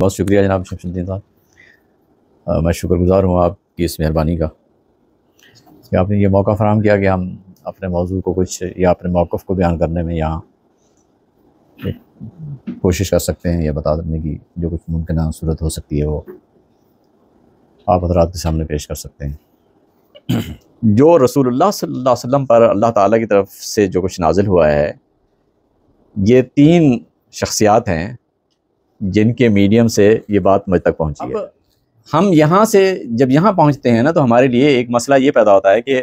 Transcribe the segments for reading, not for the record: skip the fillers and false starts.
बहुत शुक्रिया जनाब शमसुद्दीन साहब। मैं शुक्रगुज़ार हूँ आपकी इस मेहरबानी का कि आपने ये मौका फ़राहम किया कि हम अपने मौजू को कुछ या अपने मौक़िफ़ को बयान करने में यहाँ कोशिश कर सकते हैं या बता देने की जो कुछ मुमकिन सूरत हो सकती है वो आप हज़रात के सामने पेश कर सकते हैं। जो रसूलुल्लाह सल्लल्लाहु अलैहि वसल्लम पर अल्लाह ताला की तरफ से जो कुछ नाजिल हुआ है, ये 3 शख्सियात हैं जिनके मीडियम से ये बात मुझ तक पहुंची है। हम यहाँ से जब यहाँ पहुँचते हैं ना, तो हमारे लिए एक मसला ये पैदा होता है कि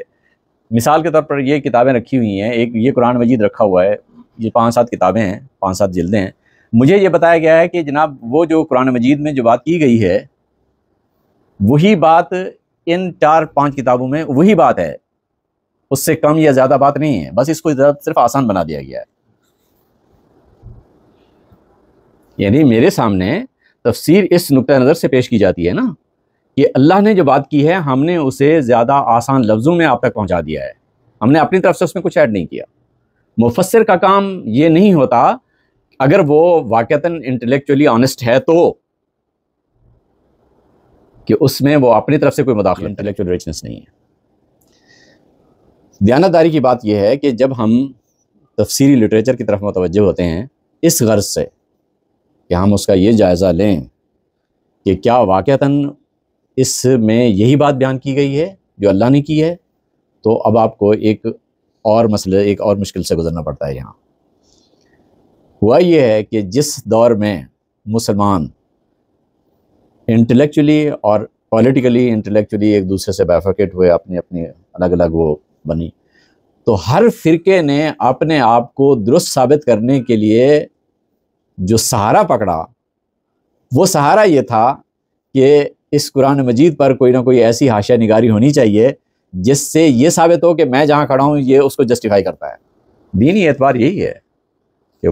मिसाल के तौर पर ये किताबें रखी हुई हैं, एक ये कुरान मजीद रखा हुआ है, ये 5-7 किताबें हैं, 5-7 जिल्दें हैं। मुझे ये बताया गया है कि जनाब वो जो कुरान मजीद में जो बात की गई है वही बात इन 4-5 किताबों में वही बात है, उससे कम या ज़्यादा बात नहीं है। बस इसको सिर्फ आसान बना दिया गया है। यानी मेरे सामने तफसीर इस नुक्ता नज़र से पेश की जाती है ना कि अल्लाह ने जो बात की है हमने उसे ज़्यादा आसान लफ्ज़ों में आप तक पहुंचा दिया है, हमने अपनी तरफ से उसमें कुछ ऐड नहीं किया। मुफस्सिर का काम ये नहीं होता, अगर वो वाक़तन इंटेलेक्चुअली ऑनेस्ट है तो, कि उसमें वो अपनी तरफ से कोई मुदाखलत, इंटेलेक्चुअल रिचनेस नहीं है। दयानतदारी की बात यह है कि जब हम तफसीरी लिटरेचर की तरफ मुतवज्जह होते हैं इस गर्ज से कि हम उसका ये जायज़ा लें कि क्या वाक़तन इसमें यही बात बयान की गई है जो अल्लाह ने की है, तो अब आपको एक और मुश्किल से गुज़रना पड़ता है। यहाँ हुआ ये है कि जिस दौर में मुसलमान इंटेलेक्चुअली और पॉलिटिकली इंटेलेक्चुअली एक दूसरे से बाइफरकेट हुए, अपनी अपनी अलग अलग वो बनी, तो हर फ़िरके ने अपने आप को दुरुस्त साबित करने के लिए जो सहारा पकड़ा, वो सहारा ये था कि इस कुरान मजीद पर कोई ना कोई ऐसी हाशिया निगारी होनी चाहिए जिससे ये साबित हो कि मैं जहाँ खड़ा हूँ ये उसको जस्टिफाई करता है। दीनी एतबार यही है कि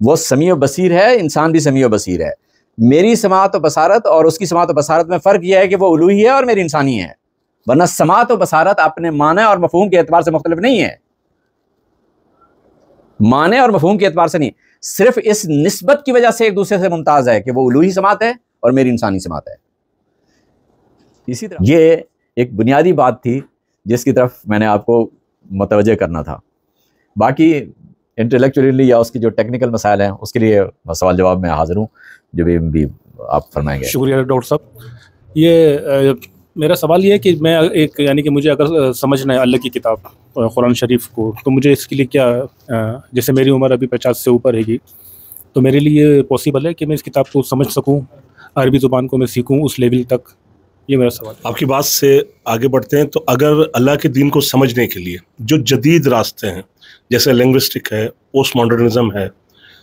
वो समीअ बसीर है, इंसान भी समीअ बसीर है। मेरी समाअत व बसारत और उसकी समाअत व बसारत में फ़र्क यह है कि वो उलूही है और मेरी इंसानी है, वरना समाअत व बसारत अपने माने और मफ़हूम के एतबार से मुख्तलिफ नहीं है। माने और मफ़हूम के एतबार से नहीं, सिर्फ इस निस्बत की वजह से एक दूसरे से मुमताज़ है कि वो उलूही समाअत है और मेरी इंसानी समाअत है। इसी तरह ये एक बुनियादी बात थी जिसकी तरफ मैंने आपको मुतवज्जह करना था। बाकी इंटेलेक्चुअली या उसकी जो टेक्निकल मसाइल हैं उसके लिए सवाल जवाब में हाज़िर हूँ, जो भी आप फरमाएंगे। शुक्रिया डॉक्टर साहब। ये मेरा सवाल ये है कि मैं एक यानी कि मुझे अगर समझना है अल्लाह की किताब कुरान शरीफ को, तो मुझे इसके लिए क्या, जैसे मेरी उम्र अभी 50 से ऊपर हैगी, तो मेरे लिए पॉसिबल है कि मैं इस किताब को समझ सकूं, अरबी ज़ुबान को मैं सीखूं उस लेवल तक? ये मेरा सवाल है। आपकी बात से आगे बढ़ते हैं। तो अगर अल्लाह के दीन को समझने के लिए जो जदीद रास्ते हैं, जैसे लिंग्विस्टिक है, पोस्ट मॉडर्निज्म है,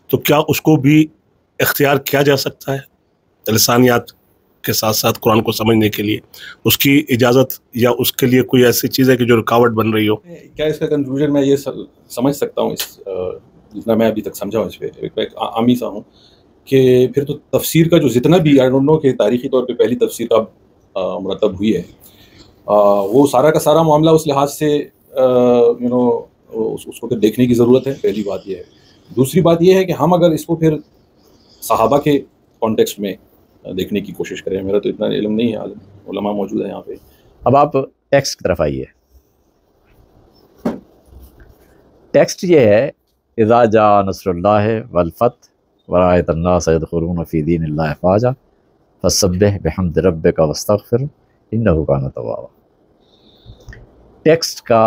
तो क्या उसको भी इख्तियार किया जा सकता है लिसानियात के साथ साथ कुरान को समझने के लिए? उसकी इजाज़त या उसके लिए कोई ऐसी चीज़ है कि जो रुकावट बन रही हो? क्या इसका कंक्लूजन मैं ये समझ सकता हूँ, इस जितना मैं अभी तक समझा हूँ इस पर एक आमी सा हूँ कि फिर तो तफसीर का जो जितना भी, आई डोंट नो कि तारीख़ी तौर पे पहली तफसीर का मुरतब हुई है, वो सारा का सारा मामला उस लिहाज से उसको फिर देखने की ज़रूरत है। पहली बात ये है। दूसरी बात ये है कि हम अगर इसको फिर सहाबा के कॉन्टेक्स्ट में देखने की कोशिश करें, मेरा तो इतना इल्म नहीं है, उलमा मौजूद है यहाँ पे। अब आप टेक्स्ट की तरफ आइए। टेक्स्ट ये है, इज़ा जा नस्रुल्लाह वल फतह व रअयत अन्नास यदखुलून फ़ी दीनिल्लाहि अफ़वाजा फसब्बिह बिहम्दि रब्बिका वस्तग़फिर इन्नहु कान तव्वाबा। टेक्स्ट का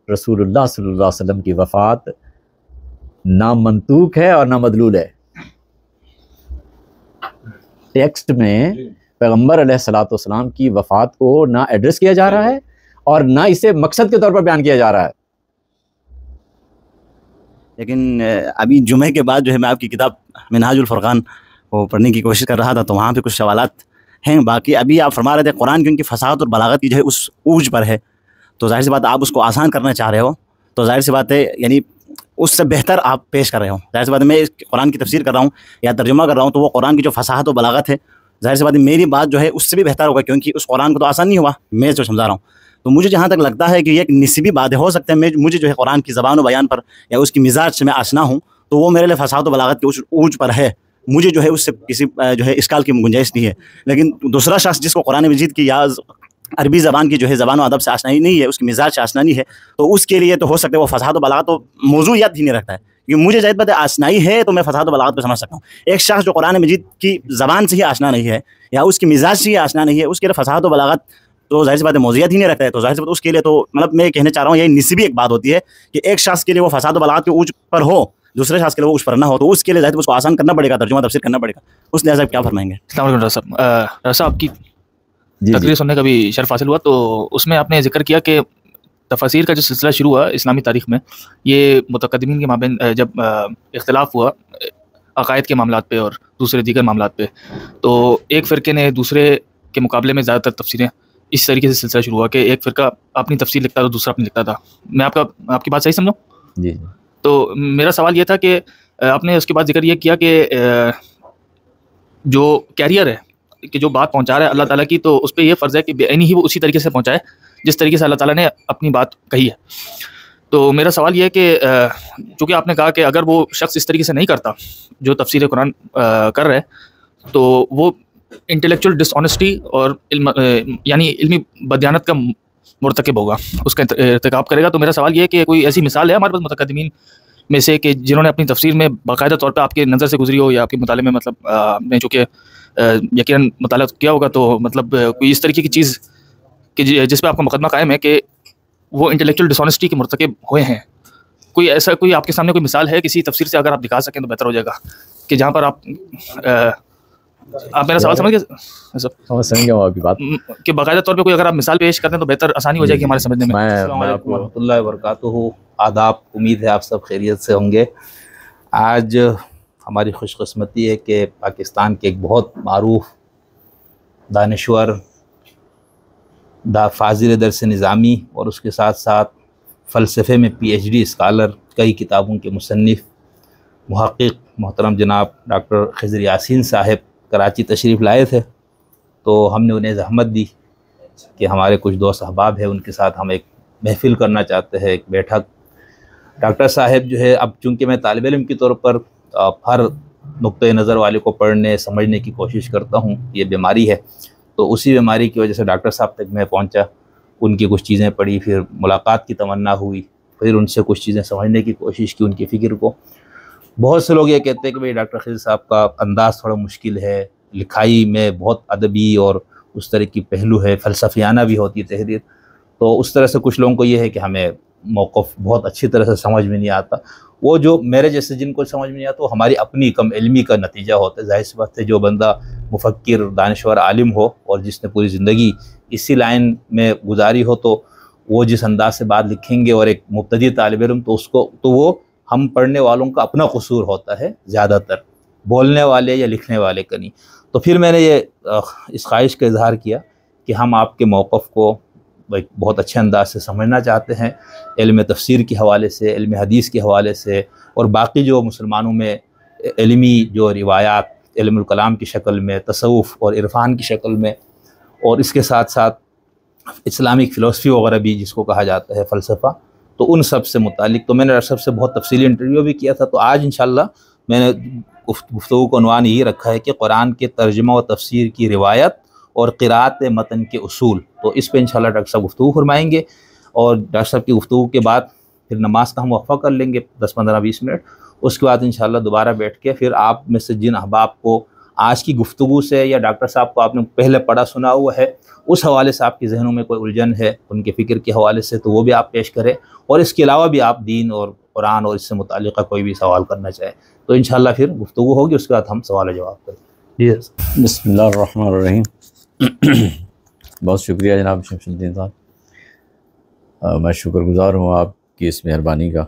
रसूलुल्लाह सल्लल्लाहु अलैहि वसल्लम की वफ़ात ना मंतूक है और ना मदलूल है। टेक्स्ट में पैगम्बर अलैहिस्सलातु वस्सलाम की वफ़ात को ना एड्रेस किया जा रहा है और ना इसे मकसद के तौर पर बयान किया जा रहा है। लेकिन अभी जुमे के बाद जो है मैं आपकी किताब मिनहाजुल फुरक़ान को पढ़ने की कोशिश कर रहा था, तो वहाँ पे कुछ सवालात हैं। बाकी अभी आप फरमा रहे थे कुरान क्योंकि फ़साहत और बलागत की जो है उस ऊज पर है, तो ज़ाहिर सी बात आप उसको आसान करना चाह रहे हो, तो ज़ाहिर सी बात है यानी उससे बेहतर आप पेश कर रहे हो। ज़ाहिर सी बात है मैं इस कुरान की तफसीर कर रहा हूँ या तर्जुमा कर रहा हूँ, तो वो कुरान की जो फ़साहत और बलागत है, ज़ाहिर सी बात है मेरी बात जो है उससे भी बेहतर होगा, क्योंकि उस कुरान को तो आसान नहीं हुआ, मैं जो समझा रहा हूँ। तो मुझे जहाँ तक लगता है कि ये एक निस्बी बात है, हो सकता है मुझे जो है कुरान की ज़बान व बयान पर या उसकी मिजाज से मैं आशना हूँ, तो वो मेरे लिए फ़साहत व बलागत के उस ऊज पर है, मुझे जो है उससे किसी जो है इस्काल की गुंजाइश नहीं है। लेकिन दूसरा शख्स जिसको कुरान मजीद की या अरबी ज़बान की जो है ज़बान व अदब से आशनाई नहीं है, उसकी मिजाज से आशनाई है, तो उसके लिए तो हो सकता है वो फसाद व बलागत तो मौजूयात ही नहीं रखता है। क्योंकि मुझे जाहिर बात है आशनाई है तो मैं फसाद व बलागत को समझ सकता हूँ। एक शख्स जो कुरान मजीद की ज़बान से ही आशना नहीं है या उसकी मिजाज से ही आशना नहीं है, उसके लिए फसाद व बलागत तो जाहिर सी बात है मौजूयात ही नहीं रखता है। तो जाहिर सी बात उसके लिए तो मतलब मैं कहना चाह रहा हूँ, यही निस्बी एक बात होती है कि एक शख्स के लिए वो फसाद व बलागत के ऊँच पर हो, दूसरे शख्स के लिए वो उस पर ना हो, तो उसके लिए जाहिर उसको आसान करना पड़ेगा, तर्जुमा तफसीर करना पड़ेगा। उस लिहाजा क्या फरमाएंगे? अस्सलाम वालेकुम डॉक्टर साहब, आपकी तकरीर सुनने का भी शर्फ हासिल हुआ। तो उसमें आपने जिक्र किया कि तफसीर का जो सिलसिला शुरू हुआ इस्लामी तारीख़ में, ये मुतक़द्दिमीन के माबैन जब इख्तिलाफ हुआ अक़ायद के मामलात पे और दूसरे दीगर मामलात पे, तो एक फ़िरके ने दूसरे के मुकाबले में ज़्यादातर तफसीरें इस तरीके से सिलसिला शुरू हुआ कि एक फ़िरका अपनी तफसीर लिखता था, दूसरा अपनी लिखता था। मैं आपकी बात सही समझूँ? जी। तो मेरा सवाल ये था कि आपने उसके बाद जिक्र ये किया कि जो कैरियर है कि जो बात पहुंचा रहा है अल्लाह ताला की, तो उस पर यह फ़र्ज़ है कि बेअनी ही वो उसी तरीके से पहुंचाए जिस तरीके से अल्लाह ताला ने अपनी बात कही है। तो मेरा सवाल ये है कि चूँकि आपने कहा कि अगर वो शख्स इस तरीके से नहीं करता जो तफसीर कुरान कर रहे, तो वो इंटेलेक्चुअल डिसऑनेस्टी और यानी इल्मी बदयानत का मुर्तकिब होगा, उसका इर्तिकाब करेगा। तो मेरा सवाल ये है कि कोई ऐसी मिसाल है हमारे पास मुतक़द्दिमीन में से कि जिन्होंने अपनी तफसीर में बाकायदा तौर पे आपके नज़र से गुजरी हो या आपके मुताले में, मतलब आपने चूँकि यकीनन मुताला किया होगा, तो मतलब कोई इस तरीके की चीज़ कि जिस पे आपका मुकदमा कायम है कि वो इंटेलेक्चुअल डिसऑनेस्टी के मुर्तकिब हुए हैं, कोई ऐसा कोई आपके सामने कोई मिसाल है किसी तफसीर से? अगर आप दिखा सकें तो बेहतर हो जाएगा कि जहाँ पर आप मेरा सवाल समझ गए? समझ गया आपकी बात कि बाकायदा तौर पे कोई अगर आप मिसाल पेश करते हैं तो बेहतर आसानी हो जाएगी हमारे समझने में। मैं आपको रहमतुल्लाहि व बरकातुहू, आदाब। उम्मीद है आप सब खैरियत से होंगे। आज हमारी खुशकिस्मती है कि पाकिस्तान के एक बहुत मारूफ दानिश्वर फाजिल दर्स निज़ामी और उसके साथ साथ फ़लसफ़े में PhD स्कॉलर, कई किताबों के मुसन्निफ़, मुहक़्क़िक़ मोहतरम जनाब डॉक्टर खिज़र यासीन साहब कराची तशरीफ़ लाए थे। तो हमने उन्हें ज़हमत दी कि हमारे कुछ दोस्त अहबाब हैं, उनके साथ हम एक महफ़िल करना चाहते हैं, एक बैठक। डॉक्टर साहब जो है, अब चूँकि मैं तालिब इल्म के तौर पर हर नुक्ते नज़र वाले को पढ़ने समझने की कोशिश करता हूँ, ये बीमारी है, तो उसी बीमारी की वजह से डॉक्टर साहब तक मैं पहुँचा, उनकी कुछ चीज़ें पढ़ी, फिर मुलाकात की तमन्ना हुई, फिर उनसे कुछ चीज़ें समझने की कोशिश की, उनकी फ़िक्र को। बहुत से लोग ये कहते हैं कि भाई डॉक्टर खिज़र साहब का अंदाज़ थोड़ा मुश्किल है, लिखाई में बहुत अदबी और उस तरह की पहलू है, फ़लसफ़ियाना भी होती है तहरीर। तो उस तरह से कुछ लोगों को ये है कि हमें मौक़िफ़ बहुत अच्छी तरह से समझ में नहीं आता। वो जो मेरे जैसे जिनको समझ में नहीं आता, वो हमारी अपनी कम इल्मी का नतीजा होता है। ज़ाहिर सी बात है, जो बंदा मुफ़क्किर, दानिश्वर, आलिम हो और जिसने पूरी ज़िंदगी इसी लाइन में गुजारी हो, तो वो जिस अंदाज से बात लिखेंगे और एक मुब्तदी तालिब इल्म, तो वो हम पढ़ने वालों का अपना कसूर होता है ज़्यादातर, बोलने वाले या लिखने वाले का नहीं। तो फिर मैंने ये इस ख्वाहिश का इजहार किया कि हम आपके मौक़िफ़ को बहुत अच्छे अंदाज से समझना चाहते हैं, इल्म तफसीर के हवाले से, इल्म हदीस के हवाले से, और बाकी जो मुसलमानों में इल्मी जो रिवायात इल्मुल कलाम की शक्ल में, तसव्वुफ़ और इरफ़ान की शक्ल में, और इसके साथ साथ इस्लामिक फ़िलासफ़ी वगैरह भी जिसको कहा जाता है फ़लसफ़ा, तो उन सब से मुतालिक तो मैंने डॉक्टर साहब से बहुत तफसीली इंटरव्यू भी किया था। तो आज इंशाअल्लाह मैंने गुफ्तगू का उन्वान यही रखा है कि कुरान के तर्जुमा व तफसीर की रिवायत और क़िराअत मतन के उसूल। तो इस पर इंशाअल्लाह डॉक्टर साहब गुफ्तगू फरमाएँगे, और डॉक्टर साहब की गुफ्तगू के बाद फिर नमाज का हम वक़फ़ा कर लेंगे 10-15-20 मिनट। उसके बाद इंशाअल्लाह दोबारा बैठ के फिर आप में से जिन अहबाब को आज की गुफ्तगू से या डॉक्टर साहब को आपने पहले पढ़ा सुना हुआ है, उस हवाले से आपके जहनों में कोई उलझन है उनके फ़िक्र के हवाले से, तो वो भी आप पेश करें, और इसके अलावा भी आप दीन और कुरान और इससे मुताल्लिक़ कोई भी सवाल करना चाहें तो इंशाअल्लाह फिर गुफ्तगू होगी, उसके बाद हम सवाल जवाब करें। जी बिस्मिल्लाहिर्रहमानिर्रहीम। बहुत शुक्रिया जनाब शमसुद्दीन साहब, मैं शुक्रगुज़ार हूँ आपकी इस मेहरबानी का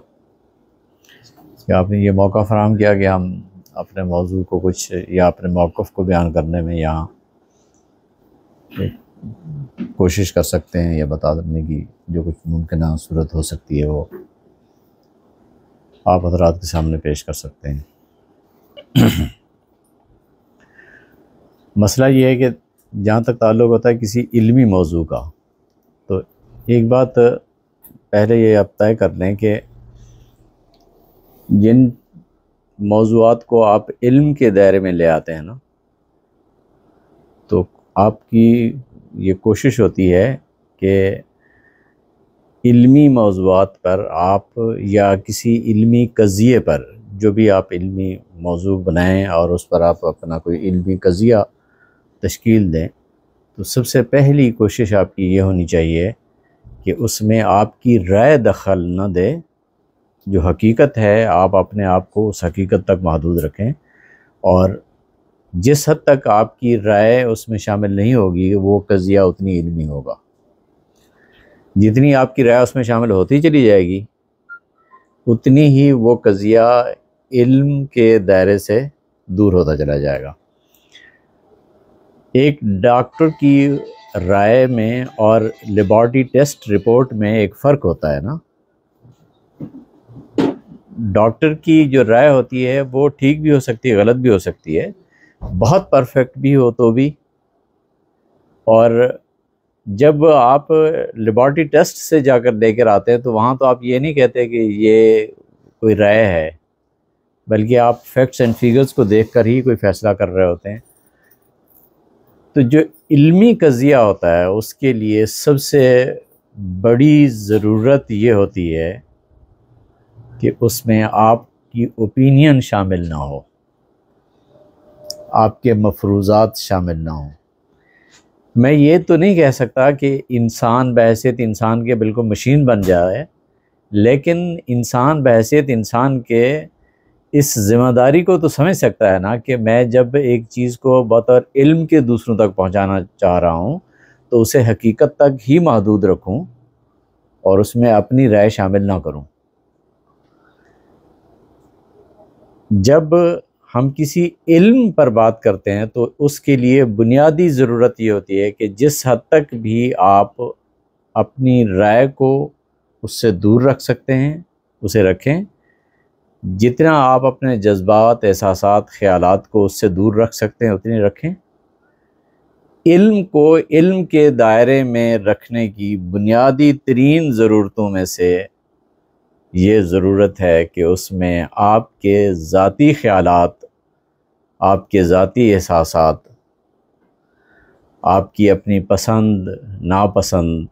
कि आपने ये मौका फ़राहम किया कि हम अपने मौजू को कुछ या अपने मौक़िफ़ को बयान करने में यहाँ कोशिश कर सकते हैं या बता देने की जो कुछ मुमकिन सूरत हो सकती है वो आप हज़रात के सामने पेश कर सकते हैं। मसला ये है कि जहाँ तक ताल्लुक़ होता है किसी इल्मी मौजू का, तो एक बात पहले ये आप तय कर लें कि जिन मौज़ूआत को आप इल्म के दायरे में ले आते हैं ना, तो आपकी ये कोशिश होती है कि इल्मी मौज़ूआत पर आप या किसी इल्मी क़ज़िये पर, जो भी आप इल्मी मौज़ू बनाएं और उस पर आप अपना कोई इल्मी क़ज़िया तश्कील दें, तो सबसे पहली कोशिश आपकी ये होनी चाहिए कि उसमें आपकी राय दखल न दे। जो हकीकत है आप अपने आप को उस हकीकत तक महदूद रखें, और जिस हद तक आपकी राय उसमें शामिल नहीं होगी वो क़ज़िया उतनी इल्मी होगा। जितनी आपकी राय उसमें शामिल होती चली जाएगी उतनी ही वो क़ज़िया इल्म के दायरे से दूर होता चला जाएगा। एक डॉक्टर की राय में और लेबॉरेटरी टेस्ट रिपोर्ट में एक फ़र्क होता है ना। डॉक्टर की जो राय होती है वो ठीक भी हो सकती है, गलत भी हो सकती है, बहुत परफेक्ट भी हो तो भी। और जब आप लेबॉरेटरी टेस्ट से जाकर लेकर आते हैं तो वहाँ तो आप ये नहीं कहते कि ये कोई राय है, बल्कि आप फैक्ट्स एंड फिगर्स को देखकर ही कोई फ़ैसला कर रहे होते हैं। तो जो इल्मी क़ज़िया होता है उसके लिए सबसे बड़ी ज़रूरत ये होती है कि उसमें आपकी ओपिनियन शामिल ना हो, आपके मफरूज़ात शामिल ना हो। मैं ये तो नहीं कह सकता कि इंसान बहैसियत इंसान के बिल्कुल मशीन बन जाए, लेकिन इंसान बहैसियत इंसान के इस ज़िम्मेदारी को तो समझ सकता है ना कि मैं जब एक चीज़ को बतौर इल्म के दूसरों तक पहुंचाना चाह रहा हूं तो उसे हकीकत तक ही महदूद रखूं और उसमें अपनी राय शामिल ना करूं। जब हम किसी इल्म पर बात करते हैं तो उसके लिए बुनियादी ज़रूरत ये होती है कि जिस हद तक भी आप अपनी राय को उससे दूर रख सकते हैं उसे रखें, जितना आप अपने जज्बात, एहसासात, ख़यालात को उससे दूर रख सकते हैं उतने रखें। इल्म को इल्म के दायरे में रखने की बुनियादी तरीन ज़रूरतों में से ये ज़रूरत है कि उसमें आपके ज़ाती ख़यालात, आपके ज़ाती एहसासात, आपकी अपनी पसंद नापसंद,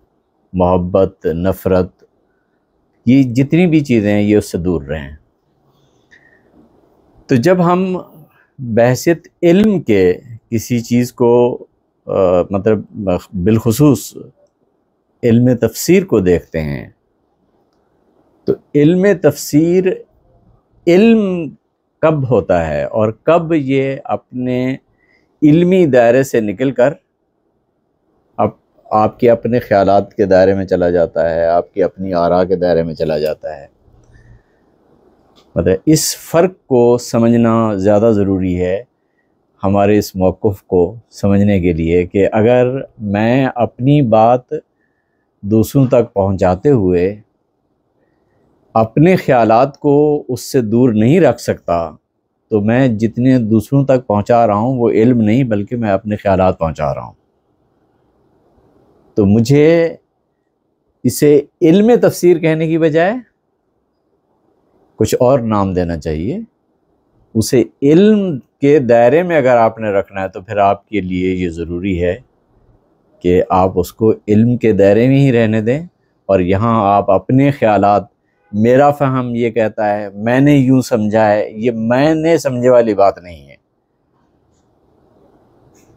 मोहब्बत, नफ़रत, ये जितनी भी चीज़ें हैं ये उससे दूर रहें। तो जब हम बहसियत इल्म के किसी चीज़ को मतलब बिलखुसूस इल्म तफसीर को देखते हैं तो इल्म तफसीर इल्म कब होता है और कब ये अपने इल्मी दायरे से निकल कर अब आपके अपने ख़यालात के दायरे में चला जाता है, आपकी अपनी आरा के दायरे में चला जाता है। मतलब इस फ़र्क को समझना ज़्यादा ज़रूरी है हमारे इस मौक़िफ़ को समझने के लिए कि अगर मैं अपनी बात दूसरों तक पहुंचाते हुए अपने ख़यालात को उससे दूर नहीं रख सकता तो मैं जितने दूसरों तक पहुंचा रहा हूं वो इल्म नहीं बल्कि मैं अपने ख़यालात पहुंचा रहा हूं। तो मुझे इसे इल्म तफसीर कहने की बजाय कुछ और नाम देना चाहिए। उसे इल्म के दायरे में अगर आपने रखना है तो फिर आपके लिए ये ज़रूरी है कि आप उसको इल्म के दायरे में ही रहने दें और यहाँ आप अपने ख़यालात, मेरा फ़हम ये कहता है, मैंने यूँ समझा है, ये मैंने समझे वाली बात नहीं है।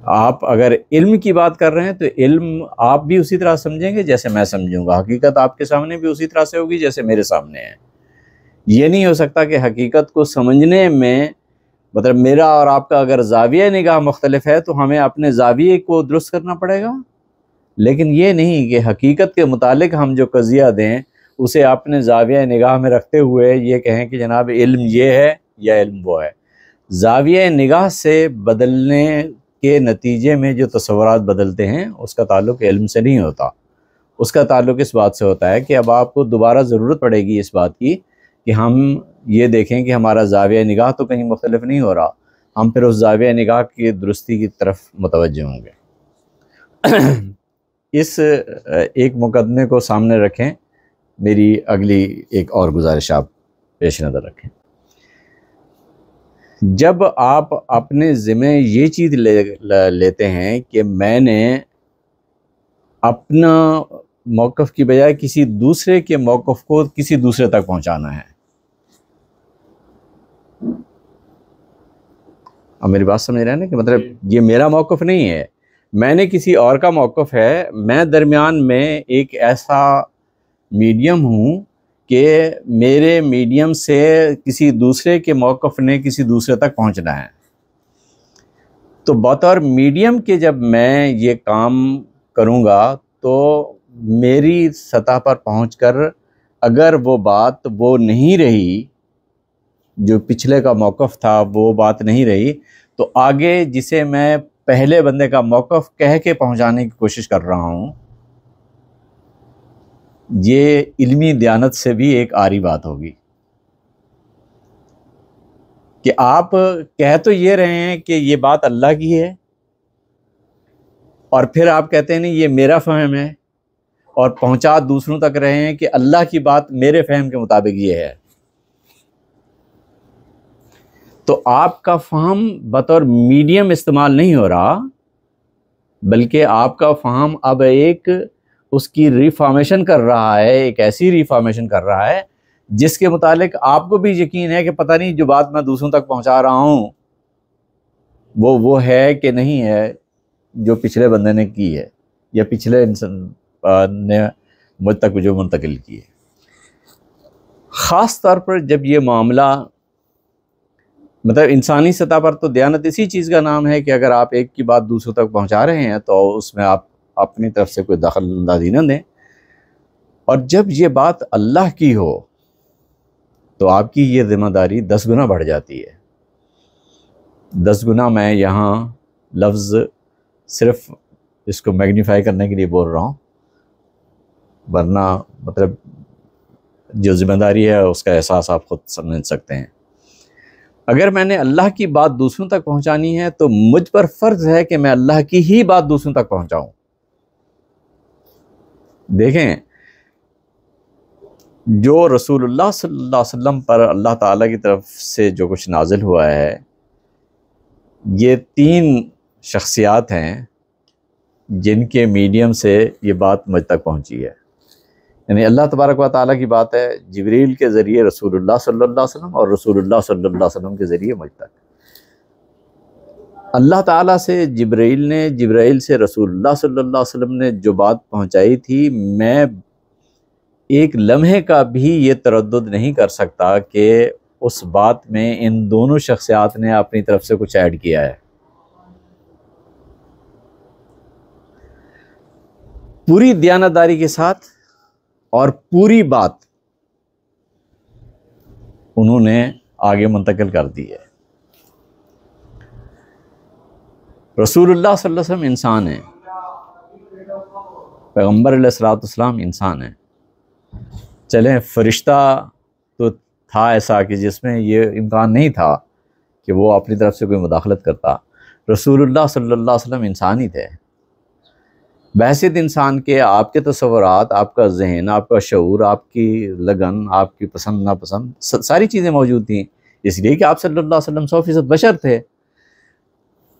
आप अगर इल्म की बात कर रहे हैं तो इल्म आप भी उसी तरह समझेंगे जैसे मैं समझूंगा, हकीकत आपके सामने भी उसी तरह से होगी जैसे मेरे सामने है। ये नहीं हो सकता कि हकीकत को समझने में मतलब मेरा और आपका अगर ज़ाविया निगाह मुख्तलिफ है तो हमें अपने ज़ाविये को दुरुस्त करना पड़ेगा, लेकिन ये नहीं कि हकीकत के मुतालिक हम जो क़ज़िया दें उसे अपने ज़ाविया निगाह में रखते हुए ये कहें कि जनाब इल्म ये है या इल्म वो है। ज़ाविया निगाह से बदलने के नतीजे में जो तस्वुरात बदलते हैं उसका ताल्लुक़ इल्म से नहीं होता, उसका ताल्लुक़ इस बात से होता है कि अब आपको दोबारा ज़रूरत पड़ेगी इस बात की कि हम ये देखें कि हमारा ज़ाविया निगाह तो कहीं मुख्तलिफ नहीं हो रहा, हम फिर उस ज़ाविया निगाह की दुरुस्ती की तरफ मुतवज्जे होंगे। इस एक मुकदमे को सामने रखें, मेरी अगली एक और गुजारिश आप पेश नज़र रखें। जब आप अपने ज़िम्मे ये चीज़ लेते हैं कि मैंने अपना मौक़िफ़ की बजाय किसी दूसरे के मौक़िफ़ को किसी दूसरे तक पहुंचाना है। अब मेरी बात समझ रहे हैं ना कि मतलब ये मेरा मौक़िफ़ नहीं है, मैंने किसी और का मौक़िफ़ है, मैं दरमियान में एक ऐसा मीडियम हूँ कि मेरे मीडियम से किसी दूसरे के मौक़िफ़ ने किसी दूसरे तक पहुँचना है। तो बतौर मीडियम के जब मैं ये काम करूँगा तो मेरी सतह पर पहुंचकर अगर वो बात वो नहीं रही, जो पिछले का मौक़िफ़ था वो बात नहीं रही, तो आगे जिसे मैं पहले बंदे का मौक़िफ़ कह के पहुंचाने की कोशिश कर रहा हूँ, ये इल्मी दयानत से भी एक आरी बात होगी कि आप कह तो ये रहे हैं कि ये बात अल्लाह की है और फिर आप कहते हैं नहीं ये मेरा फ़हम है, और पहुंचा दूसरों तक रहे हैं कि अल्लाह की बात मेरे फ़हम के मुताबिक ये है। तो आपका फ़हम बतौर मीडियम इस्तेमाल नहीं हो रहा, बल्कि आपका फ़हम अब एक उसकी रिफॉर्मेशन कर रहा है, एक ऐसी रिफॉर्मेशन कर रहा है जिसके मुतालिक आपको भी यकीन है कि पता नहीं जो बात मैं दूसरों तक पहुंचा रहा हूं वो है कि नहीं है जो पिछले बंदे ने की है या पिछले इंसान ने मुझ तक जो मुंतकिल की है। ख़ास तौर पर जब ये मामला मतलब इंसानी सतह पर तो दयानत इसी चीज़ का नाम है कि अगर आप एक की बात दूसरों तक पहुंचा रहे हैं तो उसमें आप अपनी तरफ से कोई दखल अंदाजी न दें, और जब ये बात अल्लाह की हो तो आपकी ये ज़िम्मेदारी 10 गुना बढ़ जाती है। 10 गुना मैं यहाँ लफ्ज़ सिर्फ इसको मैग्नीफाई करने के लिए बोल रहा हूँ, वरना मतलब जो ज़िम्मेदारी है उसका एहसास आप खुद समझ सकते हैं। अगर मैंने अल्लाह की बात दूसरों तक पहुँचानी है तो मुझ पर फ़र्ज़ है कि मैं अल्लाह की ही बात दूसरों तक पहुँचाऊँ। देखें, जो रसूलुल्लाह सल्लल्लाहु अलैहि वसल्लम पर अल्लाह ताला की तरफ से जो कुछ नाजिल हुआ है, ये 3 शख्सियात हैं जिनके मीडियम से ये बात मुझ तक पहुंची है। यानी अल्लाह तबारक व तआला की बात है जिब्रील के ज़रिए रसूलुल्लाह सल्लल्लाहु अलैहि वसल्लम और रसूलुल्लाह सल्लल्लाहु अलैहि वसल्लम के ज़रिए मुझ तक। अल्लाह ताला से जिब्राइल से रसूलुल्लाह सल्लल्लाहु अलैहि वसल्लम ने जो बात पहुंचाई थी, मैं एक लम्हे का भी ये तरद्दुद नहीं कर सकता कि उस बात में इन दोनों शख्सियात ने अपनी तरफ से कुछ ऐड किया है। पूरी दयानतदारी के साथ और पूरी बात उन्होंने आगे मुंतकिल कर दी है। रसूलुल्लाह सल्लल्लाहु अलैहि वसल्लम इंसान है, पैगम्बर अलैहिस्सलातु वस्सलाम इंसान है। चलें, फ़रिश्ता तो था ऐसा कि जिसमें ये इम्कान नहीं था कि वो अपनी तरफ से कोई मुदाखलत करता। रसूलुल्लाह सल्लल्लाहु अलैहि वसल्लम इंसान ही थे। बहसियत इंसान के आपके तसव्वुरात, आपका जहन, आपका शऊर, आपकी लगन, आपकी पसंद नापसंद सारी चीज़ें मौजूद थीं, इसलिए कि आप सल्लल्लाहु अलैहि वसल्लम 100% बशर थे।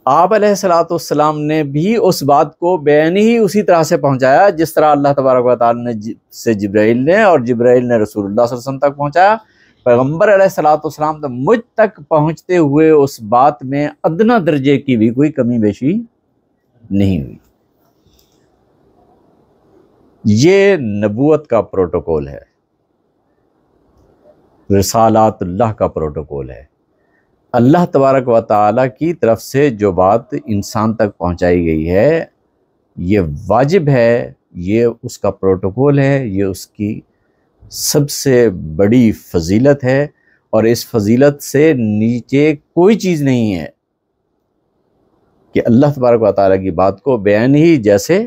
आप अलैहिस्सलातु वस्सलाम ने भी उस बात को बयान ही उसी तरह से पहुँचाया जिस तरह अल्लाह तबारक व तआला ने से जिब्राइल ने और जिब्राइल ने रसूलुल्लाह सल्लल्लाहु अलैहि वसल्लम तक पहुँचाया। पैगम्बर अलैहिस्सलातु वस्सलाम तक मुझ तक पहुँचते हुए उस बात में अदना दर्जे की भी कोई कमी बेशी नहीं हुई। ये नबूवत का प्रोटोकॉल है, रिसालातुल्लाह का प्रोटोकॉल है। अल्लाह तबारक व तआला की तरफ से जो बात इंसान तक पहुंचाई गई है, ये वाजिब है, ये उसका प्रोटोकॉल है, ये उसकी सबसे बड़ी फजीलत है, और इस फजीलत से नीचे कोई चीज़ नहीं है कि अल्लाह तबारक व तआला की बात को बयान ही जैसे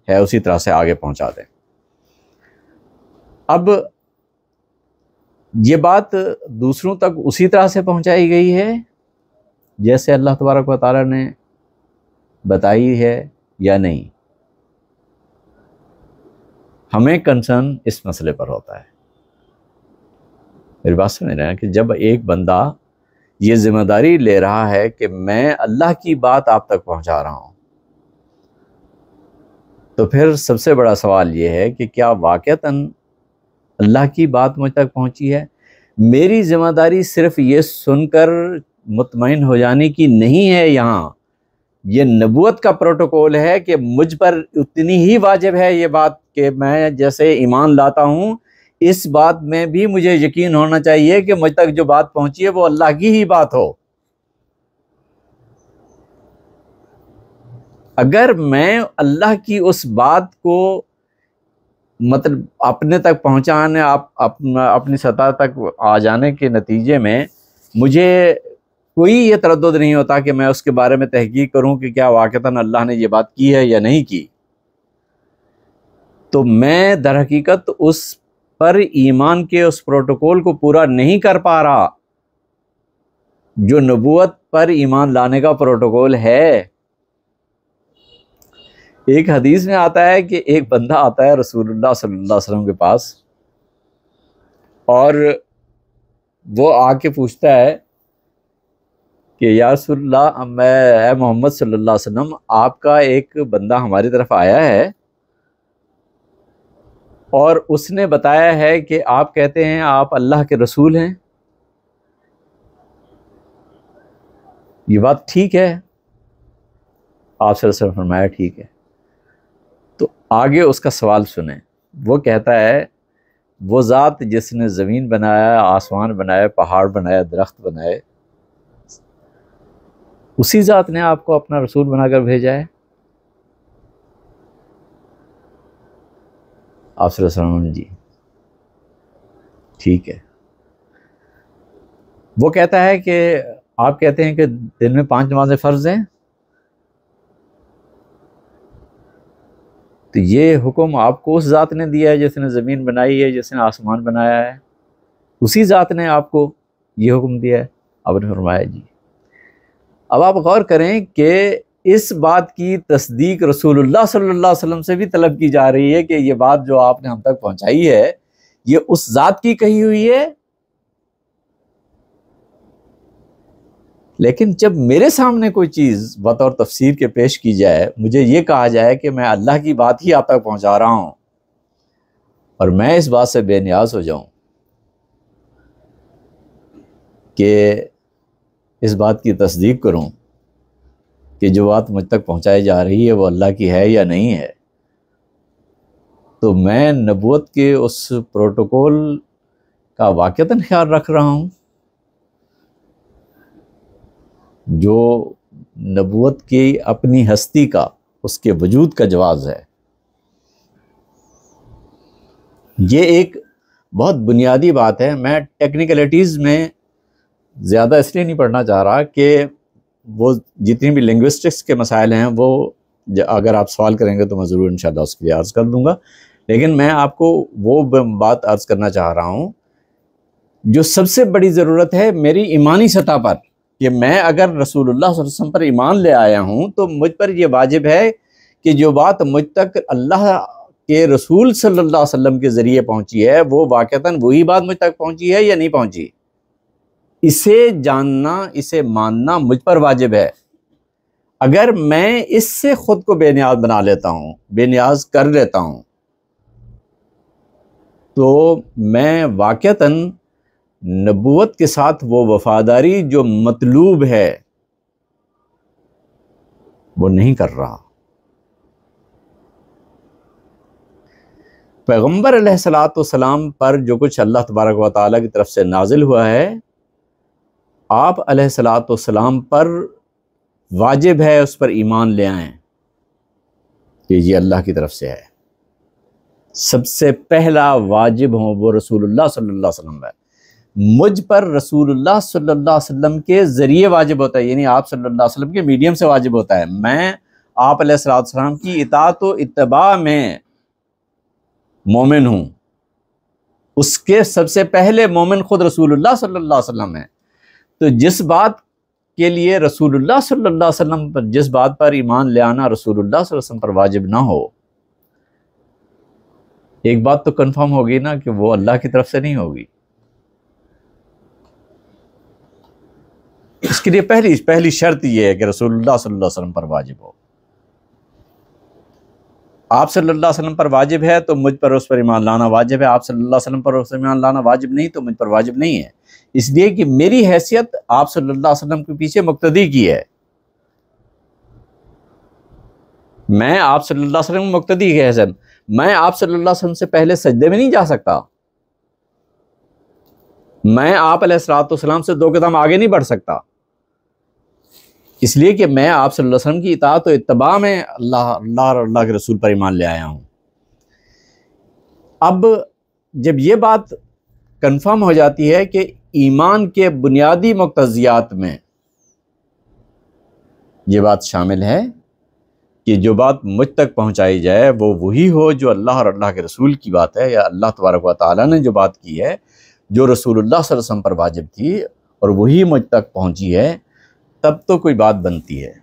है उसी तरह से आगे पहुंचा दें। अब ये बात दूसरों तक उसी तरह से पहुंचाई गई है जैसे अल्लाह तबारक व तआला ने बताई है या नहीं, हमें कंसर्न इस मसले पर होता है। मेरी बात समझ रहे हैं कि जब एक बंदा ये जिम्मेदारी ले रहा है कि मैं अल्लाह की बात आप तक पहुंचा रहा हूं, तो फिर सबसे बड़ा सवाल ये है कि क्या वाक़तन अल्लाह की बात मुझ तक पहुंची है? मेरी जिम्मेदारी सिर्फ ये सुनकर मुतमईन हो जाने की नहीं है, यहाँ ये नबूवत का प्रोटोकॉल है कि मुझ पर उतनी ही वाजिब है ये बात कि मैं जैसे ईमान लाता हूँ, इस बात में भी मुझे यकीन होना चाहिए कि मुझ तक जो बात पहुंची है वो अल्लाह की ही बात हो। अगर मैं अल्लाह की उस बात को मतलब अपने तक पहुंचाने अपनी सतह तक आ जाने के नतीजे में मुझे कोई ये तरद्दुद नहीं होता कि मैं उसके बारे में तहकीक करूं कि क्या वाक़तन अल्लाह ने ये बात की है या नहीं की, तो मैं दर हकीकत उस पर ईमान के उस प्रोटोकॉल को पूरा नहीं कर पा रहा जो नबूवत पर ईमान लाने का प्रोटोकॉल है। एक हदीस में आता है कि एक बंदा आता है रसूलुल्लाह सल्लल्लाहु अलैहि वसल्लम के पास और वो आके पूछता है कि या रसूलल्लाह, मैं मोहम्मद सल्लल्लाहु अलैहि वसल्लम, आपका एक बंदा हमारी तरफ आया है और उसने बताया है कि आप कहते हैं आप अल्लाह के रसूल हैं, ये बात ठीक है? आप सल्लल्लाहु अलैहि वसल्लम फरमाया ठीक है। तो आगे उसका सवाल सुने। वो कहता है वो ज़ात जिसने ज़मीन बनाया, आसमान बनाया, पहाड़ बनाया, दरख्त बनाए, उसी ज़ात ने आपको अपना रसूल बनाकर भेजा है? आप सल्लल्लाहु अलैहि वसल्लम जी ठीक है। वो कहता है कि आप कहते हैं कि दिन में 5 नमाज़ें फ़र्ज़ हैं, तो ये हुक्म आपको उस ज़ात ने दिया है जिसने ज़मीन बनाई है, जिसने आसमान बनाया है, उसी ज़ात ने आपको ये हुक्म दिया है? आपने फरमाया जी। अब आप गौर करें कि इस बात की तस्दीक रसूलुल्लाह सल्लल्लाहु अलैहि वसल्लम से भी तलब की जा रही है कि ये बात जो आपने हम तक पहुंचाई है ये उस ज़ात की कही हुई है। लेकिन जब मेरे सामने कोई चीज़ बतौर तफसीर के पेश की जाए, मुझे ये कहा जाए कि मैं अल्लाह की बात ही आप तक पहुंचा रहा हूं और मैं इस बात से बेनियाज हो जाऊं कि इस बात की तस्दीक करूं कि जो बात मुझ तक पहुंचाई जा रही है वो अल्लाह की है या नहीं है, तो मैं नबूवत के उस प्रोटोकॉल का वाक़तन ख्याल रख रहा हूं जो नबूवत की अपनी हस्ती का, उसके वजूद का जवाज़ है। ये एक बहुत बुनियादी बात है। मैं टेक्निकलिटीज़ में ज़्यादा इसलिए नहीं पढ़ना चाह रहा कि वो जितनी भी लिंग्विस्टिक्स के मसाइल हैं वो अगर आप सवाल करेंगे तो मैं ज़रूर इंशाअल्लाह उसके लिए अर्ज़ कर दूँगा, लेकिन मैं आपको वो बात अर्ज़ करना चाह रहा हूँ जो सबसे बड़ी ज़रूरत है मेरी ईमानी सतह पर, कि मैं अगर रसूलुल्लाह सल्लल्लाहु अलैहि वसल्लम पर ईमान ले आया हूँ तो मुझ पर यह वाजिब है कि जो बात मुझ तक अल्लाह के रसूल सल्लल्लाहु अलैहि वसल्लम के ज़रिए पहुँची है वो वाक़तन वही बात मुझ तक पहुँची है या नहीं पहुँची, इसे जानना, इसे मानना मुझ पर वाजिब है। अगर मैं इससे ख़ुद को बेनियाज बना लेता हूँ, बेनियाज कर लेता हूँ, तो मैं वाक़तन नबूवत के साथ वो वफ़ादारी जो मतलूब है वो नहीं कर रहा। पैगम्बर अलैहिस्सलातु वस्सलाम पर जो कुछ अल्लाह तबारक व तआला की तरफ से नाजिल हुआ है, आप अलैहिस्सलातु वस्सलाम पर वाजिब है उस पर ईमान ले आएँ कि ये अल्लाह की तरफ से है। सबसे पहला वाजिब हो वो रसूलुल्लाह सल्लल्लाहु अलैहि वसल्लम है। मुझ पर रसूलुल्लाह सल्लल्लाहु अलैहि वसल्लम के ज़रिए वाजिब होता है, यानी आप सल्लल्लाहु अलैहि वसल्लम के मीडियम से वाजिब होता है। मैं आप अलैहिस्सलातु वस्सलाम की इताअत व इत्तिबा में मोमिन हूँ, उसके सबसे पहले मोमिन ख़ुद रसूलुल्लाह सल्लल्लाहु अलैहि वसल्लम है। तो जिस बात के लिए रसूलुल्लाह सल्लल्लाहु अलैहि वसल्लम पर, जिस बात पर ईमान ले आना रसूलुल्लाह सल्लल्लाहु अलैहि वसल्लम पर वाजिब ना हो, एक बात तो कंफर्म होगी ना कि वो अल्लाह की तरफ से नहीं होगी। इसके लिए पहली शर्त ये है कि रसूलुल्लाह सल्लल्लाहु अलैहि वसल्लम पर वाजिब हो। आप सल्लल्लाहु अलैहि वसल्लम पर वाजिब है तो मुझ पर उस पर ईमान लाना वाजिब है, आप सल्लल्लाहु अलैहि वसल्लम पर उस पर ईमान लाना वाजिब नहीं तो मुझ पर वाजिब नहीं है। इसलिए कि मेरी हैसियत आप सल्लल्लाहु अलैहि वसल्लम के पीछे मुक्तदी की है। मैं आप सल्लल्लाहु अलैहि वसल्लम की मुक्तदी की हैसियत, मैं आप सल्लल्लाहु अलैहि वसल्लम से पहले सजदे में नहीं जा सकता, मैं आप अलैहिस्सलाम से 2 कदम आगे नहीं बढ़ सकता। इसलिए कि मैं आप सल्लल्लाहु अलैहि वसल्लम की इताअत और इत्तबा में अल्लाह के रसूल पर ईमान ले आया हूँ। अब जब ये बात कंफर्म हो जाती है कि ईमान के बुनियादी मुक्तज़ियात में ये बात शामिल है कि जो बात मुझ तक पहुँचाई जाए वो वही हो जो अल्लाह और अल्लाह के रसूल की बात है, या अल्लाह तबारक व तआला ने जो बात की है जो रसूलुल्लाह सल्लल्लाहु अलैहि वसल्लम पर वाजिब थी और वही मुझ तक पहुँची है, तब तो कोई बात बनती है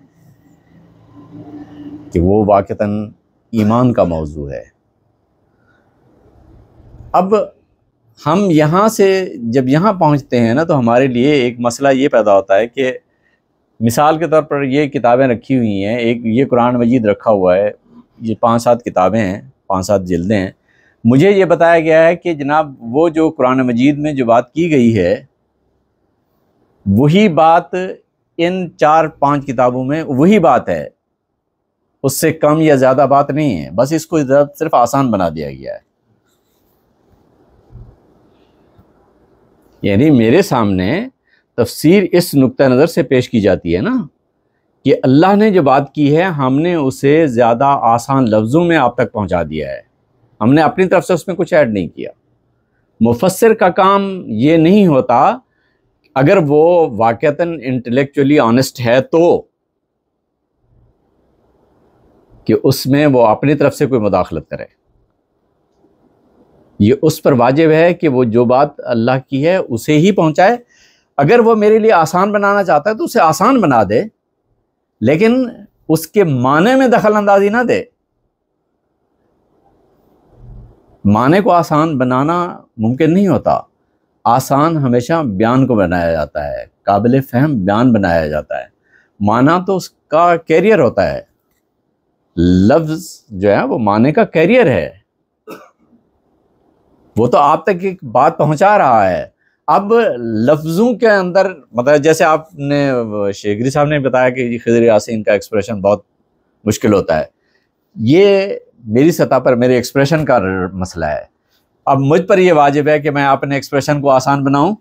कि वो वाक़तन ईमान का मौजू है। अब हम यहाँ से जब यहाँ पहुँचते हैं ना तो हमारे लिए एक मसला ये पैदा होता है कि मिसाल के तौर पर ये किताबें रखी हुई हैं, एक ये कुरान मजीद रखा हुआ है, ये 5-7 किताबें हैं, 5-7 जिल्दें हैं। मुझे ये बताया गया है कि जनाब वो जो कुरान मजीद में जो बात की गई है वही बात इन 4-5 किताबों में वही बात है, उससे कम या ज़्यादा बात नहीं है, बस इसको सिर्फ आसान बना दिया गया है। यानी मेरे सामने तफसीर इस नुक्ता नज़र से पेश की जाती है ना कि अल्लाह ने जो बात की है हमने उसे ज़्यादा आसान लफ्ज़ों में आप तक पहुंचा दिया है, हमने अपनी तरफ से उसमें कुछ ऐड नहीं किया। मुफस्सिर का काम ये नहीं होता अगर वो वाक़तन इंटेलेक्चुअली ऑनेस्ट है तो कि उसमें वो अपनी तरफ से कोई मुदाखलत करे। ये उस पर वाजिब है कि वो जो बात अल्लाह की है उसे ही पहुंचाए। अगर वो मेरे लिए आसान बनाना चाहता है तो उसे आसान बना दे, लेकिन उसके माने में दखल अंदाजी ना दे। माने को आसान बनाना मुमकिन नहीं होता, आसान हमेशा बयान को बनाया जाता है, काबिल फ़हम बयान बनाया जाता है। माना तो उसका कैरियर होता है, लफ्ज़ जो है वो माने का कैरियर है, वो तो आप तक एक बात पहुंचा रहा है। अब लफ्ज़ों के अंदर मतलब जैसे आपने शेखरी साहब ने बताया कि खिज़र यासीन का एक्सप्रेशन बहुत मुश्किल होता है, ये मेरी सतह पर मेरे एक्सप्रेशन का मसला है। अब मुझ पर यह वाजिब है कि मैं अपने एक्सप्रेशन को आसान बनाऊं,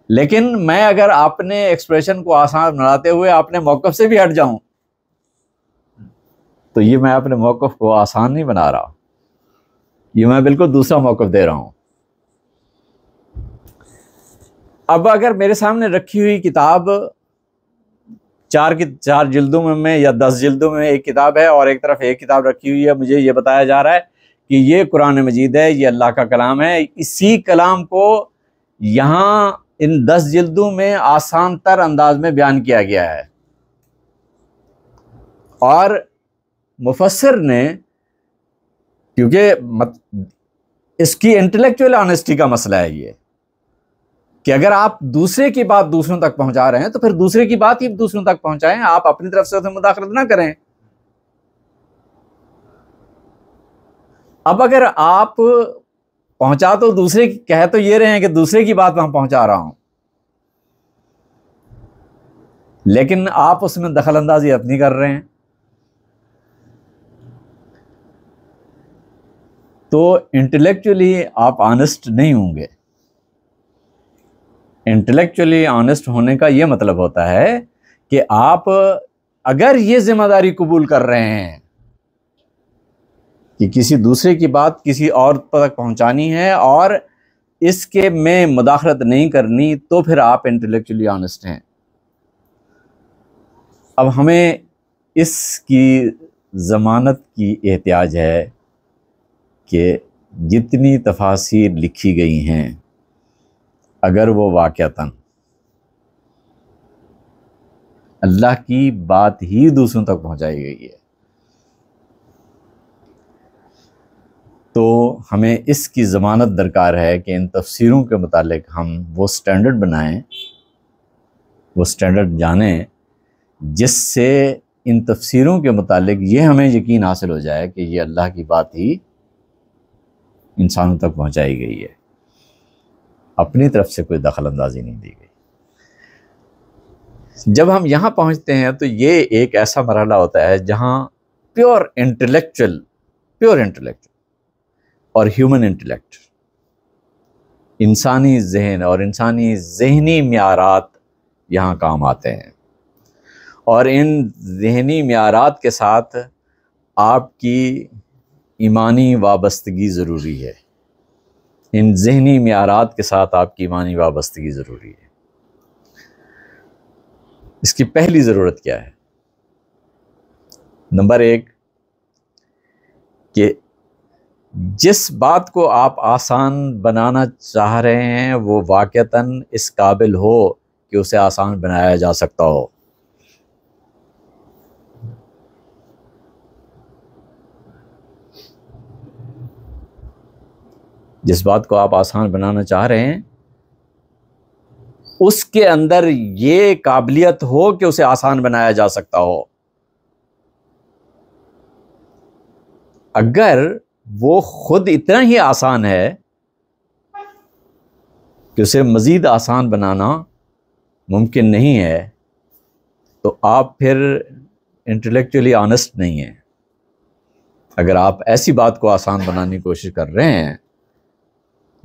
लेकिन मैं अगर अपने एक्सप्रेशन को आसान बनाते हुए अपने मौक़िफ़ से भी हट जाऊं तो ये मैं अपने मौक़िफ़ को आसान नहीं बना रहा, ये मैं बिल्कुल दूसरा मौक़िफ़ दे रहा हूं। अब अगर मेरे सामने रखी हुई किताब 4 जिल्दों में या 10 जिल्दों में एक किताब है और एक तरफ एक किताब रखी हुई है, मुझे ये बताया जा रहा है कि ये कुरान मजीद है, ये अल्लाह का कलाम है, इसी कलाम को यहाँ इन 10 जिल्दों में आसान तर अंदाज में बयान किया गया है। और मुफस्सिर ने, क्योंकि इसकी इंटेलेक्चुअल ऑनेस्टी का मसला है ये कि अगर आप दूसरे की बात दूसरों तक पहुंचा रहे हैं तो फिर दूसरे की बात ही दूसरों तक पहुंचाएं, आप अपनी तरफ से मुदाखलत ना करें। अब अगर आप पहुंचा तो दूसरे कह तो ये रहे हैं कि दूसरे की बात मैं पहुंचा रहा हूं, लेकिन आप उसमें दखल अंदाजी अपनी कर रहे हैं, तो इंटेलेक्चुअली आप ऑनेस्ट नहीं होंगे। इंटेलेक्चुअली ऑनेस्ट होने का यह मतलब होता है कि आप अगर ये जिम्मेदारी कबूल कर रहे हैं कि किसी दूसरे की बात किसी और तक पहुंचानी है और इसके में मुदाखलत नहीं करनी, तो फिर आप इंटेलेक्चुअली ऑनेस्ट हैं। अब हमें इसकी ज़मानत की एहतियाज है कि जितनी तफासीर लिखी गई हैं अगर वो वाक़तन अल्लाह की बात ही दूसरों तक पहुंचाई गई है तो हमें इसकी ज़मानत दरकार है कि इन तफसीरों के मुतालिक हम वो स्टैंडर्ड बनाएं वो स्टैंडर्ड जानें जिससे इन तफसीरों के मुतालिक ये हमें यकीन हासिल हो जाए कि ये अल्लाह की बात ही इंसानों तक पहुंचाई गई है, अपनी तरफ से कोई दखल अंदाजी नहीं दी गई। जब हम यहाँ पहुँचते हैं तो ये एक ऐसा मरहला होता है जहाँ प्योर इंटेलेक्चुअल और ह्यूमन इंटेलेक्ट, इंसानी जहन और इंसानी जहनी म्यारात यहाँ काम आते हैं। और इन जहनी म्यारात के साथ आपकी ईमानी वाबस्तगी ज़रूरी है। इन जहनी म्यारात के साथ आपकी ईमानी वाबस्तगी ज़रूरी है। इसकी पहली ज़रूरत क्या है? नंबर 1 कि जिस बात को आप आसान बनाना चाह रहे हैं वो वाक़तन इस काबिल हो कि उसे आसान बनाया जा सकता हो। जिस बात को आप आसान बनाना चाह रहे हैं उसके अंदर ये काबिलियत हो कि उसे आसान बनाया जा सकता हो। अगर वो खुद इतना ही आसान है कि उसे मज़ीद आसान बनाना मुमकिन नहीं है तो आप फिर इंटेलेक्चुअली ऑनेस्ट नहीं हैं। अगर आप ऐसी बात को आसान बनाने की कोशिश कर रहे हैं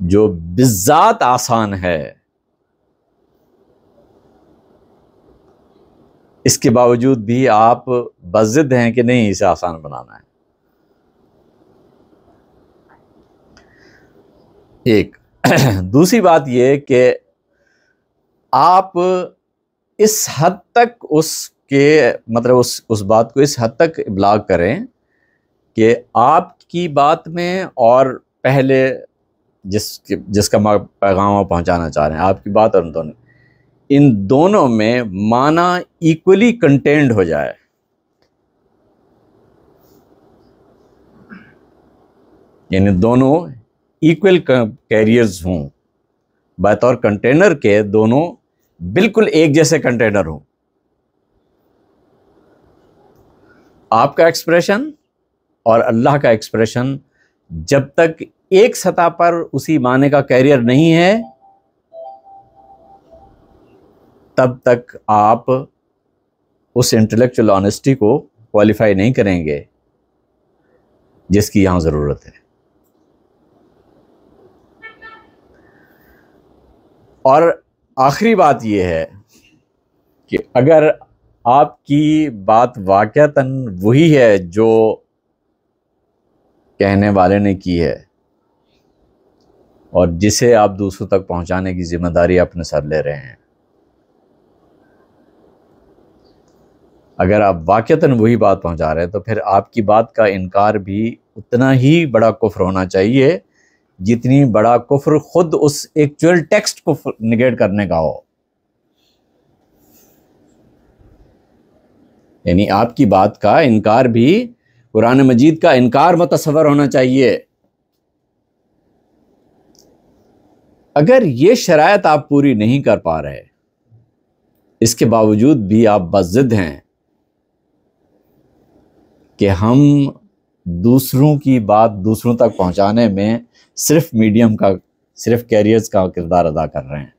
जो बिज़ात आसान है, इसके बावजूद भी आप बज़िद हैं कि नहीं इसे आसान बनाना है। एक दूसरी बात यह कि आप इस हद तक उसके मतलब उस बात को इस हद तक इब्लाग करें कि आपकी बात में और पहले जिसका पैगाम आप पहुंचाना चाह रहे हैं, आपकी बात और इन दोनों में माना इक्वली कंटेंड हो जाए। यानी दोनों इक्वल कैरियर्स हों, बतौर कंटेनर के दोनों बिल्कुल एक जैसे कंटेनर हों। आपका एक्सप्रेशन और अल्लाह का एक्सप्रेशन जब तक एक सतह पर उसी माने का कैरियर नहीं है तब तक आप उस इंटेलेक्चुअल ऑनेस्टी को क्वालिफाई नहीं करेंगे जिसकी यहां ज़रूरत है। और आखिरी बात यह है कि अगर आपकी बात वाक़तन वही है जो कहने वाले ने की है और जिसे आप दूसरों तक पहुंचाने की जिम्मेदारी अपने सर ले रहे हैं, अगर आप वाक़तन वही बात पहुंचा रहे हैं तो फिर आपकी बात का इनकार भी उतना ही बड़ा कुफ्र होना चाहिए जितनी बड़ा कुफ्र खुद उस एक्चुअल टेक्स्ट को निगेट करने का हो। यानी आपकी बात का इनकार भी कुरान मजीद का इनकार मुतस्सवर होना चाहिए। अगर ये शरायत आप पूरी नहीं कर पा रहे, इसके बावजूद भी आप बज़िद हैं कि हम दूसरों की बात दूसरों तक पहुंचाने में सिर्फ मीडियम का, सिर्फ कैरियर्स का किरदार अदा कर रहे हैं,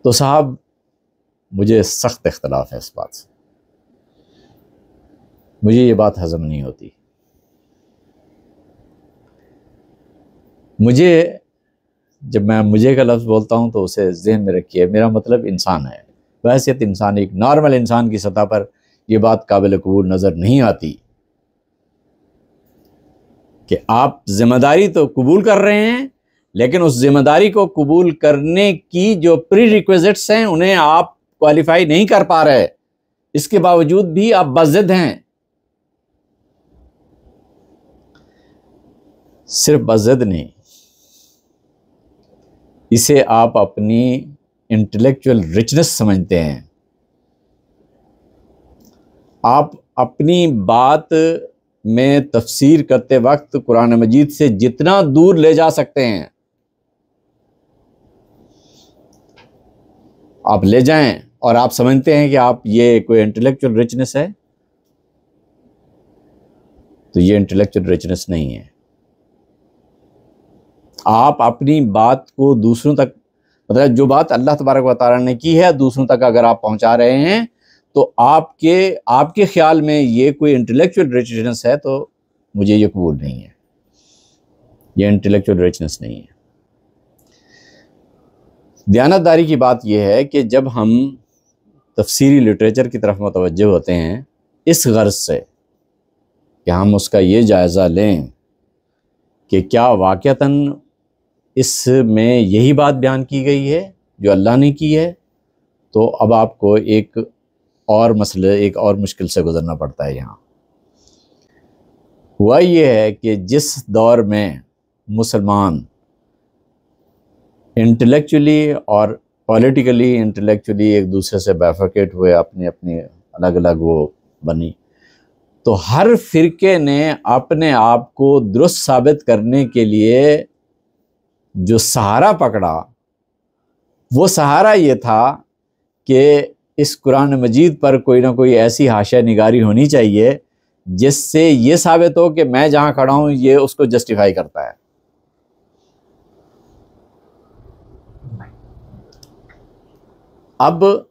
तो साहब मुझे सख्त इख्तलाफ है इस बात से। मुझे ये बात हज़म नहीं होती। मुझे, जब मैं मुझे का लफ्ज़ बोलता हूँ तो उसे ज़हन में रखिए, मेरा मतलब इंसान है। वैसे तो इंसान, एक नॉर्मल इंसान की सतह पर ये बात काबिल कबूल नज़र नहीं आती कि आप ज़िम्मेदारी तो कबूल कर रहे हैं लेकिन उस ज़िम्मेदारी को कबूल करने की जो प्री रिक्विजिट्स हैं उन्हें आप क्वालिफाई नहीं कर पा रहे, इसके बावजूद भी आप बज़िद हैं। सिर्फ बज़िद नहीं, इसे आप अपनी इंटेलेक्चुअल रिचनेस समझते हैं। आप अपनी बात में तफसीर करते वक्त कुरान मजीद से जितना दूर ले जा सकते हैं आप ले जाएं और आप समझते हैं कि आप ये कोई इंटेलेक्चुअल रिचनेस है, तो ये इंटेलेक्चुअल रिचनेस नहीं है। आप अपनी बात को दूसरों तक, मतलब जो बात अल्लाह तबारक व तआला ने की है दूसरों तक अगर आप पहुंचा रहे हैं तो आपके ख्याल में ये कोई इंटेलेक्चुअल रिचनेस है, तो मुझे ये कबूल नहीं है, ये इंटेलेक्चुअल रिचनेस नहीं है। दयानतदारी की बात यह है कि जब हम तफसीरी लिटरेचर की तरफ मुतवज्जह होते हैं इस गर्ज से कि हम उसका ये जायज़ा लें कि क्या वाक़तन इसमें यही बात बयान की गई है जो अल्लाह ने की है, तो अब आपको एक और मुश्किल से गुज़रना पड़ता है। यहाँ हुआ ये है कि जिस दौर में मुसलमान इंटेलेक्चुअली और पॉलिटिकली इंटेलेक्चुअली एक दूसरे से बाइफरकेट हुए, अपनी अपनी अलग अलग वो बनी, तो हर फ़िरके ने अपने आप को दुरुस्त साबित करने के लिए जो सहारा पकड़ा, वो सहारा ये था कि इस कुरान मजीद पर कोई ना कोई ऐसी हाशिया निगारी होनी चाहिए जिससे ये साबित हो कि मैं जहाँ खड़ा हूँ ये उसको जस्टिफाई करता है। अब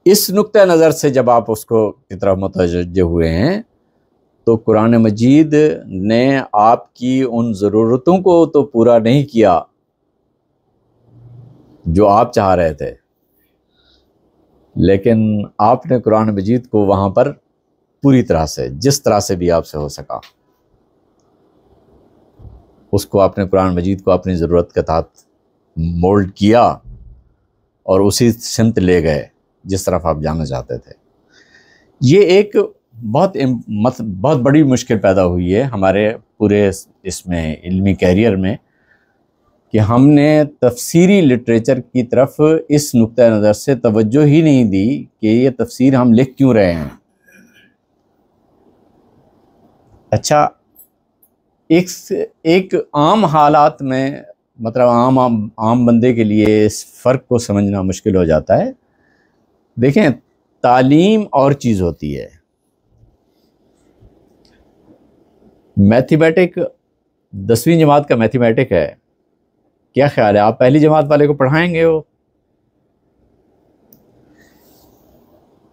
इस नुक्ते नज़र से जब आप उसको की तरफ मुतवज्जह हुए हैं तो कुरान मजीद ने आपकी उन ज़रूरतों को तो पूरा नहीं किया जो आप चाह रहे थे, लेकिन आपने कुरान मजीद को वहाँ पर पूरी तरह से, जिस तरह से भी आपसे हो सका, उसको आपने कुरान मजीद को अपनी ज़रूरत के तहत मोल्ड किया और उसी सिमत ले गए जिस तरफ आप जाना चाहते थे। ये एक बहुत बड़ी मुश्किल पैदा हुई है हमारे पूरे इसमें इल्मी कैरियर में कि हमने तफसीरी लिटरेचर की तरफ इस नुक्ता नज़र से तवज्जो ही नहीं दी कि ये तफसीर हम लिख क्यों रहे हैं। अच्छा, एक आम हालात में, मतलब आम बंदे के लिए इस फ़र्क को समझना मुश्किल हो जाता है। देखें, तालीम और चीज़ होती है। मैथमेटिक 10वीं जमात का मैथमेटिक है, क्या ख्याल है आप पहली जमात वाले को पढ़ाएंगे? वो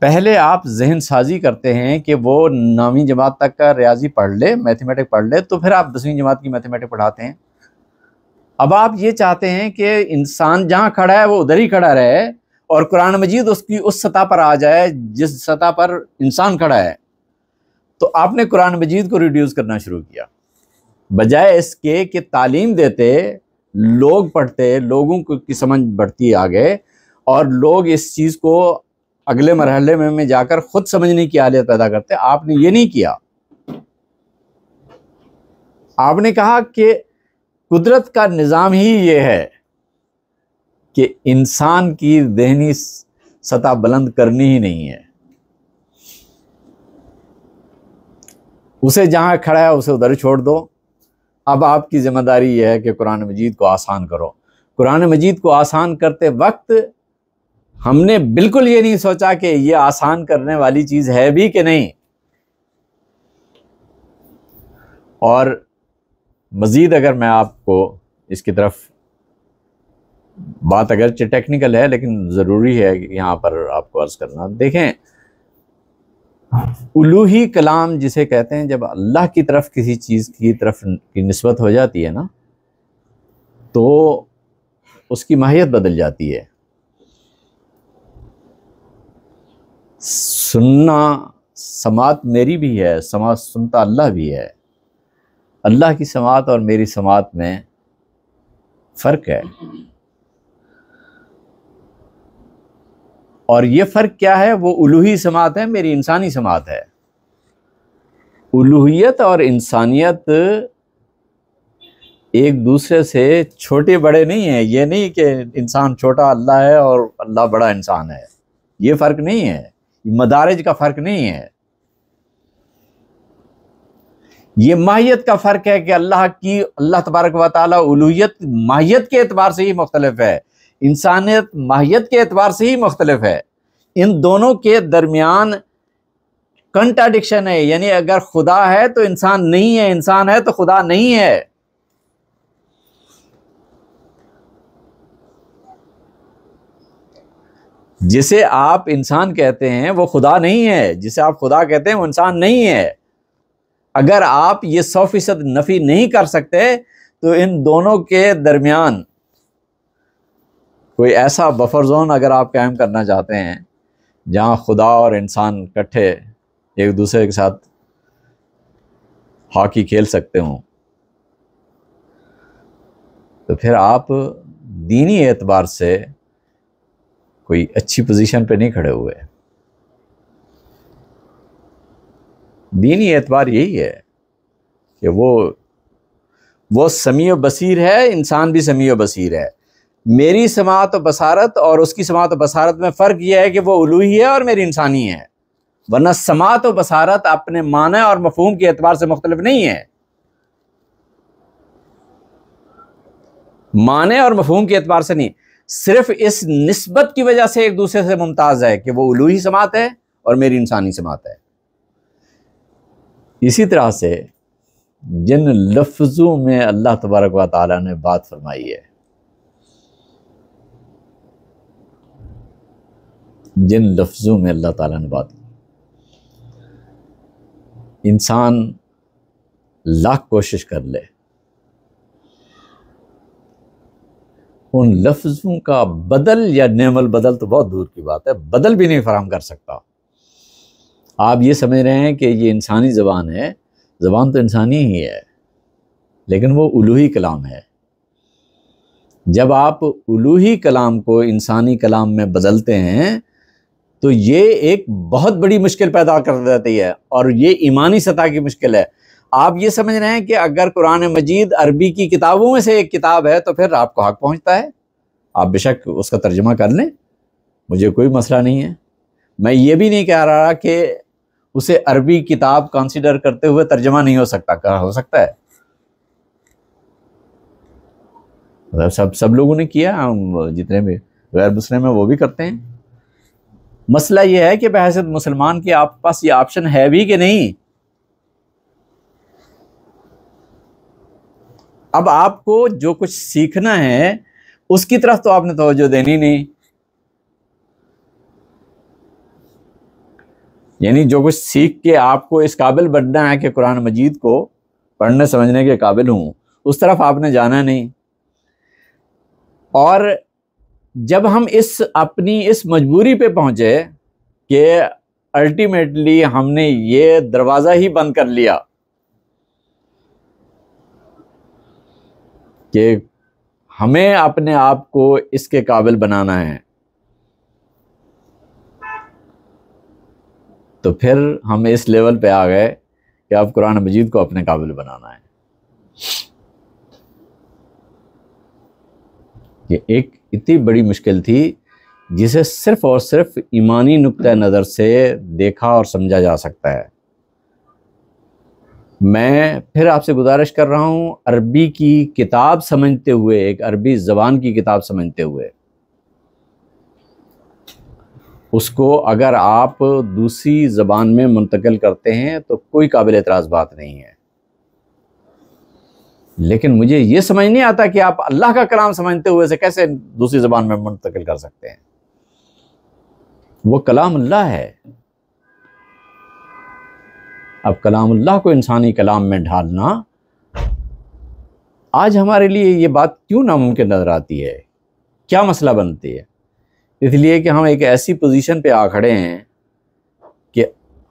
पहले आप जहन साजी करते हैं कि वो 9वीं जमात तक का रियाजी पढ़ ले, मैथमेटिक पढ़ ले, तो फिर आप 10वीं जमात की मैथमेटिक पढ़ाते हैं। अब आप ये चाहते हैं कि इंसान जहाँ खड़ा है वो उधर ही खड़ा रहे और कुरान मजीद उसकी उस सतह पर आ जाए जिस सतह पर इंसान खड़ा है। तो आपने कुरान मजीद को रिड्यूस करना शुरू किया, बजाय इसके कि तालीम देते, लोग पढ़ते, लोगों की समझ बढ़ती आगे और लोग इस चीज़ को अगले मरहले में जाकर खुद समझने की हालत पैदा करते। आपने ये नहीं किया। आपने कहा कि कुदरत का निज़ाम ही ये है कि इंसान की ज़हनी सतह बुलंद करनी ही नहीं है, उसे जहाँ खड़ा है उसे उधर छोड़ दो। अब आपकी ज़िम्मेदारी यह है कि कुरान मजीद को आसान करो। कुरान मजीद को आसान करते वक्त हमने बिल्कुल ये नहीं सोचा कि ये आसान करने वाली चीज़ है भी कि नहीं। और मज़ीद अगर मैं आपको इसकी तरफ, बात अगरचे टेक्निकल है लेकिन ज़रूरी है यहाँ पर आपको अर्ज़ करना। देखें, उलूही कलाम जिसे कहते हैं, जब अल्लाह की तरफ किसी चीज़ की तरफ की निस्बत हो जाती है ना, तो उसकी माहियत बदल जाती है। सुनना, समात मेरी भी है, समात सुनता अल्लाह भी है। अल्लाह की समात और मेरी समात में फ़र्क है। और ये फ़र्क क्या है? वो उलूही समात है, मेरी इंसानी समात है। उलूहियत और इंसानियत एक दूसरे से छोटे बड़े नहीं है। ये नहीं कि इंसान छोटा अल्लाह है और अल्लाह बड़ा इंसान है, ये फ़र्क नहीं है। मदारिज का फ़र्क नहीं है, ये माहियत का फ़र्क है कि अल्लाह तबारक व तआला उलूहियत माहियत के एतबार से ही मुख्तलिफ है। इंसानियत माहियत के एतबार से ही मुख्तलिफ है। इन दोनों के दरमियान कंट्राडिक्शन है, यानी अगर खुदा है तो इंसान नहीं है, इंसान है तो खुदा नहीं है। जिसे आप इंसान कहते हैं वो खुदा नहीं है, जिसे आप खुदा कहते हैं वो इंसान नहीं है। अगर आप ये 100% नफी नहीं कर सकते तो इन दोनों के दरमियान कोई ऐसा बफर जोन अगर आप कायम करना चाहते हैं जहां खुदा और इंसान इकट्ठे एक दूसरे के साथ हॉकी खेल सकते हों, तो फिर आप दीनी एतबार से कोई अच्छी पोजीशन पे नहीं खड़े हुए। दीनी एतबार यही है कि वो समीअ बसीर है, इंसान भी समीअ बसीर है। मेरी समाअत और बसारत और उसकी समाअत और बसारत में फ़र्क यह है कि वो उलूही है और मेरी इंसानी है, वरना समाअत और बसारत अपने माने और मफहूम के एतबार से मुख्तलिफ नहीं है। माने और मफहूम के एतबार से नहीं, सिर्फ इस निस्बत की वजह से एक दूसरे से मुमताज़ है कि वो उलूही समाअत है और मेरी इंसानी समाअत है। इसी तरह से जिन लफ्ज़ों में अल्लाह तबारक व तआला ने बात फरमाई है, जिन लफ्ज़ों में अल्लाह ताला ने बात की, इंसान लाख कोशिश कर ले उन लफ्ज़ों का बदल या नेमल बदल तो बहुत दूर की बात है, बदल भी नहीं फराहम कर सकता। आप ये समझ रहे हैं कि ये इंसानी ज़बान है, ज़बान तो इंसानी ही है, लेकिन वो उलूही कलाम है। जब आप उलूही कलाम को इंसानी कलाम में बदलते हैं तो ये एक बहुत बड़ी मुश्किल पैदा कर देती है, और ये ईमानी सतह की मुश्किल है। आप ये समझ रहे हैं कि अगर कुरान मजीद अरबी की किताबों में से एक किताब है तो फिर आपको हक पहुंचता है, आप बेशक उसका तर्जुमा कर लें, मुझे कोई मसला नहीं है। मैं ये भी नहीं कह रहा कि उसे अरबी किताब कंसीडर करते हुए तर्जुमा नहीं हो सकता, क्या हो सकता है, सब लोगों ने किया, जितने भी गैर मुस्लिम है वो भी करते हैं। मसला ये है कि बहैसियत मुसलमान के आपके पास ये ऑप्शन है भी कि नहीं। अब आपको जो कुछ सीखना है उसकी तरफ तो आपने तवज्जो देनी नहीं, यानी जो कुछ सीख के आपको इस काबिल बनना है कि कुरान मजीद को पढ़ने समझने के काबिल हूं, उस तरफ आपने जाना नहीं। और जब हम अपनी इस मजबूरी पे पहुंचे कि अल्टीमेटली हमने ये दरवाज़ा ही बंद कर लिया कि हमें अपने आप को इसके काबिल बनाना है, तो फिर हम इस लेवल पे आ गए कि अब कुरान मजीद को अपने काबिल बनाना है। ये एक इतनी बड़ी मुश्किल थी जिसे सिर्फ और सिर्फ ईमानी नुक्ता नज़र से देखा और समझा जा सकता है। मैं फिर आपसे गुजारिश कर रहा हूँ, अरबी की किताब समझते हुए, एक अरबी ज़बान की किताब समझते हुए, उसको अगर आप दूसरी ज़बान में मुंतकिल करते हैं तो कोई काबिल एतराज़ बात नहीं है। लेकिन मुझे ये समझ नहीं आता कि आप अल्लाह का कलाम समझते हुए से कैसे दूसरी ज़बान में मुंतकिल कर सकते हैं। वो कलाम अल्लाह है। अब कलाम अल्लाह को इंसानी कलाम में ढालना आज हमारे लिए ये बात क्यों नामुमकिन नज़र आती है, क्या मसला बनती है? इसलिए कि हम एक ऐसी पोजीशन पे आ खड़े हैं कि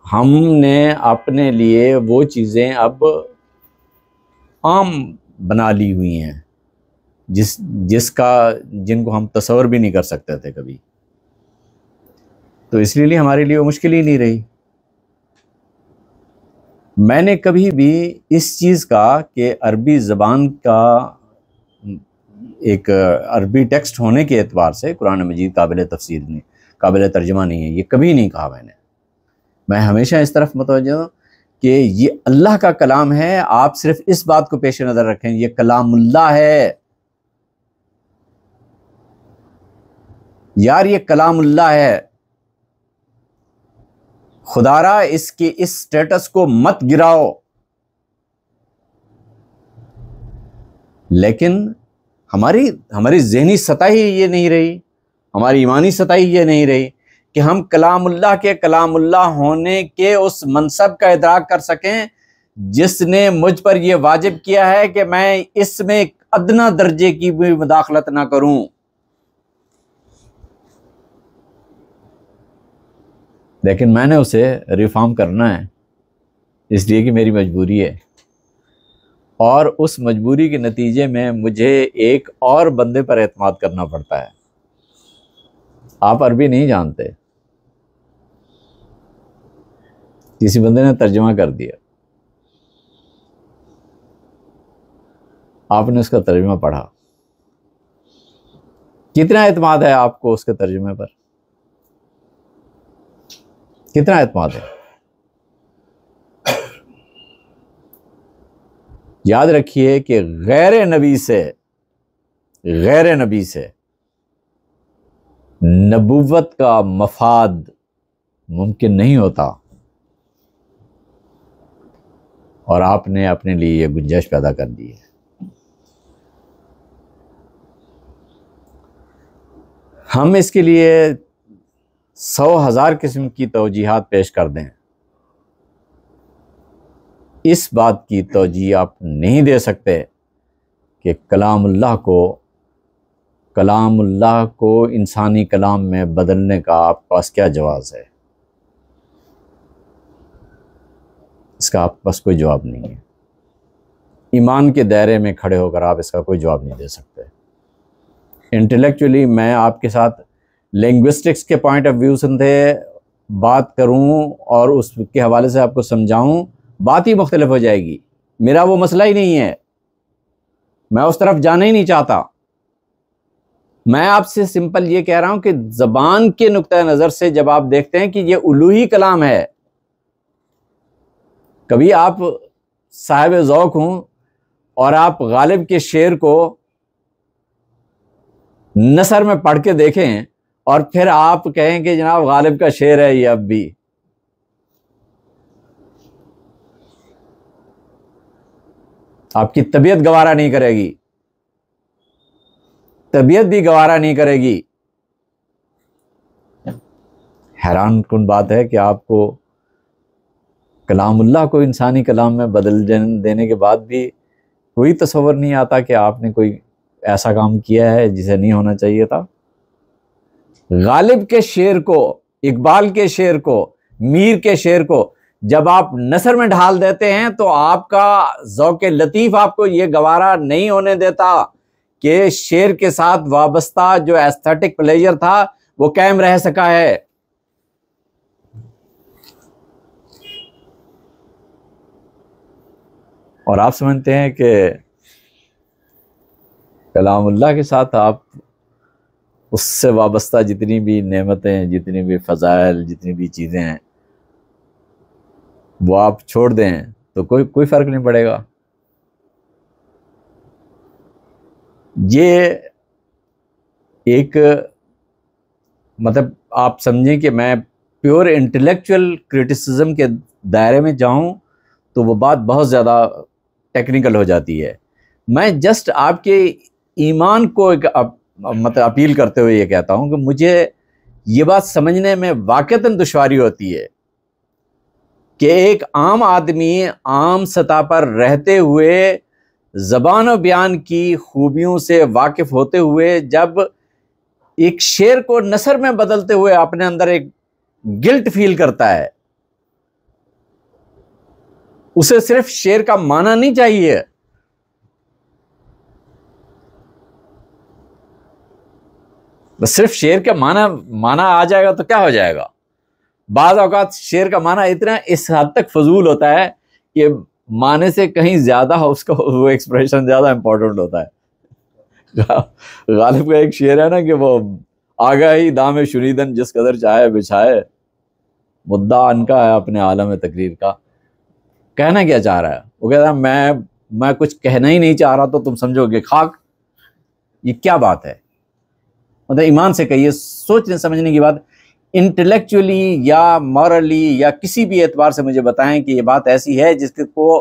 हमने अपने लिए वो चीज़ें अब आम बना ली हुई हैं जिनको हम तस्वर भी नहीं कर सकते थे कभी। तो इसलिए हमारे लिए वो मुश्किल ही नहीं रही। मैंने कभी भी इस चीज़ का कि अरबी ज़बान का एक अरबी टेक्स्ट होने के एतबार से कुरान मजीद काबिल तफसीर नहीं, काबिल तर्जुमा नहीं है, ये कभी नहीं कहा मैंने। मैं हमेशा इस तरफ मुतवज्जह हूं कि ये अल्लाह का कलाम है। आप सिर्फ इस बात को पेश नज़र रखें, ये कलामुल्लाह है। यार ये कलामुल्लाह है, खुदारा इसके इस स्टेटस को मत गिराओ। लेकिन हमारी ज़हनी सतह ही ये नहीं रही, हमारी ईमानी सतह ही ये नहीं रही कि हम कलामुल्लाह के कलामुल्लाह होने के उस मनसब का इदराक कर सकें जिसने मुझ पर यह वाजिब किया है कि मैं इसमें अदना दर्जे की भी मुदाखलत ना करूं। लेकिन मैंने उसे रिफॉर्म करना है, इसलिए कि मेरी मजबूरी है, और उस मजबूरी के नतीजे में मुझे एक और बंदे पर एतमाद करना पड़ता है। आप अरबी नहीं जानते, किसी बंदे ने तर्जुमा कर दिया, आपने उसका तर्जुमा पढ़ा, कितना एतमाद है आपको उसके तर्जुमे पर? कितना एतमाद है? याद रखिए कि गैर नबी से नबुव्वत का मफाद मुमकिन नहीं होता, और आपने अपने लिए यह गुंजाइश पैदा कर दी है। हम इसके लिए 100,000 किस्म की तौजीहात पेश कर दें, इस बात की तौजीह आप नहीं दे सकते कि कलामुल्लाह को इंसानी कलाम में बदलने का आपके पास क्या जवाज़ है। इसका आपके पास कोई जवाब नहीं है। ईमान के दायरे में खड़े होकर आप इसका कोई जवाब नहीं दे सकते। इंटेलेक्चुअली मैं आपके साथ लिंग्विस्टिक्स के पॉइंट ऑफ व्यू से बात करूं और उसके हवाले से आपको समझाऊं, बात ही मुख्तलिफ हो जाएगी। मेरा वो मसला ही नहीं है, मैं उस तरफ जाना ही नहीं चाहता। मैं आपसे सिंपल ये कह रहा हूं कि ज़बान के नुक्ता नज़र से जब आप देखते हैं कि ये उलूही कलाम है, कभी आप साहिब ज़ौक़ हों और आप गालिब के शेर को नसर में पढ़ के देखें और फिर आप कहें कि जनाब गालिब का शेर है ये, अब भी आपकी तबीयत गवारा नहीं करेगी, तबीयत भी गवारा नहीं करेगी। हैरान कुन बात है कि आपको कलामुल्लाह को इंसानी कलाम में बदल देने के बाद भी कोई तसव्वुर नहीं आता कि आपने कोई ऐसा काम किया है जिसे नहीं होना चाहिए था। गालिब के शेर को, इकबाल के शेर को, मीर के शेर को जब आप नसर में ढाल देते हैं तो आपका ज़ौक़े लतीफ़ आपको ये गवारा नहीं होने देता कि शेर के साथ वाबस्ता जो एस्थेटिक प्लेजर था वो कायम रह सका है। और आप समझते हैं कि कलामुल्लाह के साथ आप उससे वाबस्ता जितनी भी नेमतें, जितनी भी फ़ज़ाइल, जितनी भी चीज़ें हैं वो आप छोड़ दें तो कोई फ़र्क नहीं पड़ेगा। ये एक मतलब आप समझें कि मैं प्योर इंटेलेक्चुअल क्रिटिसिज्म के दायरे में जाऊं तो वो बात बहुत ज़्यादा टेक्निकल हो जाती है। मैं जस्ट आपके ईमान को एक मतलब अपील करते हुए ये कहता हूं कि मुझे ये बात समझने में वाक़तन दुश्वारी होती है कि एक आम आदमी आम सतह पर रहते हुए ज़बान और बयान की खूबियों से वाकिफ़ होते हुए जब एक शेर को नसर में बदलते हुए अपने अंदर एक गिल्ट फील करता है, उसे सिर्फ शेर का माना नहीं चाहिए, बस सिर्फ शेर का माना आ जाएगा तो क्या हो जाएगा। बाज़ औक़ात शेर का माना इतना इस हद तक फजूल होता है कि माने से कहीं ज़्यादा उसका वो एक्सप्रेशन ज़्यादा इम्पोर्टेंट होता है। गालिब का एक शेर है ना कि वो आगा ही दाम शुनीदन जिस कदर चाहे बिछाए, मुद्दा अनका है अपने आलम तकरीर का। कहना क्या चाह रहा है? वो कहता है मैं कुछ कहना ही नहीं चाह रहा तो तुम समझोगे खाक। ये क्या बात है? मतलब ईमान से कहिए, सोचने समझने की बात। इंटेलेक्चुअली या मॉरली या किसी भी एतबार से मुझे बताएं कि ये बात ऐसी है जिसको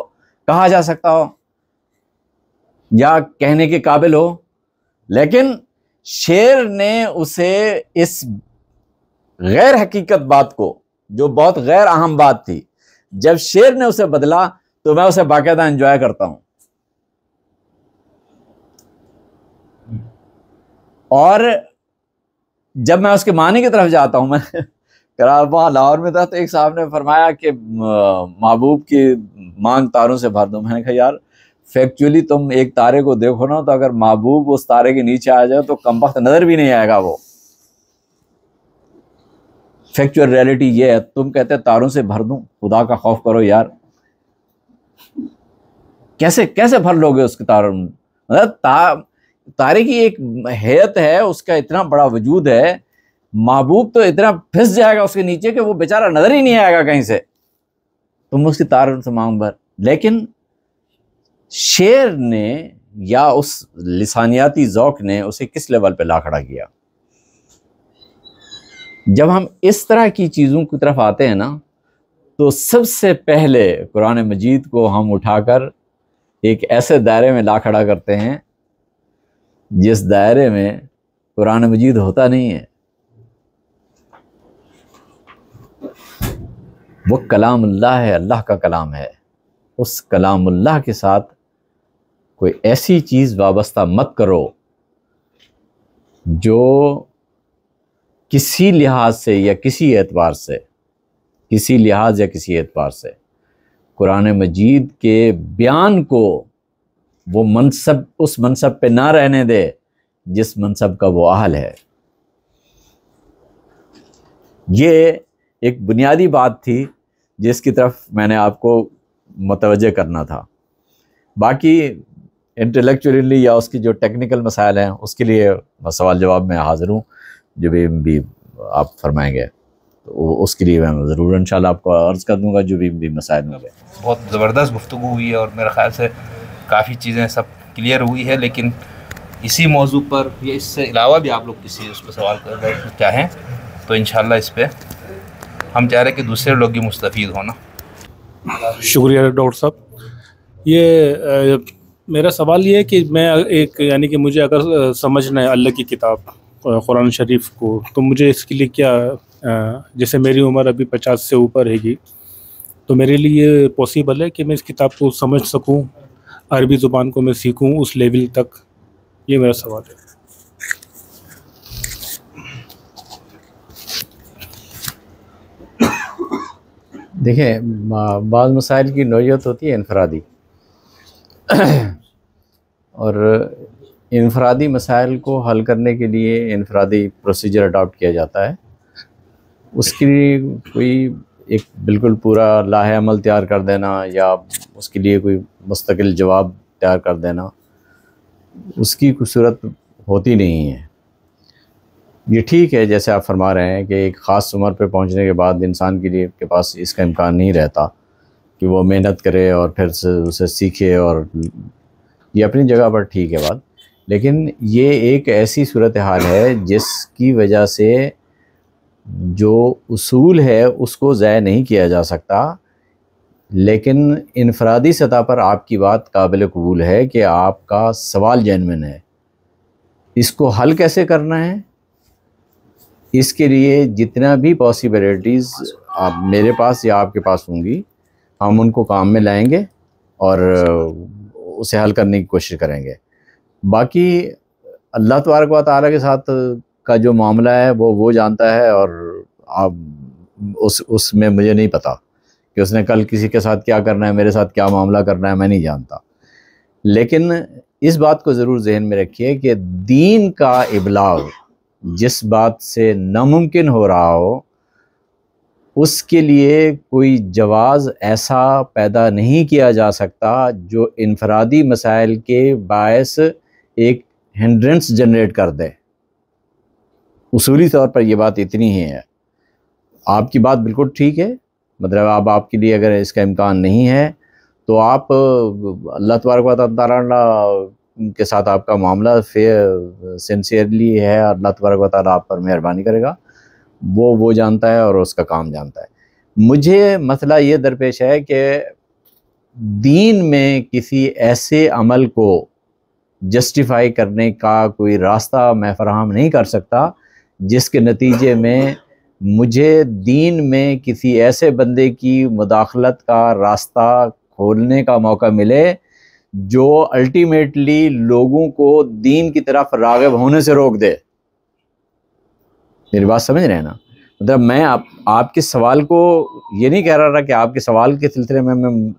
कहा जा सकता हो या कहने के काबिल हो। लेकिन शेर ने उसे इस गैर हकीकत बात को, जो बहुत गैर अहम बात थी, जब शेर ने उसे बदला तो मैं उसे बाकायदा एंजॉय करता हूं। और जब मैं उसके मानी की तरफ जाता हूं, मैं वहां लाहौर में था तो एक साहब ने फरमाया कि महबूब की मांग तारों से भर दो। मैंने कहा यार फैक्चुअली तुम एक तारे को देखो ना, तो अगर महबूब उस तारे के नीचे आ जाए तो कमबख्त नजर भी नहीं आएगा वो। फैक्चुअल रियलिटी ये है। तुम कहते तारों से भर दूं, खुदा का खौफ करो यार, कैसे कैसे भर लोगे उसके तारों? मतलब तारे की एक हैत है, उसका इतना बड़ा वजूद है, महबूब तो इतना फिस जाएगा उसके नीचे कि वो बेचारा नजर ही नहीं आएगा कहीं से। तुम उसकी तारों से मांग भर। लेकिन शेर ने या उस लिसानियाती ज़ौक़ ने उसे किस लेवल पे ला खड़ा किया? जब हम इस तरह की चीज़ों की तरफ आते हैं ना, तो सबसे पहले कुरान मजीद को हम उठाकर एक ऐसे दायरे में ला खड़ा करते हैं जिस दायरे में कुरान मजीद होता नहीं है। वो कलामुल्लाह है, अल्लाह का कलाम है। उस कलामुल्लाह के साथ कोई ऐसी चीज़ वाबस्ता मत करो जो किसी लिहाज से या किसी एतबार से, किसी लिहाज या किसी एतबार से कुरान मजीद के बयान को वो मनसब, उस मनसब पे ना रहने दे जिस मनसब का वो अहल है। ये एक बुनियादी बात थी जिसकी तरफ मैंने आपको मुतवज्जे करना था। बाकी इंटेलेक्चुअली या उसकी जो टेक्निकल मसाइल हैं उसके लिए सवाल जवाब में हाज़िर हूँ, जो भी आप फरमाएंगे तो उसके लिए मैं ज़रूर इंशाल्लाह आपको अर्ज़ कर दूँगा जो भी मसाइल में। बहुत ज़बरदस्त गुफ्तगू हुई है और मेरे ख़्याल से काफ़ी चीज़ें सब क्लियर हुई है। लेकिन इसी मौजू पर या इससे अलावा भी आप लोग किसी उस पर सवाल कर चाहें तो इंशाल्लाह इस पर हम चाह रहे हैं कि दूसरे लोग भी मुस्तफ़ीद हो ना। शुक्रिया डॉक्टर साहब। ये मेरा सवाल ये है कि मैं एक यानी कि मुझे अगर समझना है अल्लाह की किताब कुरान शरीफ को, तो मुझे इसके लिए क्या, जैसे मेरी उम्र अभी 50 से ऊपर हैगी, तो मेरे लिए पॉसिबल है कि मैं इस किताब को समझ सकूं, अरबी ज़ुबान को मैं सीखूं उस लेवल तक? ये मेरा सवाल है। देखिए, बाज़ मसाइल की नौइयत होती है इनफरादी और इनफरादी मसाइल को हल करने के लिए इनफरादी प्रोसीजर अडॉप्ट किया जाता है। उसके लिए कोई एक बिल्कुल पूरा लाहे अमल तैयार कर देना या उसके लिए कोई मुस्तकिल जवाब तैयार कर देना, उसकी कोई सूरत होती नहीं है। ये ठीक है जैसे आप फरमा रहे हैं कि एक ख़ास उम्र पे पहुंचने के बाद इंसान के लिए के पास इसका इम्कान नहीं रहता कि वो मेहनत करे और फिर से उसे सीखे, और ये अपनी जगह पर ठीक है बात। लेकिन ये एक ऐसी सूरत हाल है जिसकी वजह से जो उसूल है उसको ज़ाया नहीं किया जा सकता। लेकिन इनफरादी सतह पर आपकी बात काबिल कबूल है कि आपका सवाल जेन्युइन है। इसको हल कैसे करना है, इसके लिए जितना भी पॉसिबिलिटीज़ आप मेरे पास या आपके पास होंगी, हम उनको काम में लाएंगे और उसे हल करने की कोशिश करेंगे। बाकी अल्लाह तबारक व तआला के साथ का जो मामला है वो जानता है, और आप उसमें मुझे नहीं पता कि उसने कल किसी के साथ क्या करना है, मेरे साथ क्या मामला करना है, मैं नहीं जानता। लेकिन इस बात को ज़रूर जहन में रखिए कि दीन का इबलाग जिस बात से नामुमकिन हो रहा हो, उसके लिए कोई जवाज़ ऐसा पैदा नहीं किया जा सकता जो इनफरादी मसाइल के बायस एक हिंड्रेंस जनरेट कर दे। उसूली तौर पर यह बात इतनी ही है। आपकी बात बिल्कुल ठीक है, मतलब अब आपके लिए अगर इसका इम्कान नहीं है तो आप अल्लाह तबारक व तआला के साथ आपका मामला सिंसियरली है, अल्लाह तबारक व तआला आप पर मेहरबानी करेगा, वो जानता है और उसका काम जानता है। मुझे मसला ये दरपेश है कि दीन में किसी ऐसे अमल को जस्टिफाई करने का कोई रास्ता मैं फराहम नहीं कर सकता जिसके नतीजे में मुझे दीन में किसी ऐसे बंदे की मुदाखलत का रास्ता खोलने का मौका मिले जो अल्टीमेटली लोगों को दीन की तरफ राग़िब होने से रोक दे। मेरी बात समझ रहे हैं ना? मतलब मैं आपके सवाल को ये नहीं कह रहा कि आपके सवाल के सिलसिले में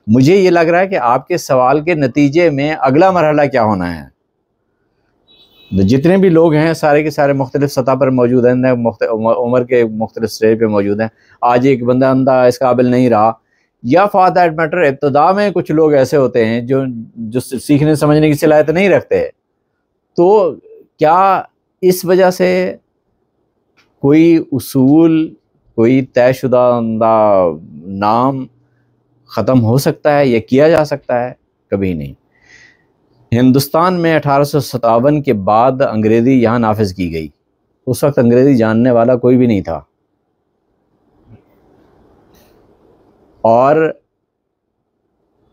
मुझे ये लग रहा है कि आपके सवाल के नतीजे में अगला मरहला क्या होना है। जितने भी लोग हैं सारे के सारे मुख्तलिफ सतह पर मौजूद हैं, उम्र के मुख्तलिफ स्टेज पे मौजूद हैं। आज एक बंदा अंधा इस काबिल नहीं रहा, या फॉर दैट मैटर इब्तदा में कुछ लोग ऐसे होते हैं जो सीखने समझने की सलाहियत नहीं रखते। तो क्या इस वजह से कोई उसूल, कोई तयशुदा नाम ख़त्म हो सकता है या किया जा सकता है? कभी नहीं। हिंदुस्तान में 1857 के बाद अंग्रेज़ी यहाँ नाफिज की गई। उस वक्त अंग्रेज़ी जानने वाला कोई भी नहीं था, और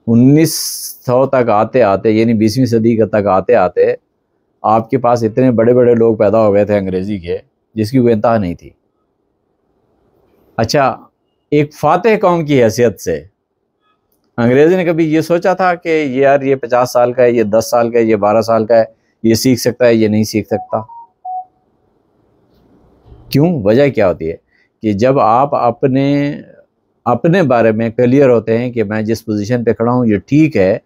1900 तक आते आते, यानी 20वीं सदी तक आते आते आपके पास इतने बड़े बड़े लोग पैदा हो गए थे अंग्रेज़ी के, जिसकी कोई इंतहा नहीं थी। अच्छा, एक फातेह कौम की हैसियत से अंग्रेज़ी ने कभी ये सोचा था कि यार ये 50 साल का है, ये 10 साल का है, ये 12 साल का है, ये सीख सकता है, ये नहीं सीख सकता? क्यों? वजह क्या होती है कि जब आप अपने बारे में क्लियर होते हैं कि मैं जिस पोजीशन पे खड़ा हूँ ये ठीक है,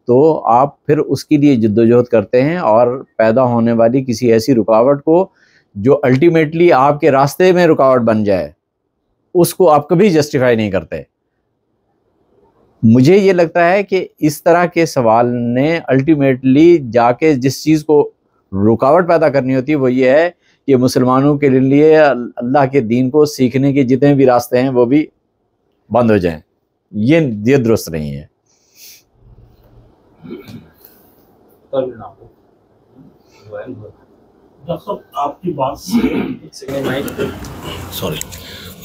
तो आप फिर उसके लिए जद्दोजहद करते हैं, और पैदा होने वाली किसी ऐसी रुकावट को जो अल्टीमेटली आपके रास्ते में रुकावट बन जाए, उसको आप कभी जस्टिफाई नहीं करते। मुझे ये लगता है कि इस तरह के सवाल ने अल्टीमेटली जाके जिस चीज़ को रुकावट पैदा करनी होती है वो ये है कि मुसलमानों के लिए अल्लाह के दीन को सीखने के जितने भी रास्ते हैं वो भी बंद हो जाएं। ये दुरुस्त नहीं है।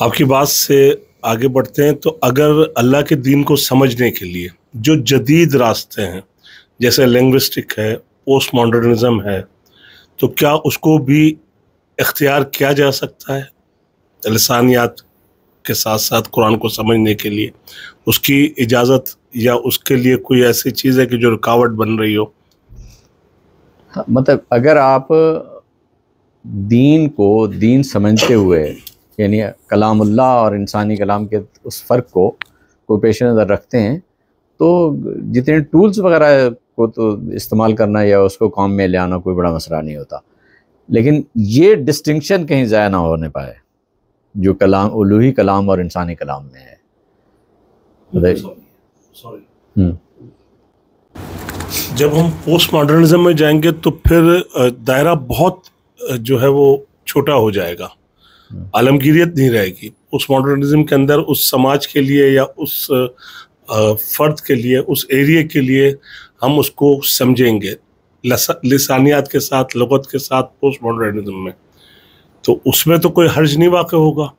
आपकी बात से आगे बढ़ते हैं। तो अगर अल्लाह के दीन को समझने के लिए जो जदीद रास्ते हैं, जैसे लिंग्विस्टिक है, पोस्ट मॉडर्निज्म है, तो क्या उसको भी इख्तियार किया जा सकता है लिसानियात के साथ साथ कुरान को समझने के लिए? उसकी इजाज़त या उसके लिए कोई ऐसी चीज़ है कि जो रुकावट बन रही हो? मतलब अगर आप दीन को दीन समझते हुए, यानी कलामुल्लाह और इंसानी कलाम के उस फ़र्क को पेश नज़र रखते हैं, तो जितने टूल्स वगैरह को तो इस्तेमाल करना या उसको काम में ले आना कोई बड़ा मसला नहीं होता, लेकिन ये डिस्टिंक्शन कहीं ज़ाया ना होने पाए जो कलाम, उलूही कलाम और इंसानी कलाम में है। जब हम पोस्ट मॉडर्निज्म में जाएंगे तो फिर दायरा बहुत जो है वो छोटा हो जाएगा, आलमगीरियत नहीं रहेगी। पोस्ट मॉडर्निज्म के अंदर उस समाज के लिए या उस फ़र्द के लिए, उस एरिया के लिए हम उसको समझेंगे लिसानियात के साथ, लगत के साथ पोस्ट मॉडर्निज्म में, तो उसमें तो कोई हर्ज नहीं वाक़ होगा।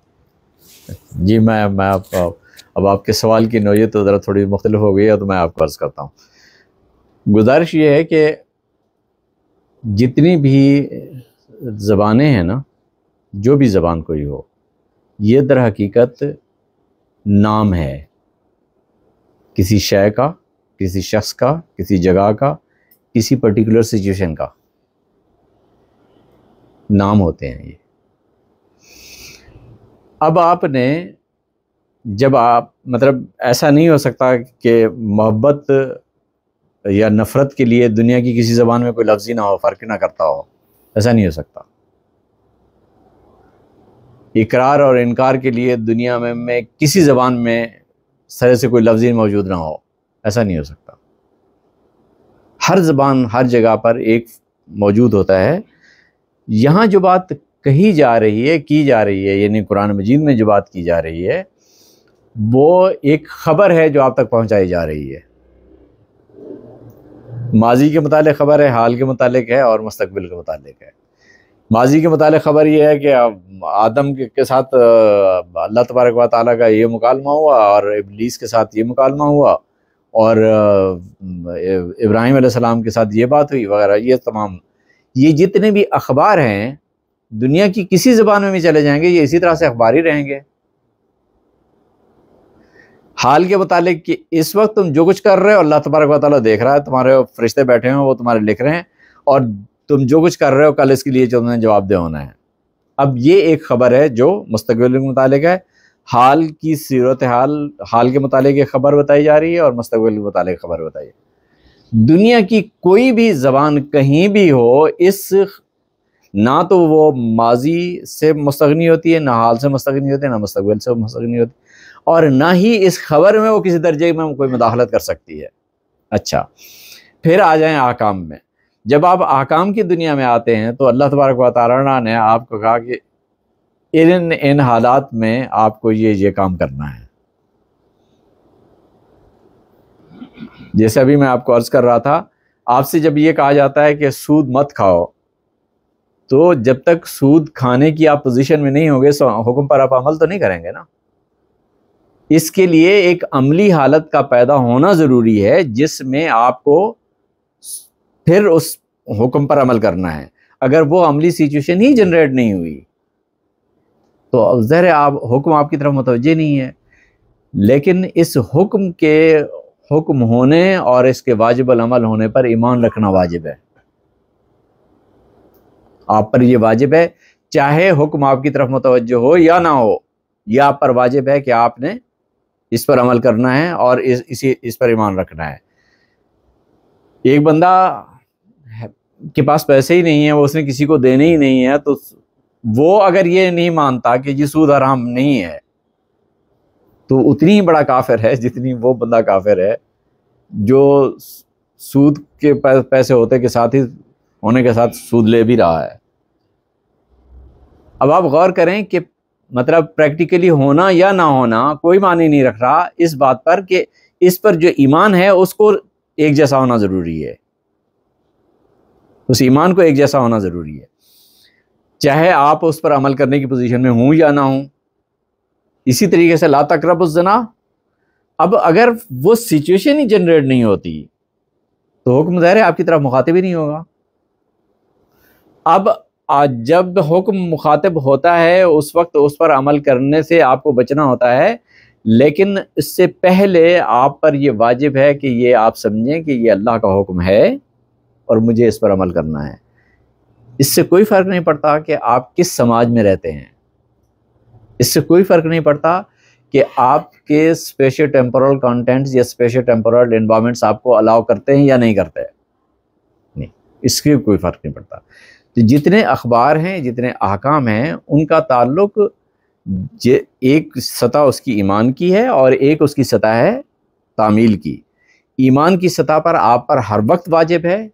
जी, मैं अब आपके सवाल की नौयत तो ज़रा थोड़ी मुख्तलिफ हो गई है, तो मैं आपको अर्ज़ करता हूँ। गुजारिश ये है कि जितनी भी ज़बानें हैं ना, जो भी ज़बान कोई हो, ये दर हकीकत नाम है किसी शय का, किसी शख्स का, किसी जगह का, किसी पर्टिकुलर सिचुएशन का नाम होते हैं ये। अब आपने जब आप, मतलब ऐसा नहीं हो सकता कि मोहब्बत या नफ़रत के लिए दुनिया की किसी ज़बान में कोई लफ्ज़ ही ना हो, फ़र्क ना करता हो, ऐसा नहीं हो सकता। इकरार और इनकार के लिए दुनिया में किसी ज़बान में सरे से कोई लफ्ज़ ही मौजूद ना हो, ऐसा नहीं हो सकता। हर ज़बान हर जगह पर एक मौजूद होता है। यहाँ जो बात कही जा रही है, की जा रही है, यानी कुरान मजीद में जो बात की जा रही है, वो एक ख़बर है जो आप तक पहुँचाई जा रही है। माजी के मुतालिक ख़बर है, हाल के मुतालिक है और मुस्तकबिल के मुतालिक है। माजी के मुतालिक ख़बर ये है कि आदम के साथ अल्लाह तबारक व तआला का ये मुकालमा हुआ और इब्लीस के साथ ये मुकालमा हुआ और इब्राहीम अलैहिस्सलाम के साथ ये बात हुई वगैरह। ये तमाम ये जितने भी अखबार हैं दुनिया की किसी ज़बान में भी चले जाएंगे, ये इसी तरह से अखबार ही रहेंगे। हाल के मुतालिक कि इस वक्त तुम जो कुछ कर रहे हो अल्लाह तबारक व तआला देख रहा है, तुम्हारे फरिश्ते बैठे हैं वो तुम्हारे लिख रहे हैं और तुम जो कुछ कर रहे हो कल इसके लिए जो तुम्हें जवाबदेह होना है। अब ये एक ख़बर है जो मुस्तकबिल के मुतालिक है। हाल की सूरत हाल के मुतालिक एक ख़बर बताई जा रही है और मुस्तकबिल के मुतालिक ख़बर बताई है। दुनिया की कोई भी ज़बान कहीं भी हो, इस ना तो वो माजी से मुस्तगनी होती है, ना हाल से मुस्तगनी होती है, ना मुस्तकबिल से मुस्तगनी होती है और ना ही इस खबर में वो किसी दर्जे में कोई मुदाखलत कर सकती है। अच्छा, फिर आ जाएं आकाम में। जब आप आकाम की दुनिया में आते हैं तो अल्लाह तबारक व तआला ने आपको कहा कि इन हालात में आपको ये काम करना है। जैसे अभी मैं आपको अर्ज़ कर रहा था, आपसे जब ये कहा जाता है कि सूद मत खाओ, तो जब तक सूद खाने की आप पोजीशन में नहीं होंगे हुक्म पर आप अमल तो नहीं करेंगे ना। इसके लिए एक अमली हालत का पैदा होना ज़रूरी है जिसमें आपको फिर उस हुक्म पर अमल करना है। अगर वो अमली सिचुएशन ही जनरेट नहीं हुई तो ज़ाहिर है आप हुक्म आपकी तरफ मुतवज्जे नहीं है। लेकिन इस हुक्म के हुक्म होने और इसके वाजिब अमल होने पर ईमान रखना वाजिब है। आप पर ये वाजिब है, चाहे हुक्म आपकी तरफ मुतवज्जो हो या ना हो, यह आप पर वाजिब है कि आपने इस पर अमल करना है और इस पर ईमान रखना है। एक बंदा के पास पैसे ही नहीं है, वो उसने किसी को देने ही नहीं है, तो वो अगर ये नहीं मानता कि ये सूद हराम नहीं है तो उतनी ही बड़ा काफिर है जितनी वो बंदा काफिर है जो सूद के पैसे होते के साथ ही होने के साथ सूद ले भी रहा है। अब आप गौर करें कि मतलब प्रैक्टिकली होना या ना होना कोई मानी नहीं रख रहा इस बात पर कि इस पर जो ईमान है उसको एक जैसा होना ज़रूरी है, उस ईमान को एक जैसा होना ज़रूरी है, चाहे आप उस पर अमल करने की पोजीशन में हूँ या ना हूँ। इसी तरीके से ला तक़रबुज़ ज़िना, अब अगर वो सिचुएशन ही जनरेट नहीं होती तो हुक्म ज़ाहिर है आपकी तरफ मुखातिब ही नहीं होगा। अब जब हुक्म मुखातिब होता है उस वक्त उस पर अमल करने से आपको बचना होता है, लेकिन इससे पहले आप पर यह वाजिब है कि ये आप समझें कि ये अल्लाह का हुक्म है और मुझे इस पर अमल करना है। इससे कोई फ़र्क नहीं पड़ता कि आप किस समाज में रहते हैं, इससे कोई फ़र्क नहीं पड़ता कि आपके स्पेशल टेम्पोरल कंटेंट्स या स्पेशल टेम्पोरल एनवायरनमेंट्स आपको अलाउ करते हैं या नहीं करते, नहीं, इसके कोई फ़र्क नहीं पड़ता। तो जितने अखबार हैं, जितने अहकाम हैं, उनका ताल्लुक़ एक सतह उसकी ईमान की है और एक उसकी सतह है तामील की। ईमान की सतह पर आप पर हर वक्त वाजिब है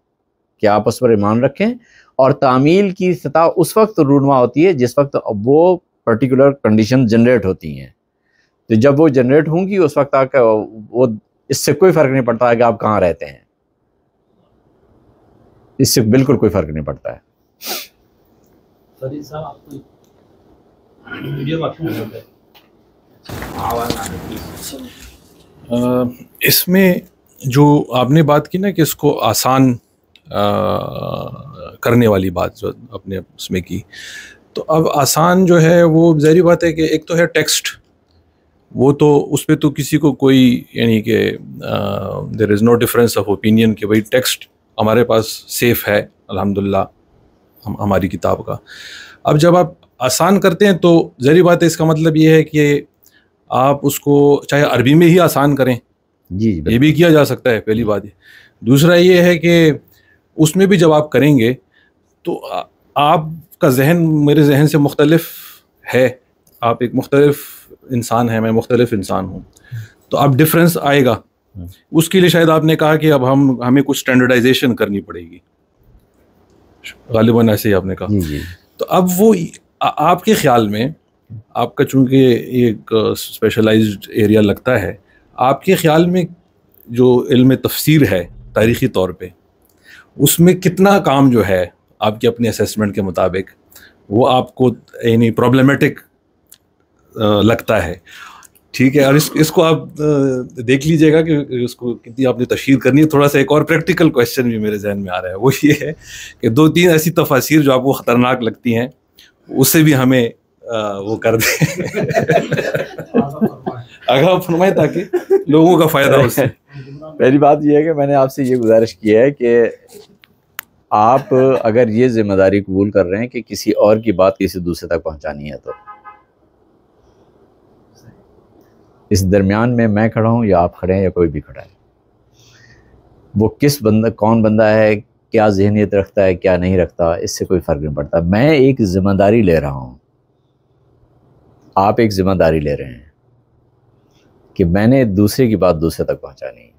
कि आप उस पर ईमान रखें और तामील की सतह उस वक्त रूनुमा होती है जिस वक्त वो पर्टिकुलर कंडीशन जनरेट होती हैं। तो जब वो जनरेट होंगी उस वक्त आकर वो इससे कोई फ़र्क नहीं पड़ता है कि आप कहाँ रहते हैं, इससे बिल्कुल कोई फ़र्क नहीं पड़ता है। इसमें जो आपने बात की ना कि इसको आसान करने वाली बात जो अपने उसमें की, तो अब आसान जो है वो ज़ाहिर बात है कि एक तो है टेक्स्ट, वो तो उस पर तो किसी को कोई यानी कि there is no difference of opinion कि भाई टेक्स्ट हमारे पास सेफ़ है अल्हम्दुलिल्लाह हमारी किताब का। अब जब आप आसान करते हैं तो ज़ाहिर बात है इसका मतलब ये है कि आप उसको चाहे अरबी में ही आसान करें, जी ये भी किया जा सकता है, पहली बात है। दूसरा ये है कि उसमें भी जब आप करेंगे तो आपका जहन मेरे जहन से मुख्तलिफ है, आप एक मुख्तलिफ इंसान है, मैं मुख्तलिफ इंसान हूँ, तो अब डिफरेंस आएगा। उसके लिए शायद आपने कहा कि अब हमें कुछ स्टैंडर्डाइजेशन करनी पड़ेगी, गालिबन ऐसे ही आपने कहा। तो अब वो आपके ख्याल में, आपका चूँकि एक स्पेशलाइज्ड एरिया लगता है, आपके ख्याल में जो इल्म तफसीर है तारीख़ी तौर पे, उसमें कितना काम जो है आपकी अपनी असेसमेंट के मुताबिक वो आपको यानी प्रॉब्लमेटिक लगता है, ठीक है। और इसको आप देख लीजिएगा कि इसको कितनी आपने तशहीर करनी है। थोड़ा सा एक और प्रैक्टिकल क्वेश्चन भी मेरे जहन में आ रहा है, वो ये है कि 2-3 ऐसी तफासिर जो आपको ख़तरनाक लगती हैं उससे भी हमें वो कर दें आगाह फरमाएं ताकि लोगों का फ़ायदा हो सके। पहली बात यह है कि मैंने आपसे ये गुजारिश की है कि आप अगर ये जिम्मेदारी कबूल कर रहे हैं कि किसी और की बात किसी दूसरे तक पहुंचानी है, तो इस दरमियान में मैं खड़ा हूं या आप खड़े हैं या कोई भी खड़ा है, वो किस बंदा कौन बंदा है, क्या जहनियत रखता है, क्या नहीं रखता, इससे कोई फ़र्क नहीं पड़ता। मैं एक ज़िम्मेदारी ले रहा हूं, आप एक ज़िम्मेदारी ले रहे हैं कि मैंने दूसरे की बात दूसरे तक पहुंचानी है।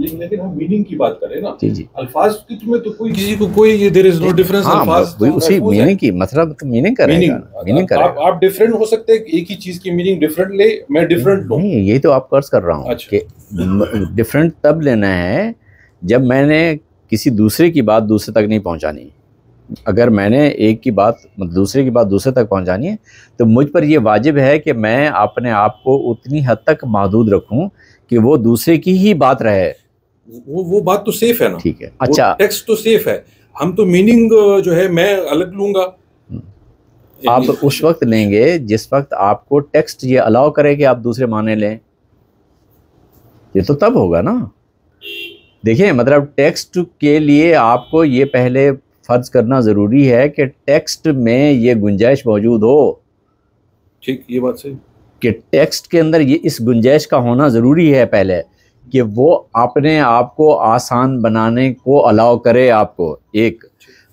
लेकिन हम मीनिंग की बात करें ना, जी जी, अल्फाज की तुम्हें तो कोई किसी को कोई देयर इज नो डिफरेंस। हाँ, अल्फाज उसी मीनिंग की मतलब तो मीनिंग करेगा, मीनिंग करेगा। आप डिफरेंट हो सकते हैं, एक ही चीज की मीनिंग डिफरेंट ले, मैं डिफरेंट लूं। नहीं, यही तो आपको अर्ज कर रहा हूँ अच्छा। कि डिफरेंट तब लेना है जब मैंने किसी दूसरे की बात दूसरे तक नहीं पहुंचानी। अगर मैंने एक की बात दूसरे की बात दूसरे तक पहुंचानी है तो मुझ पर यह वाजिब है कि मैं अपने आप को उतनी हद तक महदूद रखूं कि वो दूसरे की ही बात रहे। वो बात तो सेफ है ना, ठीक है। अच्छा, टेक्स्ट तो सेफ है, हम तो मीनिंग जो है मैं अलग लूंगा। आप उस वक्त लेंगे जिस वक्त आपको टेक्स्ट ये अलाउ करे कि आप दूसरे माने लें, ये तो तब होगा ना। देखिए, मतलब टेक्स्ट के लिए आपको ये पहले फर्ज करना ज़रूरी है कि टेक्स्ट में ये गुंजाइश मौजूद हो। ठीक, ये बात सही कि टेक्स्ट के अंदर ये इस गुंजाइश का होना ज़रूरी है पहले, कि वो अपने आप को आसान बनाने को अलाउ करे आपको। एक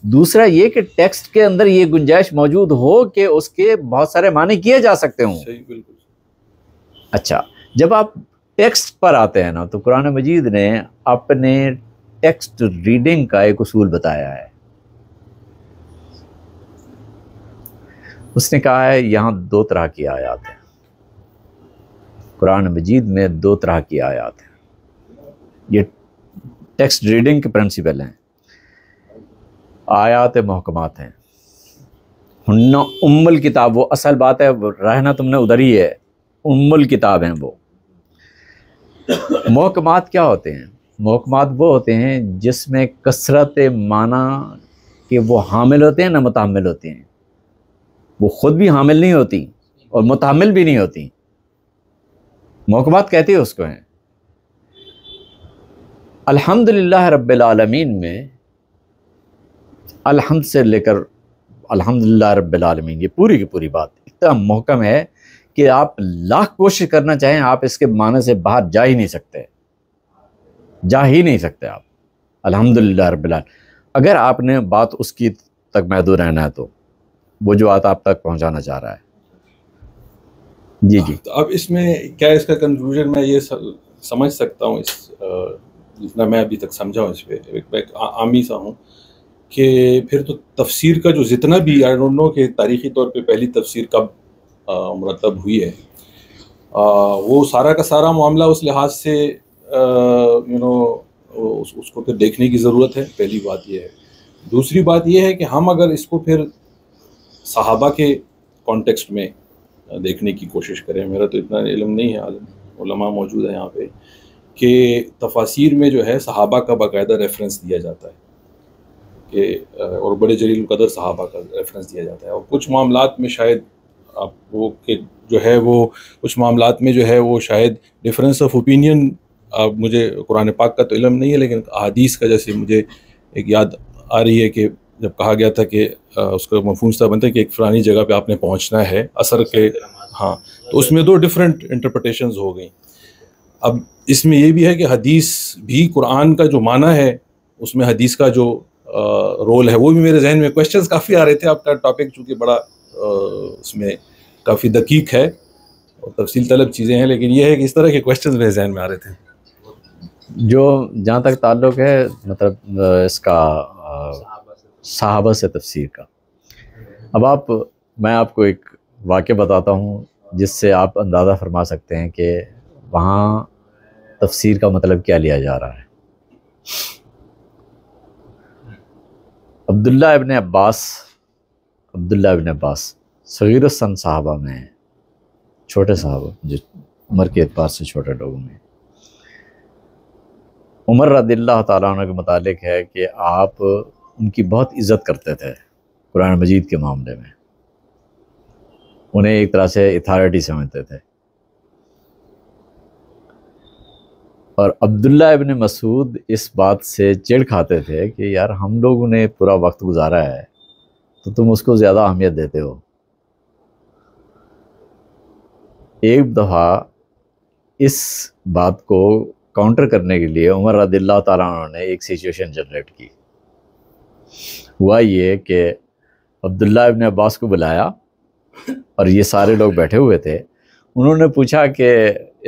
दूसरा ये कि टेक्स्ट के अंदर ये गुंजाइश मौजूद हो कि उसके बहुत सारे माने किए जा सकते हों। सही, बिल्कुल। अच्छा, जब आप टेक्स्ट पर आते हैं ना, तो कुरान मजीद ने अपने टेक्स्ट रीडिंग का एक उसूल बताया है। उसने कहा है यहाँ 2 तरह की आयत हैं, कुरान मजीद में 2 तरह की आयत हैं। ये टेक्स्ट रीडिंग के प्रिंसिपल हैं। आयात महकमात हैं, हुन्ना उम्मुल किताब, वो असल बात है, रहना तुमने उधर ही है, उम्मुल किताब हैं वो। महकमात क्या होते हैं? महकमात वो होते हैं जिसमें कसरत माना कि वो हामिल होते हैं ना मुतहम्मिल होते हैं। वो ख़ुद भी हामिल नहीं होती और मुतहम्मिल भी नहीं होती। महकमात कहते हैं उसको हैं। अल्हम्दुलिल्लाह रब्बिल आलमीन में अल्हम्द से लेकर अल्हम्दुलिल्लाह रब्बिल आलमीन, ये पूरी की पूरी बात इतना महकम है कि आप लाख कोशिश करना चाहें, आप इसके माने से बाहर जा ही नहीं सकते, जा ही नहीं सकते आप। अल्हम्दुलिल्लाह रब्बिल आलमीन, अगर आपने बात उसकी तक महदूद रहना है तो वो जो बात आप तक पहुंचाना चाह रहा है। जी जी। तो अब इसमें क्या इसका कंक्लूजन मैं ये समझ सकता हूँ, इस जितना मैं अभी तक समझा हूँ इस पर, एक आमी सा हूँ कि फिर तो तफसीर का जो जितना भी, आई डोंट नो कि तारीख़ी तौर पे पहली तफसीर कब मुरतब हुई है, वो सारा का सारा मामला उस लिहाज से यू नो उसको फिर देखने की ज़रूरत है। पहली बात ये है। दूसरी बात ये है कि हम अगर इसको फिर सहाबा के कॉन्टेक्स्ट में देखने की कोशिश करें, मेरा तो इतना इल्म नहीं है, उलमा मौजूद है यहाँ पे, कि तफासीर में जो है सहाबा का बाकायदा रेफरेंस दिया जाता है कि और बड़े जलील कदर सहाबा का रेफरेंस दिया जाता है। और कुछ मामलात में शायद आप वो कि जो है वो कुछ मामलात में जो है वो शायद डिफरेंस ऑफ ओपिनियन, मुझे कुरान पाक का तो इल्म नहीं है, लेकिन अहादीस का जैसे मुझे एक याद आ रही है कि जब कहा गया था कि उसका मफहूम सा बनता है कि एक फ़लानी जगह पे आपने पहुंचना है असर के, हाँ, तो उसमें 2 डिफरेंट इंटरप्रिटेशंस हो गई। अब इसमें ये भी है कि हदीस भी कुरान का जो माना है उसमें हदीस का जो रोल है वो भी मेरे जहन में क्वेश्चंस काफ़ी आ रहे थे। आपका टॉपिक चूँकि बड़ा उसमें काफ़ी दकीक है और तफसील तलब चीज़ें हैं, लेकिन ये है कि इस तरह के क्वेश्चंस मेरे जहन में आ रहे थे। जो जहाँ तक ताल्लुक़ है मतलब इसका सहाबा से तफसीर का, अब मैं आपको एक वाक़या बताता हूँ जिससे आप अंदाज़ा फरमा सकते हैं कि वहाँ तफसीर का मतलब क्या लिया जा रहा है। अब्दुल्ला इब्न अब्बास सगीर सन साहबा में है, छोटे साहबा जो उम्र के एतबार से छोटे लोगों में। उमर रज़ियल्लाहु ताला अन्हु के मुतालिक है कि आप उनकी बहुत इज़्ज़त करते थे कुरान मजीद के मामले में, उन्हें एक तरह से अथॉरिटी समझते थे। और अब्दुल्ला इब्न मसूद इस बात से चिढ़ खाते थे कि यार हम लोगों ने पूरा वक्त गुजारा है तो तुम उसको ज़्यादा अहमियत देते हो। एक दफ़ा इस बात को काउंटर करने के लिए उमर रज़ियल्लाहु ताला अन्हु ने एक सिचुएशन जनरेट की। हुआ ये कि अब्दुल्ला इब्न अब्बास को बुलाया और ये सारे लोग बैठे हुए थे। उन्होंने पूछा कि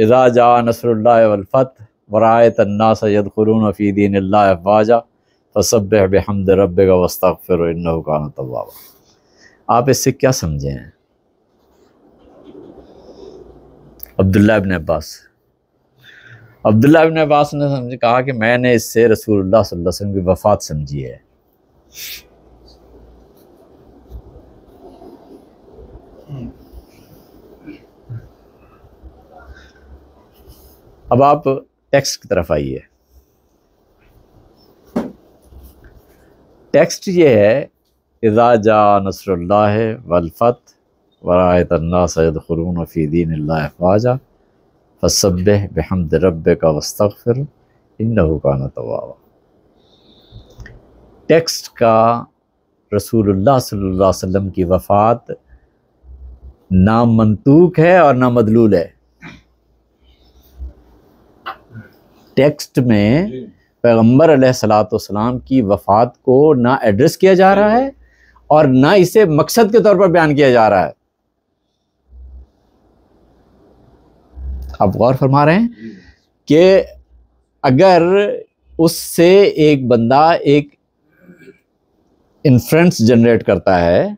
इज़ा जा नस्रुल्लाहि वल फतह वरायत अन्नास यदखुलून फ़ी दीनिल्लाहि अफ़वाजा फसब्बिह बिहम्दि रब्बिका वस्तग़फिरहु इन्नहु कान तव्वाबा। आप इससे क्या समझे हैं? अब्दुल्ला इब्न अब्बास ने समझे, कहा कि मैंने इससे रसूलुल्लाह सल्लल्लाहु अलैहि वसल्लम की वफ़ात समझी है। अब आप टेक्स्ट की तरफ आइए। टेक्स्ट ये है इज़ा जा नस्रुल्लाहि वल फतह वरायत अन्नास यदखुलून फ़ी दीनिल्लाहि अफ़वाजा फसब्बिह बिहम्दि रब्बिका वस्तग़फिरहु इन्नहु कान तव्वाबा। टेक्स्ट का रसूलुल्लाह सल्लल्लाहु अलैहि वसल्लम की वफ़ात ना मंतूक है और ना मदलूल है। टेक्स्ट में पैगम्बर अलैहिस्सलातु वस्सलाम की वफ़ात को ना एड्रेस किया जा रहा है और ना इसे मकसद के तौर पर बयान किया जा रहा है। आप गौर फरमा रहे हैं कि अगर उससे एक बंदा एक इन्फ्रेंस जनरेट करता है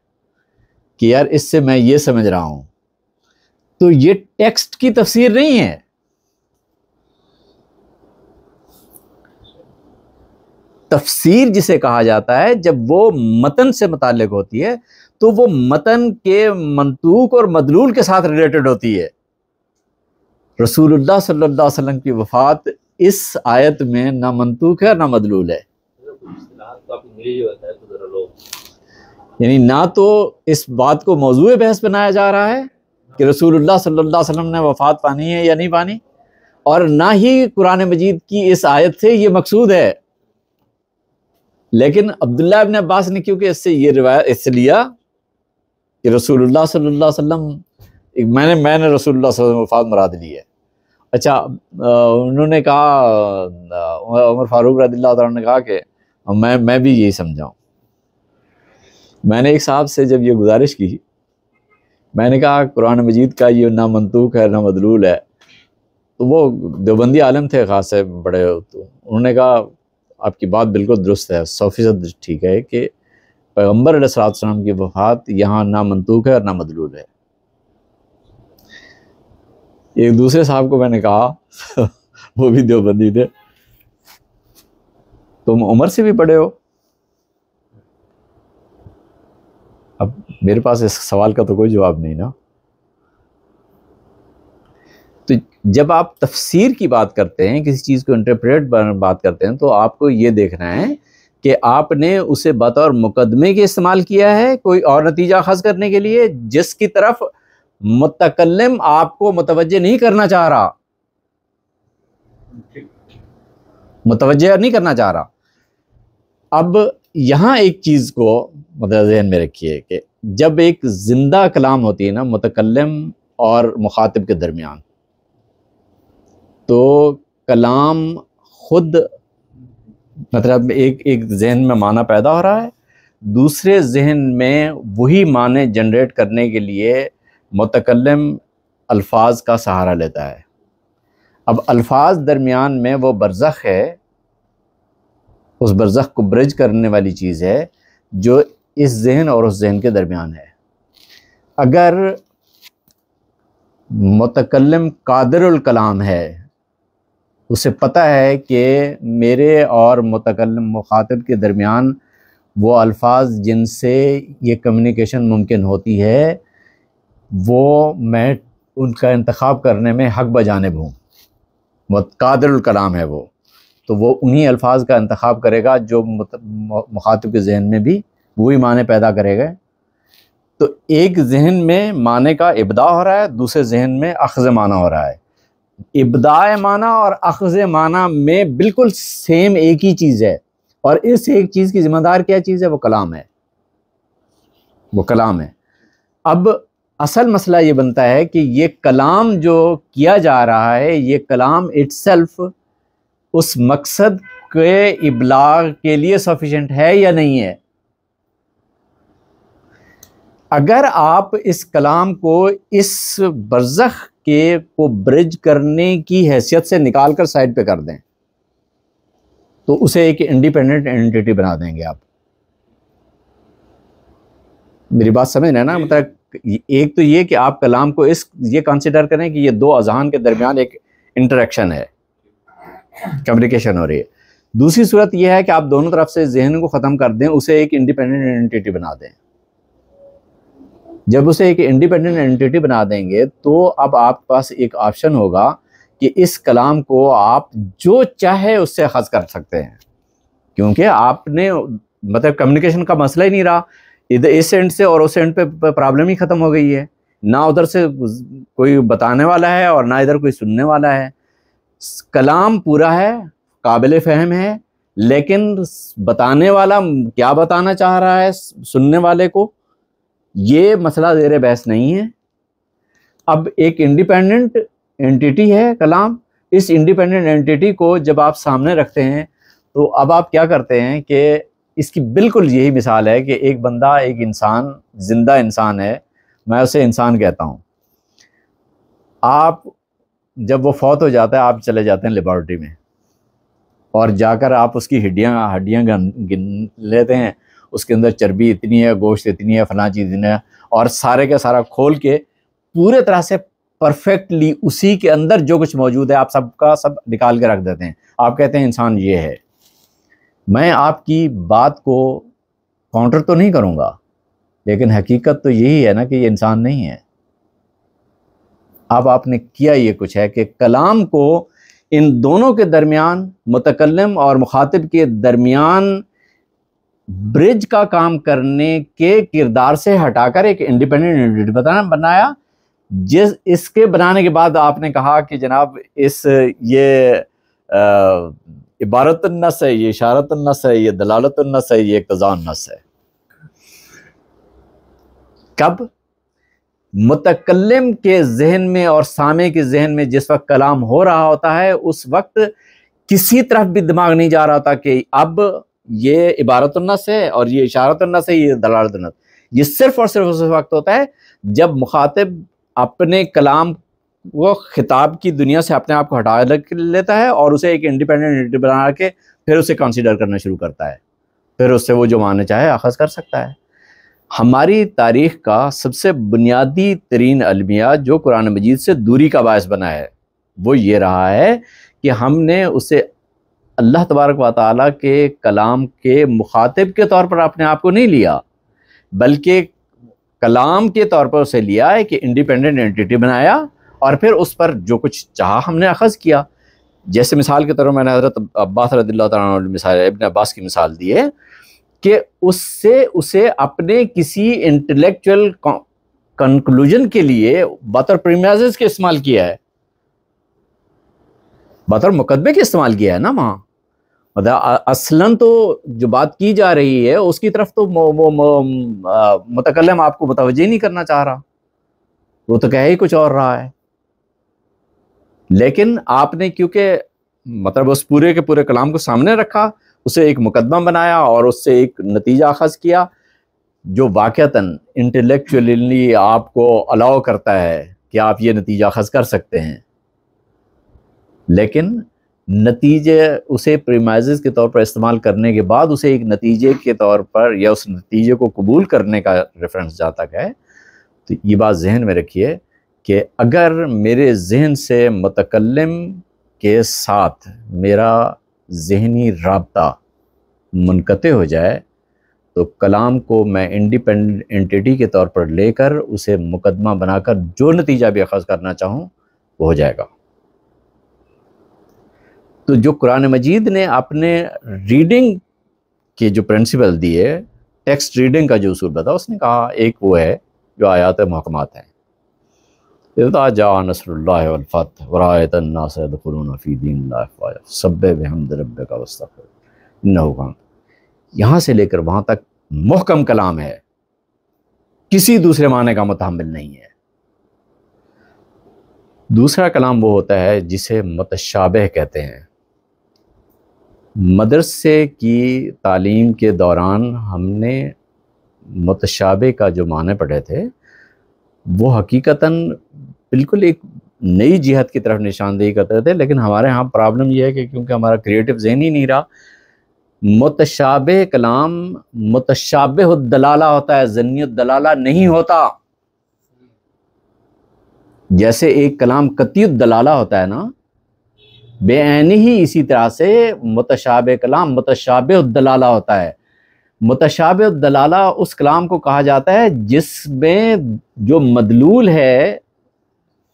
कि यार इससे मैं ये समझ रहा हूं, तो ये टेक्स्ट की तफसीर नहीं है। तफसीर जिसे कहा जाता है जब वो मतन से मुताल्लिक होती है तो वो मतन के मंतूक और मदलूल के साथ रिलेटेड होती है। रसूलुल्लाह सल्लल्लाहु अलैहि वसल्लम की वफ़ात इस आयत में ना मंतूक है ना मदलूल है। यानी ना तो इस बात को मौजूए बहस बनाया जा रहा है कि रसूलुल्लाह सल्लल्लाहु अलैहि वसल्लम ने वफ़ात पानी है या नहीं पानी, और ना ही कुरान मजीद की इस आयत से ये मकसूद है। लेकिन अब्दुल्ला इब्न अब्बास ने क्योंकि इससे ये रिवायत इससे लिया कि रसूलुल्लाह सल्लल्लाहु अलैहि वसल्लम मैंने रसूलुल्लाह सल्लल्लाहु अलैहि वसल्लम वफ़ात मुराद ली है। अच्छा, उन्होंने कहा, उमर फारूक रज़ियल्लाहु ताला ने कहा कि मैं भी यही समझाऊँ। मैंने एक साहब से जब ये गुजारिश की, मैंने कहा कुरान मजीद का ये ना मंतूक है ना मदलूल है, तो वो देवबंदी आलम थे ख़ास से बड़े, तो उन्होंने कहा आपकी बात बिल्कुल दुरुस्त है, 100% ठीक है कि पैगम्बर अलैहिस्सलातु वस्सलाम की वफ़ात यहाँ ना मंतूक है और ना मदलूल है। एक दूसरे साहब को मैंने कहा वो भी देवबंदी थे, तुम उमर से भी बड़े हो। अब मेरे पास इस सवाल का तो कोई जवाब नहीं ना। तो जब आप तफसीर की बात करते हैं, किसी चीज़ को इंटरप्रेट बात करते हैं, तो आपको ये देखना है कि आपने उसे बतौर मुकदमे के इस्तेमाल किया है कोई और नतीजा हासिल करने के लिए जिसकी तरफ मुतकल्लिम आपको मुतवज्जे नहीं करना चाह रहा, मुतवज्जे नहीं करना चाह रहा। अब यहाँ एक चीज़ को मतलब ज़हन में रखिए कि जब एक ज़िंदा कलाम होती है ना मुतकल्लिम और मुखातिब के दरमियान, तो कलाम खुद मतलब एक जहन में माना पैदा हो रहा है, दूसरे जहन में वही माने जनरेट करने के लिए मुतकल्लिम अल्फाज का सहारा लेता है। अब अल्फाज दरमियान में वो बरज़ख है, उस बरज़ख को ब्रिज करने वाली चीज़ है जो इस जहन और उस जहन के दरमियान है। अगर मुतकल्लिम कादिरुल कलाम है, उसे पता है कि मेरे और मुतकल्लिम मुखातिब के दरमियान वो अल्फाज जिनसे ये कम्युनिकेशन मुमकिन होती है, वो मैं उनका इंतखाब करने में हक़ बजानिब हूँ। वो कादिरुल कलाम है वो, तो वो उन्हीं अल्फाज का इंतखाब करेगा जो मुखातिब के जहन में भी वही माने पैदा करेगा। तो एक जहन में माने का इब्दा हो रहा है, दूसरे जहन में अख़ज़ माना हो रहा है। इब्दाए माना और अख़ज़ माना में बिल्कुल सेम एक ही चीज़ है, और इस एक चीज़ की ज़िम्मेदार क्या चीज़ है? वो कलाम है, वो कलाम है। अब असल मसला ये बनता है कि ये कलाम जो किया जा रहा है, ये कलाम इट्सेल्फ उस मकसद के इब्लाग के लिए सफिशिएंट है या नहीं है। अगर आप इस कलाम को इस बरज़ख के को ब्रिज करने की हैसियत से निकाल कर साइड पे कर दें, तो उसे एक इंडिपेंडेंट एंटिटी बना देंगे आप। मेरी बात समझ रहे हैं ना? मतलब एक तो ये कि आप कलाम को ये कंसिडर करें कि ये दो अज़हान के दरमियान एक इंटरेक्शन है, कम्युनिकेशन हो रही है। दूसरी सूरत यह है कि आप दोनों तरफ से जहन को ख़त्म कर दें, उसे एक इंडिपेंडेंट एंटिटी बना दें। जब उसे एक इंडिपेंडेंट एंटिटी बना देंगे तो अब आपके पास एक ऑप्शन होगा कि इस कलाम को आप जो चाहे उससे अख़ज़ कर सकते हैं, क्योंकि आपने मतलब कम्युनिकेशन का मसला ही नहीं रहा। इधर इस एंड से और उस एंड पे प्रॉब्लम ही ख़त्म हो गई है, ना उधर से कोई बताने वाला है और ना इधर कोई सुनने वाला है। कलाम पूरा है, काबिल फ़हम है, लेकिन बताने वाला क्या बताना चाह रहा है सुनने वाले को, ये मसला ज़ेर बहस नहीं है। अब एक इंडिपेंडेंट एंटिटी है कलाम। इस इंडिपेंडेंट एंटिटी को जब आप सामने रखते हैं तो अब आप क्या करते हैं कि इसकी बिल्कुल यही मिसाल है कि एक बंदा, एक इंसान, ज़िंदा इंसान है, मैं उसे इंसान कहता हूँ। आप जब वो फौत हो जाता है, आप चले जाते हैं लेबॉर्ट्री में और जाकर आप उसकी हड्डियाँ गिन लेते हैं। उसके अंदर चर्बी इतनी है, गोश्त इतनी है, फलां चीज़ इतनी है, और सारे का सारा खोल के पूरे तरह से परफेक्टली उसी के अंदर जो कुछ मौजूद है आप सबका सब निकाल के रख देते हैं। आप कहते हैं इंसान ये है। मैं आपकी बात को काउंटर तो नहीं करूँगा, लेकिन हकीकत तो यही है ना कि ये इंसान नहीं है। अब आपने किया ये कुछ है कि कलाम को इन दोनों के दरमियान, मुतकल्लिम और मुखातिब के दरमियान ब्रिज का काम करने के किरदार से हटाकर एक इंडिपेंडेंट एंटिटी बनाया। जिस इसके बनाने के बाद आपने कहा कि जनाब ये इबारतुन्नस है, ये इशारतुन्नस है, ये दलालतुन्नस है, ये इक़्तिज़ाउन्नस है। कब? मुतकल्लिम के जहन में और सामे के जहन में जिस वक्त कलाम हो रहा होता है, उस वक्त किसी तरफ भी दिमाग नहीं जा रहा था कि अब ये इबारतुन्नस है और ये इशारतुन्नस है, ये दलालतुन्नस। ये सिर्फ और सिर्फ उस वक्त होता है जब मुखातिब अपने कलाम वो खिताब की दुनिया से अपने आप को हटा लेता है और उसे एक इंडिपेंडेंट एंटिटी बना के फिर उसे कंसीडर करना शुरू करता है। फिर उससे वो जो मानना चाहे अख़ज़ कर सकता है। हमारी तारीख़ का सबसे बुनियादी तरीन अलमिया जो कुरान मजीद से दूरी का बायस बना है, वो ये रहा है कि हमने उसे अल्लाह तबारक व तआला के कलाम के मुखातिब के तौर पर अपने आप को नहीं लिया, बल्कि कलाम के तौर पर उसे लिया है कि इंडिपेंडेंट एंटिटी बनाया और फिर उस पर जो कुछ चाहा हमने अख़ज़ किया। जैसे मिसाल के तौर पर मैंने हज़रत अब्बास रज़ियल्लाहु तआला अन्हु मिसाल इब्न अब्बास की मिसाल दी है कि उससे उसे अपने किसी इंटेलेक्चुअल कंक्लूजन के लिए बतौर प्रीमाइसेस के इस्तेमाल किया है, बतौर मुकदमे के इस्तेमाल किया है ना। वहाँ मतलब असलन तो जो बात की जा रही है उसकी तरफ तो मुतकल्लिम आपको मुतवज्जह नहीं करना चाह रहा, वो तो कह ही कुछ और रहा है। लेकिन आपने क्योंकि मतलब उस पूरे के पूरे कलाम को सामने रखा, उसे एक मुकदमा बनाया और उससे एक नतीजा अख़ज़ किया जो वाक़तन इंटेलेक्चुअली आपको अलाउ करता है कि आप ये नतीजा अख़ज़ कर सकते हैं। लेकिन नतीजे उसे प्रीमाइज़ेस के तौर पर इस्तेमाल करने के बाद उसे एक नतीजे के तौर पर या उस नतीजे को कबूल करने का रेफरेंस जहाँ तक है, तो ये बात जहन में रखिए कि अगर मेरे जहन से मुतकल्लिम के साथ मेरा ज़हनी राब्ता मुनक़ते हो जाए तो कलाम को मैं इंडिपेंडेंट एंटिटी के तौर पर लेकर उसे मुकदमा बनाकर जो नतीजा भी अखज़ करना चाहूँ वो हो जाएगा। तो जो कुरान मजीद ने अपने रीडिंग के जो प्रिंसिपल दिए, टेक्स्ट रीडिंग का जो उसूल बताया, उसने कहा एक वो है जो आयात मुहकमात हैं, इज़ा जा नस्रुल्लाहि वल फतह व रअयतन नास यदखुलूना फी दीनिल्लाहि अफ़वाजा सब्बिह बिहम्दि रब्बिका वस्तग़फिर इन्नहु कान। यहाँ से लेकर वहाँ तक मुहकम कलाम है, किसी दूसरे माने का मुतहम्मिल नहीं है। दूसरा कलाम वो होता है जिसे मुतशाबिह कहते हैं। मदरसे की तालीम के दौरान हमने मुतशाबिह का जो माने पढ़े थे वो हकीकतन बिल्कुल एक नई जिहत की तरफ निशानदेही करते थे, लेकिन हमारे यहाँ प्रॉब्लम ये है कि क्योंकि हमारा क्रिएटिव ज़हन ही नहीं रहा, मुतशाबिह कलाम मुतशाबिह दलाला होता है, ज़न्नी दलाला नहीं होता। जैसे एक कलाम कती दलाला होता है ना, बेऐनी ही इसी तरह से मुतशाबिह कलाम मुतशाबिह दलाला होता है। मुतशाबिह दलाला उस कलाम को कहा जाता है जिसमें जो मदलूल है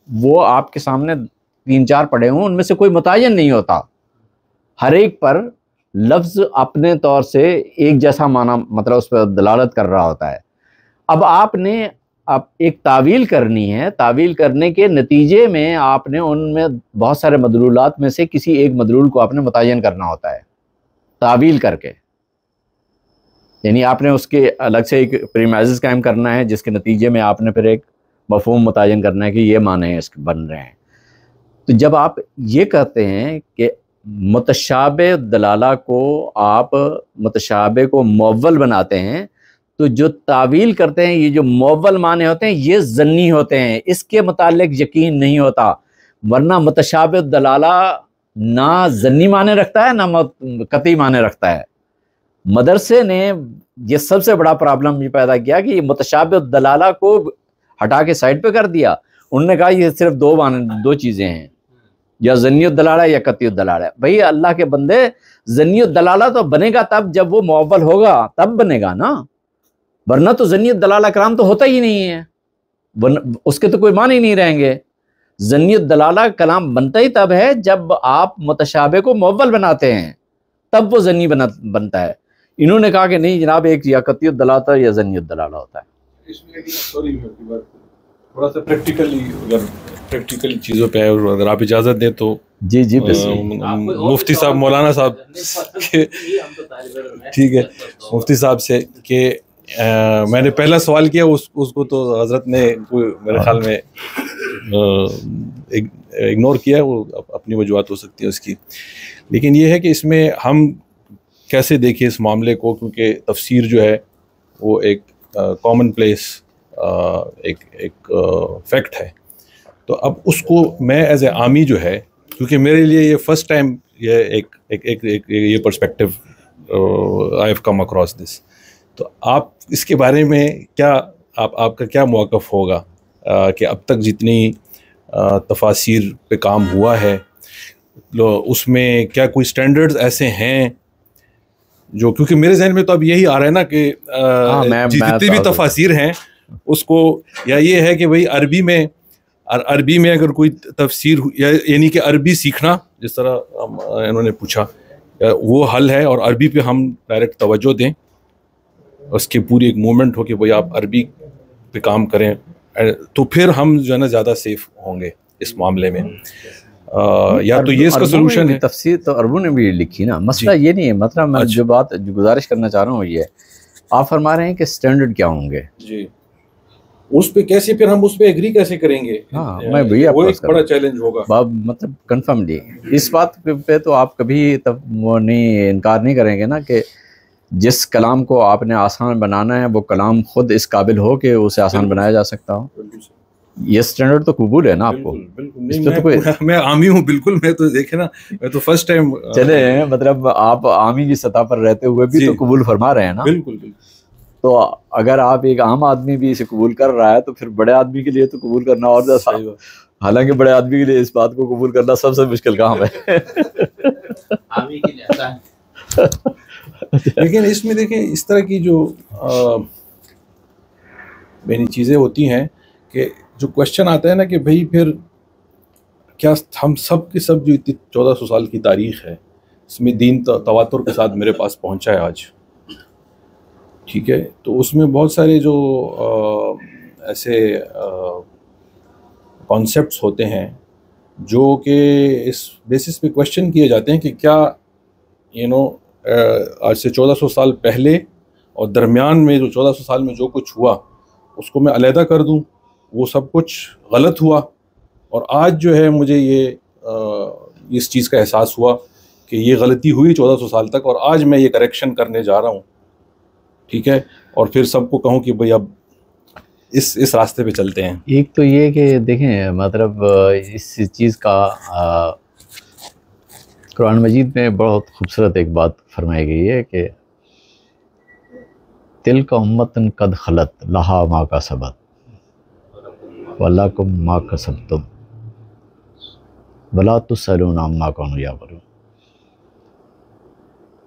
वो आपके सामने 3-4 पढ़े हों, उनमें से कोई मुतय्यन नहीं होता, हर एक पर लफ्ज़ अपने तौर से एक जैसा माना, मतलब उस पर दलालत कर रहा होता है। अब आपने अब एक तावील करनी है, तावील करने के नतीजे में आपने उनमें बहुत सारे मदलूलात में से किसी एक मदलूल को आपने मुतय्यन करना होता है तावील करके, यानी आपने उसके अलग से एक प्रीमाइज़ कायम करना है जिसके नतीजे में आपने फिर एक मफ़हूम मुतय्यन करना है कि ये माने इसके बन रहे हैं। तो जब आप ये कहते हैं कि मुतशाबिह दलाला को आप मुतशाबिह को मुअव्वल बनाते हैं, तो जो तावील करते हैं ये जो मुअव्वल माने होते हैं ये ज़न्नी होते हैं, इसके मुताल्लिक यकीन नहीं होता। वरना मुतशाबिह दलाला ना ज़न्नी माने रखता है ना कतई माने रखता है। मदरसे ने ये सबसे बड़ा प्रॉब्लम ये पैदा किया कि मुतशाबिह दलाला को हटा के साइड पे कर दिया। उन्होंने कहा ये सिर्फ दो चीज़ें हैं, या ज़न्नी दलाला या कतई दलाला। भाई अल्लाह के बंदे, ज़न्नी दलाला तो बनेगा तब जब वो मुअव्वल होगा, तब बनेगा ना, वरना तो ज़न्नी दलाला कराम तो होता ही नहीं है, उसके तो कोई मान ही नहीं रहेंगे। ज़न्नी दलाला कलाम बनता ही तब है जब आप मुतशाबिह को मुअव्वल बनाते हैं, तब वो ज़न्नी बनता है। इन्होंने कहा कि नहीं जनाब, एक या कतई दलाला या ज़न्नी दलाला होता है। थोड़ा सा प्रैक्टिकली चीज़ों पे अगर आप इजाज़त दें तो जी जी मुफ्ती साहब, मौलाना साहब ठीक है, मुफ्ती साहब से कि मैंने पहला सवाल किया उसको तो हज़रत ने मेरे ख्याल में इग्नोर किया, वो अपनी वजूहत हो सकती है उसकी। लेकिन ये है कि इसमें हम कैसे देखें इस मामले को, क्योंकि तफसीर जो है वो एक कॉमन प्लेस एक फैक्ट है। तो अब उसको मैं एज ए आमी जो है, क्योंकि मेरे लिए ये फर्स्ट टाइम ये ये perspective I have come across this, तो आप इसके बारे में क्या आपका क्या मौक़िफ़ होगा कि अब तक जितनी तफासिर पे काम हुआ है उसमें क्या कोई स्टैंडर्ड्स ऐसे हैं जो, क्योंकि मेरे जहन में तो अब यही आ रहा है ना कि जितनी भी तफासिर हैं उसको, या ये है कि भाई अरबी में अगर कोई तफसीर यानी कि अरबी सीखना, जिस तरह इन्होंने पूछा, वो हल है और अरबी पे हम डायरेक्ट तवज्जो दें, उसकी पूरी एक मूवमेंट हो कि भाई आप अरबी पे काम करें, तो फिर हम जो है ना ज़्यादा सेफ होंगे इस मामले में। या तो ये इसका सोल्यूशन है। तफसीर तो अरबों ने भी लिखी ना, मसला ये नहीं है। मतलब मैं जो गुजारिश करना चाह रहा हूँ ये, आप फरमा रहे हैं कि स्टैंडर्ड क्या होंगे जी, उस पे कैसे फिर हम उस पे एग्री कैसे करेंगे? हाँ, मैं भैया वो एक बड़ा चैलेंज होगा। मतलब कंफर्मली इस बात पे तो आप कभी तब वो नहीं इनकार नहीं करेंगे ना कि जिस कलाम को आपने आसान बनाना है वो कलाम खुद इस काबिल हो कि उसे आसान बनाया जा सकता हो। ये स्टैंडर्ड तो कबूल है ना आपको? बिल्कुल। मैं आमी हूँ, बिल्कुल। मैं तो देखे ना, मैं तो फर्स्ट टाइम चले, मतलब आप आमी की सतह पर रहते हुए भी तो कबूल फरमा रहे हैं ना। बिल्कुल। तो अगर आप एक आम आदमी भी इसे कबूल कर रहा है तो फिर बड़े आदमी के लिए तो कबूल करना और ज़्यादा, हालांकि बड़े आदमी के लिए इस बात को कबूल करना सबसे मुश्किल काम है। आमी के लिए आसान। लेकिन इसमें देखें इस तरह की जो मेरी चीज़ें होती हैं कि जो क्वेश्चन आता है ना कि भाई फिर क्या हम सब के सब जो इतनी 1400 साल की तारीख़ है इसमें दीन तवातुर के साथ मेरे पास पहुंचा है आज, ठीक है, तो उसमें बहुत सारे जो ऐसे कॉन्सेप्ट्स होते हैं जो कि इस बेसिस पे क्वेश्चन किए जाते हैं कि क्या आज से 1400 साल पहले और दरमियान में जो 1400 साल में जो कुछ हुआ उसको मैं अलहदा कर दूं, वो सब कुछ गलत हुआ, और आज जो है मुझे ये इस चीज़ का एहसास हुआ कि ये गलती हुई 1400 साल तक और आज मैं ये करेक्शन करने जा रहा हूँ, ठीक है, और फिर सबको कहूँ कि भाई अब इस रास्ते पे चलते हैं। एक तो ये कि देखें मतलब इस चीज़ का कुरान मजीद में बहुत खूबसूरत एक बात फरमाई गई है कि तिल का उम्मतन कद खलत लहा मा का सबत वल्लाकुम मा कसबतुम वला तुसअलून अम्मा कानू यामलून।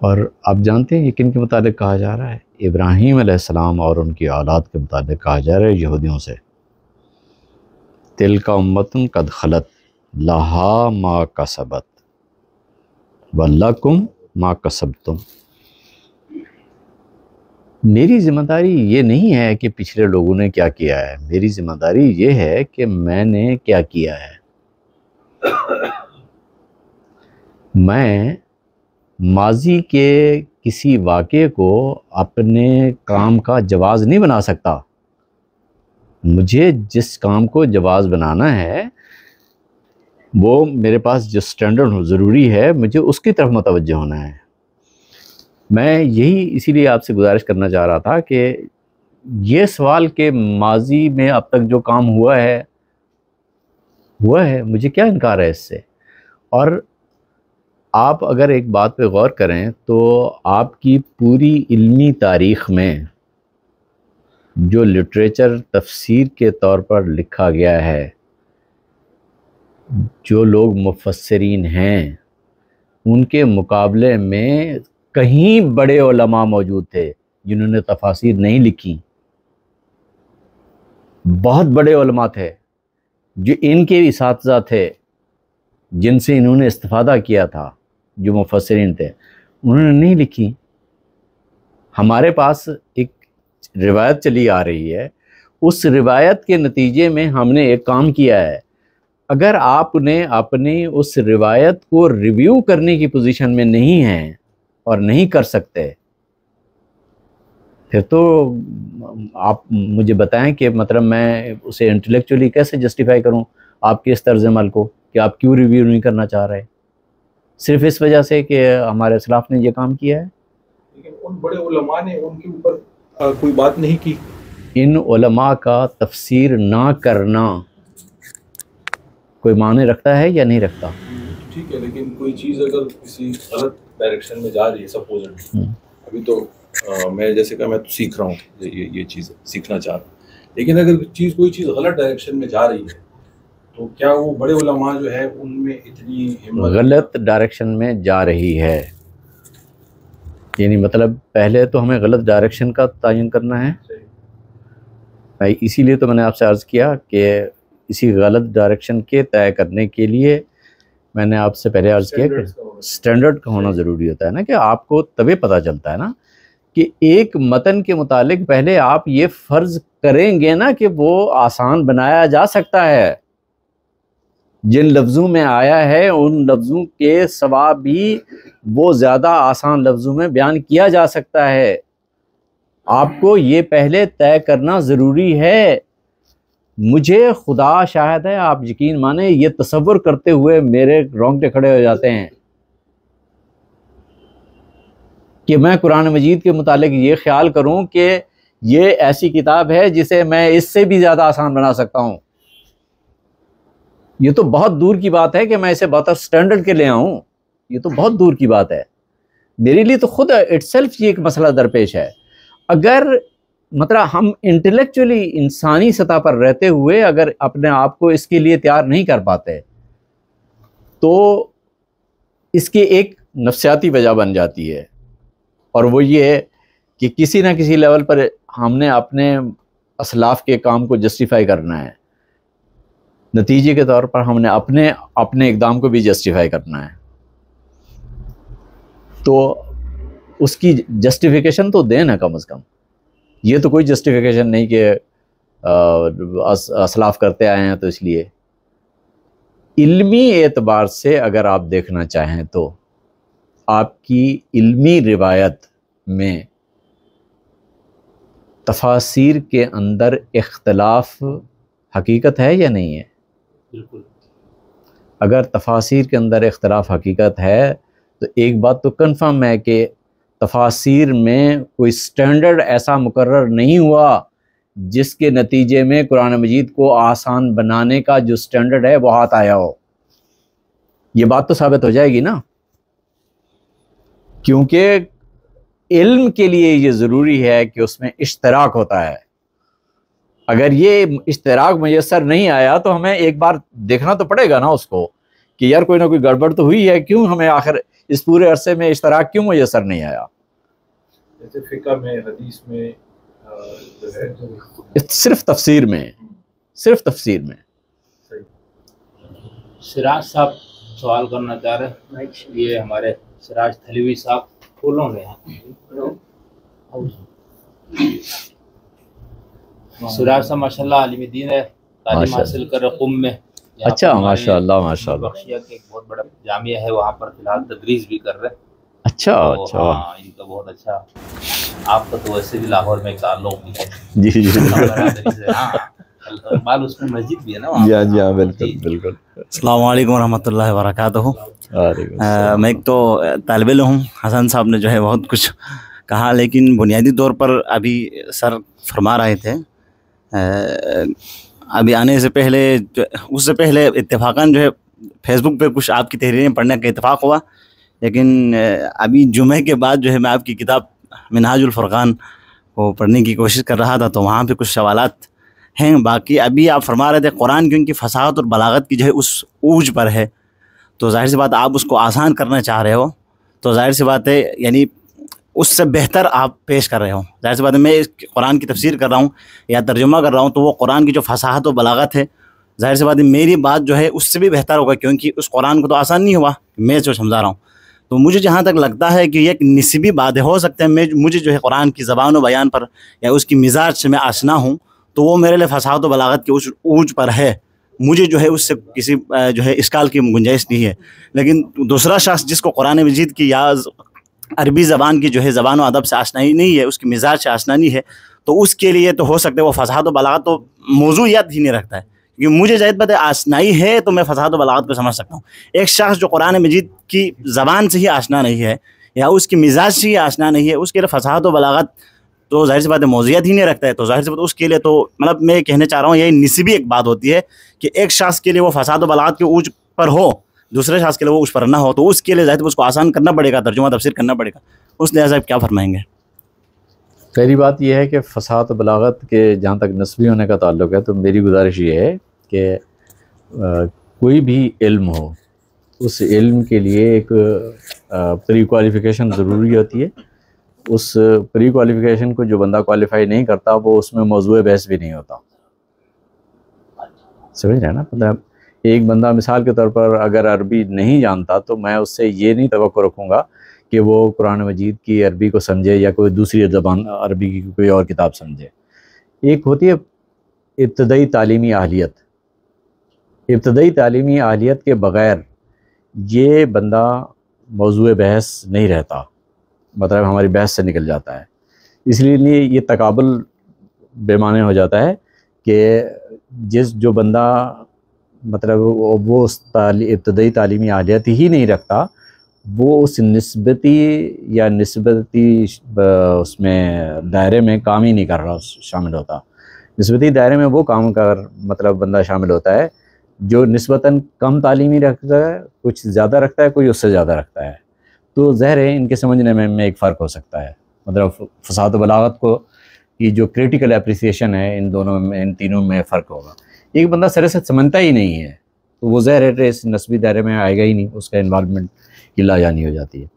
और आप जानते हैं ये किन के मुतालिक कहा जा रहा है? इब्राहीम अलैहिस्सलाम और उनकी औलाद के मुतालिक कहा जा रहा है, यहूदियों से। तिल का उम्मतन कद खलत लहा मा कसबत वल्लाकुम मा कसबतुम। मेरी ज़िम्मेदारी ये नहीं है कि पिछले लोगों ने क्या किया है, मेरी ज़िम्मेदारी ये है कि मैंने क्या किया है। मैं माजी के किसी वाक़े को अपने काम का जवाज़ नहीं बना सकता। मुझे जिस काम को जवाज़ बनाना है वो मेरे पास जो स्टैंडर्ड ज़रूरी है मुझे उसकी तरफ मुतवज्जह होना है। मैं यही इसीलिए आपसे गुजारिश करना चाह रहा था कि ये सवाल के माजी में अब तक जो काम हुआ है मुझे क्या इनकार है इससे। और आप अगर एक बात पे गौर करें तो आपकी पूरी इल्मी तारीख़ में जो लिटरेचर तफसीर के तौर पर लिखा गया है, जो लोग मुफस्सिरीन हैं उनके मुकाबले में कहीं बड़े उलमा मौजूद थे जिन्होंने तफासीर नहीं लिखी। बहुत बड़े उलमा थे जो इनके इसातिज़ा थे, जिनसे इन्होंने इस्तिफ़ादा किया था, जो मुफस्सिरीन थे, उन्होंने नहीं लिखी। हमारे पास एक रिवायत चली आ रही है, उस रिवायत के नतीजे में हमने एक काम किया है। अगर आपने अपनी उस रिवायत को रिव्यू करने की पोजीशन में नहीं हैं और नहीं कर सकते, फिर तो आप मुझे बताएं कि मतलब मैं उसे इंटेलेक्चुअली कैसे जस्टिफाई करूं आपके इस तर्ज़ अमल को कि आप क्यों रिव्यू नहीं करना चाह रहे, सिर्फ इस वजह से कि हमारे इस्लाफ ने ये काम किया है। लेकिन उन बड़े उलमा ने उनके ऊपर कोई बात नहीं की। इन उलमा का तफसीर ना करना कोई माने रखता है या नहीं रखता? ठीक है, लेकिन कोई चीज़ अगर किसी गलत डायरेक्शन में जा रही है, सपोज अभी तो मैं जैसे कहा मैं तो सीख रहा हूँ ये चीज़ सीखना चाह रहा हूँ, लेकिन अगर कोई चीज़ गलत डायरेक्शन में जा रही है तो क्या वो बड़े उलमा जो है उनमें इतनी हिम्मत? गलत डायरेक्शन में जा रही है यानी मतलब पहले तो हमें गलत डायरेक्शन का तयन करना है। इसीलिए तो मैंने आपसे अर्ज़ किया कि इसी गलत डायरेक्शन के तय करने के लिए मैंने आपसे पहले अर्ज़ किया कि स्टैंडर्ड का होना ज़रूरी होता है ना, कि आपको तभी पता चलता है ना कि एक मतन के मुतालिक पहले आप ये फ़र्ज़ करेंगे ना कि वो आसान बनाया जा सकता है। जिन लफ्ज़ों में आया है उन लफ्ज़ों के सवा भी वो ज़्यादा आसान लफ्ज़ों में बयान किया जा सकता है। आपको ये पहले तय करना ज़रूरी है। मुझे खुदा शाहिद है, आप यकीन माने ये तसव्वुर करते हुए मेरे रोंगटे खड़े हो जाते हैं कि मैं कुरान मजीद के मुतालिक ये ख्याल करूं कि ये ऐसी किताब है जिसे मैं इससे भी ज़्यादा आसान बना सकता हूं। ये तो बहुत दूर की बात है कि मैं इसे बहुत स्टैंडर्ड के ले आऊं, ये तो बहुत दूर की बात है। मेरे लिए तो खुद इटसेल्फ ये एक मसला दरपेश है। अगर मतलब हम इंटेलेक्चुअली इंसानी सतह पर रहते हुए अगर अपने आप को इसके लिए तैयार नहीं कर पाते तो इसकी एक नफ्सियाती वजह बन जाती है और वो ये है कि किसी ना किसी लेवल पर हमने अपने असलाफ के काम को जस्टिफाई करना है, नतीजे के तौर पर हमने अपने इक़दाम को भी जस्टिफाई करना है। तो उसकी जस्टिफिकेशन तो दें ना कम से कम। ये तो कोई जस्टिफिकेशन नहीं कि असलाफ करते आए हैं तो इसलिए। इल्मी एतबार से अगर आप देखना चाहें तो आपकी इल्मी रिवायत में तफासिर के अंदर इख्तलाफ हकीकत है या नहीं है? बिल्कुल। अगर तफासिर के अंदर इख्तलाफ हकीकत है तो एक बात तो कन्फर्म है कि तफासिर में कोई स्टैंडर्ड ऐसा मुकर्रर नहीं हुआ जिसके नतीजे में कुरान मजीद को आसान बनाने का जो स्टैंडर्ड है वो हाथ आया हो। ये बात तो साबित हो जाएगी ना, क्योंकि इल्म के लिए ये ज़रूरी है कि उसमें इश्तराक होता है। अगर ये इश्तराक मुयस्सर नहीं आया तो हमें एक बार देखना तो पड़ेगा ना उसको कि यार कोई ना कोई गड़बड़ तो हुई है, क्यों हमें आखिर इस पूरे अरसे में इश्तराक क्यों मुयस्सर नहीं आया। जैसे फिक़ह में, हदीस में जो है, सिर्फ तफसीर में सिराज साहब सवाल करना चाह रहे हैं। ये हमारे सिराज थलीवी साहब फूलों में सिराज साहब माशाल्लाह आलिम दीन है, तालीम हासिल कर कुम में। अच्छा, माशाल्लाह माशाल्लाह। बख्शिया के एक बहुत बड़ा जामिया है, वहाँ पर फिलहाल तदरीस भी कर रहे हैं। अच्छा तो अच्छा। हाँ, इनका बहुत अच्छा। आपका तो वैसे भी लाहौर में एक ताल्लुक भी है। जी जी हाँ, बाल उसमें मस्जिद भी है ना वहाँ। जी हाँ, बिल्कुल बिल्कुल। अस्सलाम वालेकुम रहमतुल्लाहि व बरकातहू। मैं एक तो तालिब इल्म हूँ। हसन साहब ने जो है बहुत कुछ कहा, लेकिन बुनियादी तौर पर अभी सर फरमा रहे थे अभी आने से पहले, उससे पहले इत्तेफाकन जो है फेसबुक पे कुछ आपकी तहरीरें पढ़ने का इत्तेफाक हुआ, लेकिन अभी जुमे के बाद जो है मैं आपकी किताब मिनहाजुल फुरकान को पढ़ने की कोशिश कर रहा था, तो वहाँ पे कुछ सवालात हैं। बाकी अभी आप फरमा रहे थे कुरान क्योंकि फसाहत और बलागत की जो है उस ऊज पर है, तो जाहिर सी बात आप उसको आसान करना चाह रहे हो, तो जाहिर सी बात है यानी उससे बेहतर आप पेश कर रहे हो। जाहिर सी बात है मैं इस कुरान की तफसीर कर रहा हूँ या तर्जुमा कर रहा हूँ, तो वो कुरान की जो फसाहत और बलागत है, जाहिर सी बात है मेरी बात जो है उससे भी बेहतर होगा, क्योंकि उस कुरान को तो आसान नहीं हुआ, मैं जो समझा रहा हूँ। तो मुझे जहाँ तक लगता है कि एक निस्बी बातें हो सकते हैं, मुझे जो है कुरान की ज़बान व बयान पर या उसकी मिजाज से मैं आशना हूँ, तो वो मेरे लिए फसाहत व बलागत की उस ऊँच पर है, मुझे जो है उससे किसी जो है इश्काल की गुंजाइश नहीं है। लेकिन दूसरा शख्स जिसको कुरान मजीद की या अरबी ज़बान की जो है ज़बान व अदब से आशनाई नहीं है, उसकी मिजाज से आशनाई है, तो उसके लिए तो हो सकता है वो फसाहत व बलागत तो मौजूद ही नहीं रखता है, क्योंकि मुझे जाहिर बात है आशनाई है तो मैं फसाहत व बलागत को समझ सकता हूँ। एक शख्स जो कुरान मजीद की ज़बान से ही आशना नहीं है या उसकी मिजाज से ही आशना नहीं है, उसके लिए फसाहत व बलागत तो जाहिर सी बात है मौजूद ही नहीं रखता है। तो जाहिर सी बात उसके लिए तो मतलब मैं कहना चाह रहा हूँ यही निस्बी एक बात होती है कि एक शख्स के लिए वो फसाहत व बलागत के ऊँच पर हो, दूसरे शख्स के लिए वो उस पर ना हो, तो उसके लिए जाहिर उसको आसान करना पड़ेगा, तर्जुमा तफसीर करना पड़ेगा। उस लिहाजा आप क्या फरमाएंगे? पहली बात यह है कि फसाहत बलागत के जहाँ तक नस्बी होने का ताल्लुक़ है, तो मेरी गुजारिश ये है कि कोई भी इल्म हो, उस इल्म के लिए एक प्री क्वालिफ़िकेशन ज़रूरी होती है। उस प्री क्वालिफ़िकेशन को जो बंदा क्वालिफाई नहीं करता वो उसमें मौज़ूए बहस भी नहीं होता। समझ रहे हैं ना? मतलब एक बंदा मिसाल के तौर पर अगर अरबी नहीं जानता तो मैं उससे ये नहीं तवक्को रखूँगा कि वो कुरान मजीद की अरबी को समझे या कोई दूसरी ज़बान अरबी की कोई और किताब समझे। एक होती है इब्तदाई तालीमी अहलियत। इब्तदाई तालीमी अहलियत के बग़ैर ये बंदा मौज़ूए बहस नहीं रहता, मतलब हमारी बहस से निकल जाता है। इसलिए ये तकाबुल बेमाने हो जाता है कि जो बंदा मतलब वो उस इब्तदाई तालीमी अहलियत ही नहीं रखता, वो उस निस्बती उसमें दायरे में काम ही नहीं कर रहा, शामिल होता। निस्बती दायरे में वो काम कर मतलब बंदा शामिल होता है जो निस्बतन कम तालीमी रखता है, कुछ ज़्यादा रखता है, कोई उससे ज़्यादा रखता है। तो ज़ाहिर है इनके समझने में एक फ़र्क हो सकता है। मतलब फसाहत बलागत को की जो क्रिटिकल एप्रिसिएशन है इन दोनों में, इन तीनों में फ़र्क होगा। एक बंदा सर से समझता ही नहीं है तो वो ज़ाहिर है इस नस्बी दायरे में आएगा ही नहीं, उसका इन्वॉल्वमेंट की लाजानी हो जाती है।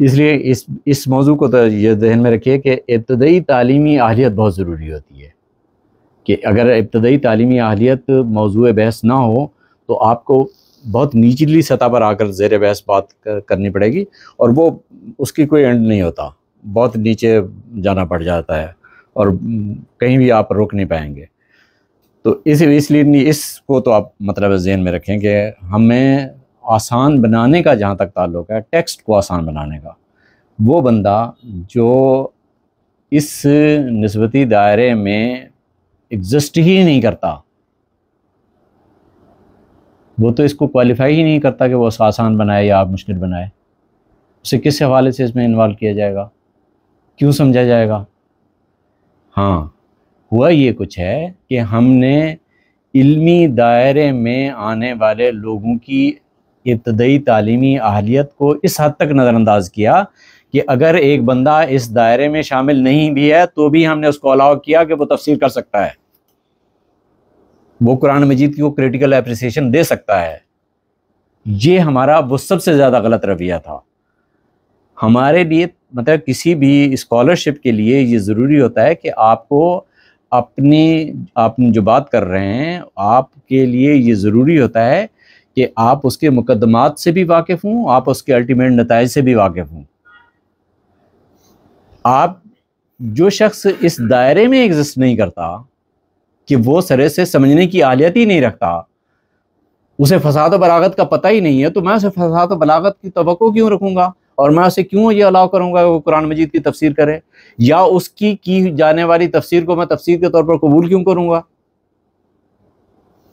इसलिए इस मौजू को तो ये ध्यान में रखिए कि इब्तदाई तालीमी अहलियत बहुत ज़रूरी होती है, कि अगर इब्तदाई तालीमी अहलियत मौजू बहस ना हो तो आपको बहुत निचली सतह पर आकर ज़ेर बहस बात करनी पड़ेगी, और वो उसकी कोई एंड नहीं होता, बहुत नीचे जाना पड़ जाता है और कहीं भी आप रोक नहीं पाएंगे। तो इसलिए इसको तो आप मतलब ज़हन में रखें कि हमें आसान बनाने का जहाँ तक ताल्लुक़ है, टेक्स्ट को आसान बनाने का, वो बंदा जो इस निस्बती दायरे में एग्जिस्ट ही नहीं करता, वो तो इसको क्वालिफाई ही नहीं करता कि वो आसान बनाए या मुश्किल बनाए, उसे किस हवाले से इसमें इन्वॉल्व किया जाएगा, क्यों समझा जाएगा। हाँ, हुआ ये कुछ है कि हमने इल्मी दायरे में आने वाले लोगों की इब्तदाई तालीमी अहलियत को इस हद तक नज़रअंदाज किया कि अगर एक बंदा इस दायरे में शामिल नहीं भी है तो भी हमने उसको अलाउ किया कि वो तफसीर कर सकता है, वो कुरान मजीद की वो क्रिटिकल एप्रिसिएशन दे सकता है। ये हमारा वो सबसे ज़्यादा गलत रवैया था हमारे लिए। मतलब किसी भी स्कॉलरशिप के लिए ये ज़रूरी होता है कि आपको आप जो बात कर रहे हैं, आपके लिए ये ज़रूरी होता है कि आप उसके मुकदमात से भी वाकिफ़ हों, आप उसके अल्टीमेट नताइज से भी वाकिफ़ हों। आप जो शख्स इस दायरे में एग्जिस्ट नहीं करता, कि वो सरे से समझने की आलियत ही नहीं रखता, उसे फसाद और बलागत का पता ही नहीं है, तो मैं उसे फसाद और बलागत की तवक्को क्यों रखूँगा और मैं उसे क्यों ये अलाउ करूँगा वो कुरान मजीद की तफसीर करे, या उसकी की जाने वाली तफसीर को मैं तफसीर के तौर पर कबूल क्यों करूँगा।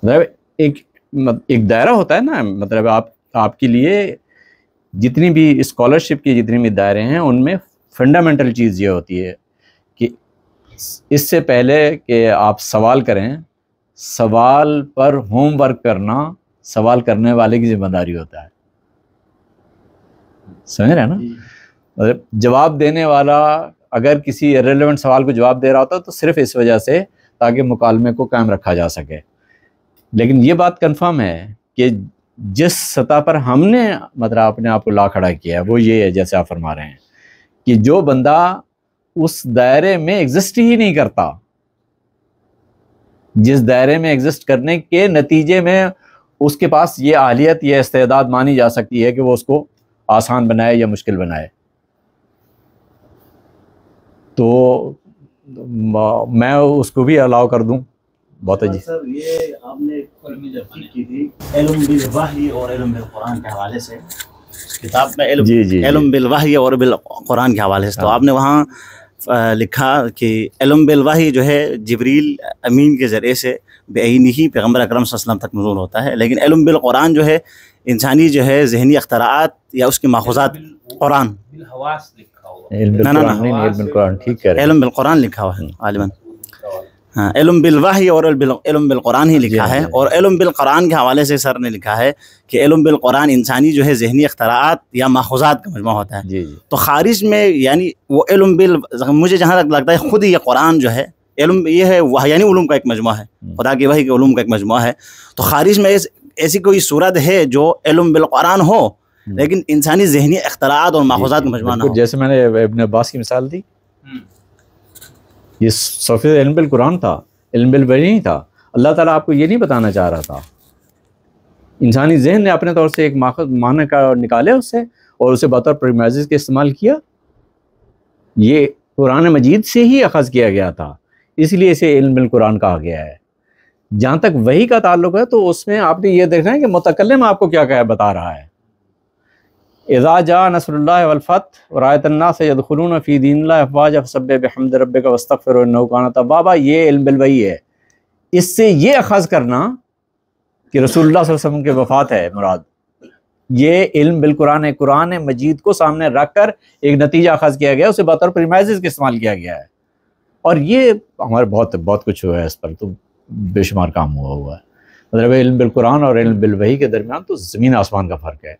मतलब एक दायरा होता है ना, मतलब आपके लिए जितनी भी स्कॉलरशिप के जितने भी दायरे हैं उनमें फंडामेंटल चीज़ ये होती है कि इससे पहले कि आप सवाल करें, सवाल पर होमवर्क करना सवाल करने वाले की जिम्मेदारी होता है, समझ रहे हैं ना। मतलब जवाब देने वाला अगर किसी इर्रेलेवेंट सवाल को जवाब दे रहा होता तो सिर्फ इस वजह से ताकि मुकालमे को कायम रखा जा सके। लेकिन ये बात कंफर्म है कि जिस सतह पर हमने मतलब अपने आप को ला खड़ा किया है वो ये है, जैसे आप फरमा रहे हैं कि जो बंदा उस दायरे में एग्जिस्ट ही नहीं करता, जिस दायरे में एग्जिस्ट करने के नतीजे में उसके पास ये आलियत या इस्तेदाद मानी जा सकती है कि वो उसको आसान बनाए या मुश्किल बनाए, तो मैं उसको भी अलाउ कर दूं। बहुत जी सर, ये आपने की थी इल्म बिल वही और इल्म बिल कुरान के हवाले से, किताब में इल्म बिल वही और बिल कुरान के हवाले से, तो आपने वहाँ लिखा कि इल्म बिल वही जो है जिब्रील अमीन के ज़रिए से बेअयनी पैगम्बर अकरम सल्लल्लाहु अलैहि वसल्लम तक नज़ूल होता है, लेकिन इल्म बिल कुरान जो है इंसानी जो है ज़हनी अख्तराआत या उसके माखूज़ात कुरान ठीक है, इल्म बिल कुरान लिखा हुआ है गालिबन। हाँ, इल्म बिल वही और इल्म बिल कुरान ही लिखा है, और इल्म बिल कुरान के हवाले से सर ने लिखा है कि इल्म बिल कुरान इंसानी जो है ज़हनी अख्तराआत या माखूज़ात का मजमू होता है। तो खारिज में यानी वो इल्म बिल, मुझे जहाँ तक लगता है खुद ये कुरान जो है इल्म ये है वह यानी उलूम का एक मजमू है, खुदा की वही के उलूम का एक मजमू है। तो खारिज में ऐसी कोई सूरत है जो इल्म बिल कुरान हो लेकिन इंसानी ज़हनी अख्तराआत और माखूज़ात का मजमू ना हो। जैसे मैंने इब्न अब्बास की मिसाल दी, ये सफ़ी इल्म बिल कुरान था, इल्म बिल वही नहीं था। अल्लाह ताला आपको ये नहीं बताना चाह रहा था, इंसानी जहन ने अपने तौर से एक माना का निकाले उससे और उसे बतौर प्रीमाइज़ के इस्तेमाल किया। ये कुरान मजीद से ही अखज़ किया गया था, इसलिए इसे इल्म बिल कुरान कहा गया है। जहाँ तक वही का ताल्लुक़ है तो उसमें आपने ये देखना है कि मुतकल्लिम आपको क्या क्या बता रहा है। इज़ा जा नस्रुल्लाहि वल फ़त्ह व रअयतन नास यदखुलून फ़ी दीनिल्लाहि अफ़वाजा फसब्बिह बिहम्दि रब्बिका वस्तग़फ़िरहु इन्नहु कान तव्वाबा। ये इल्म बिल वही है। इससे ये अख़ज़ करना कि रसूलुल्लाह सल्लल्लाहु अलैहि वसल्लम की वफ़ात है मुराद, ये इल्म बिल कुरान है। कुरान मजीद को सामने रख कर एक नतीजा अख़ज़ किया गया, उसे बतौर प्रीमाइज़ के इस्तेमाल किया गया है। और ये हमारे बहुत कुछ हुआ है, इस पर तो बेशुमार काम हुआ है। मतलब इल्म बिल कुरान और इल्म बिल वही के दरमियान तो ज़मीन आसमान का फ़र्क है।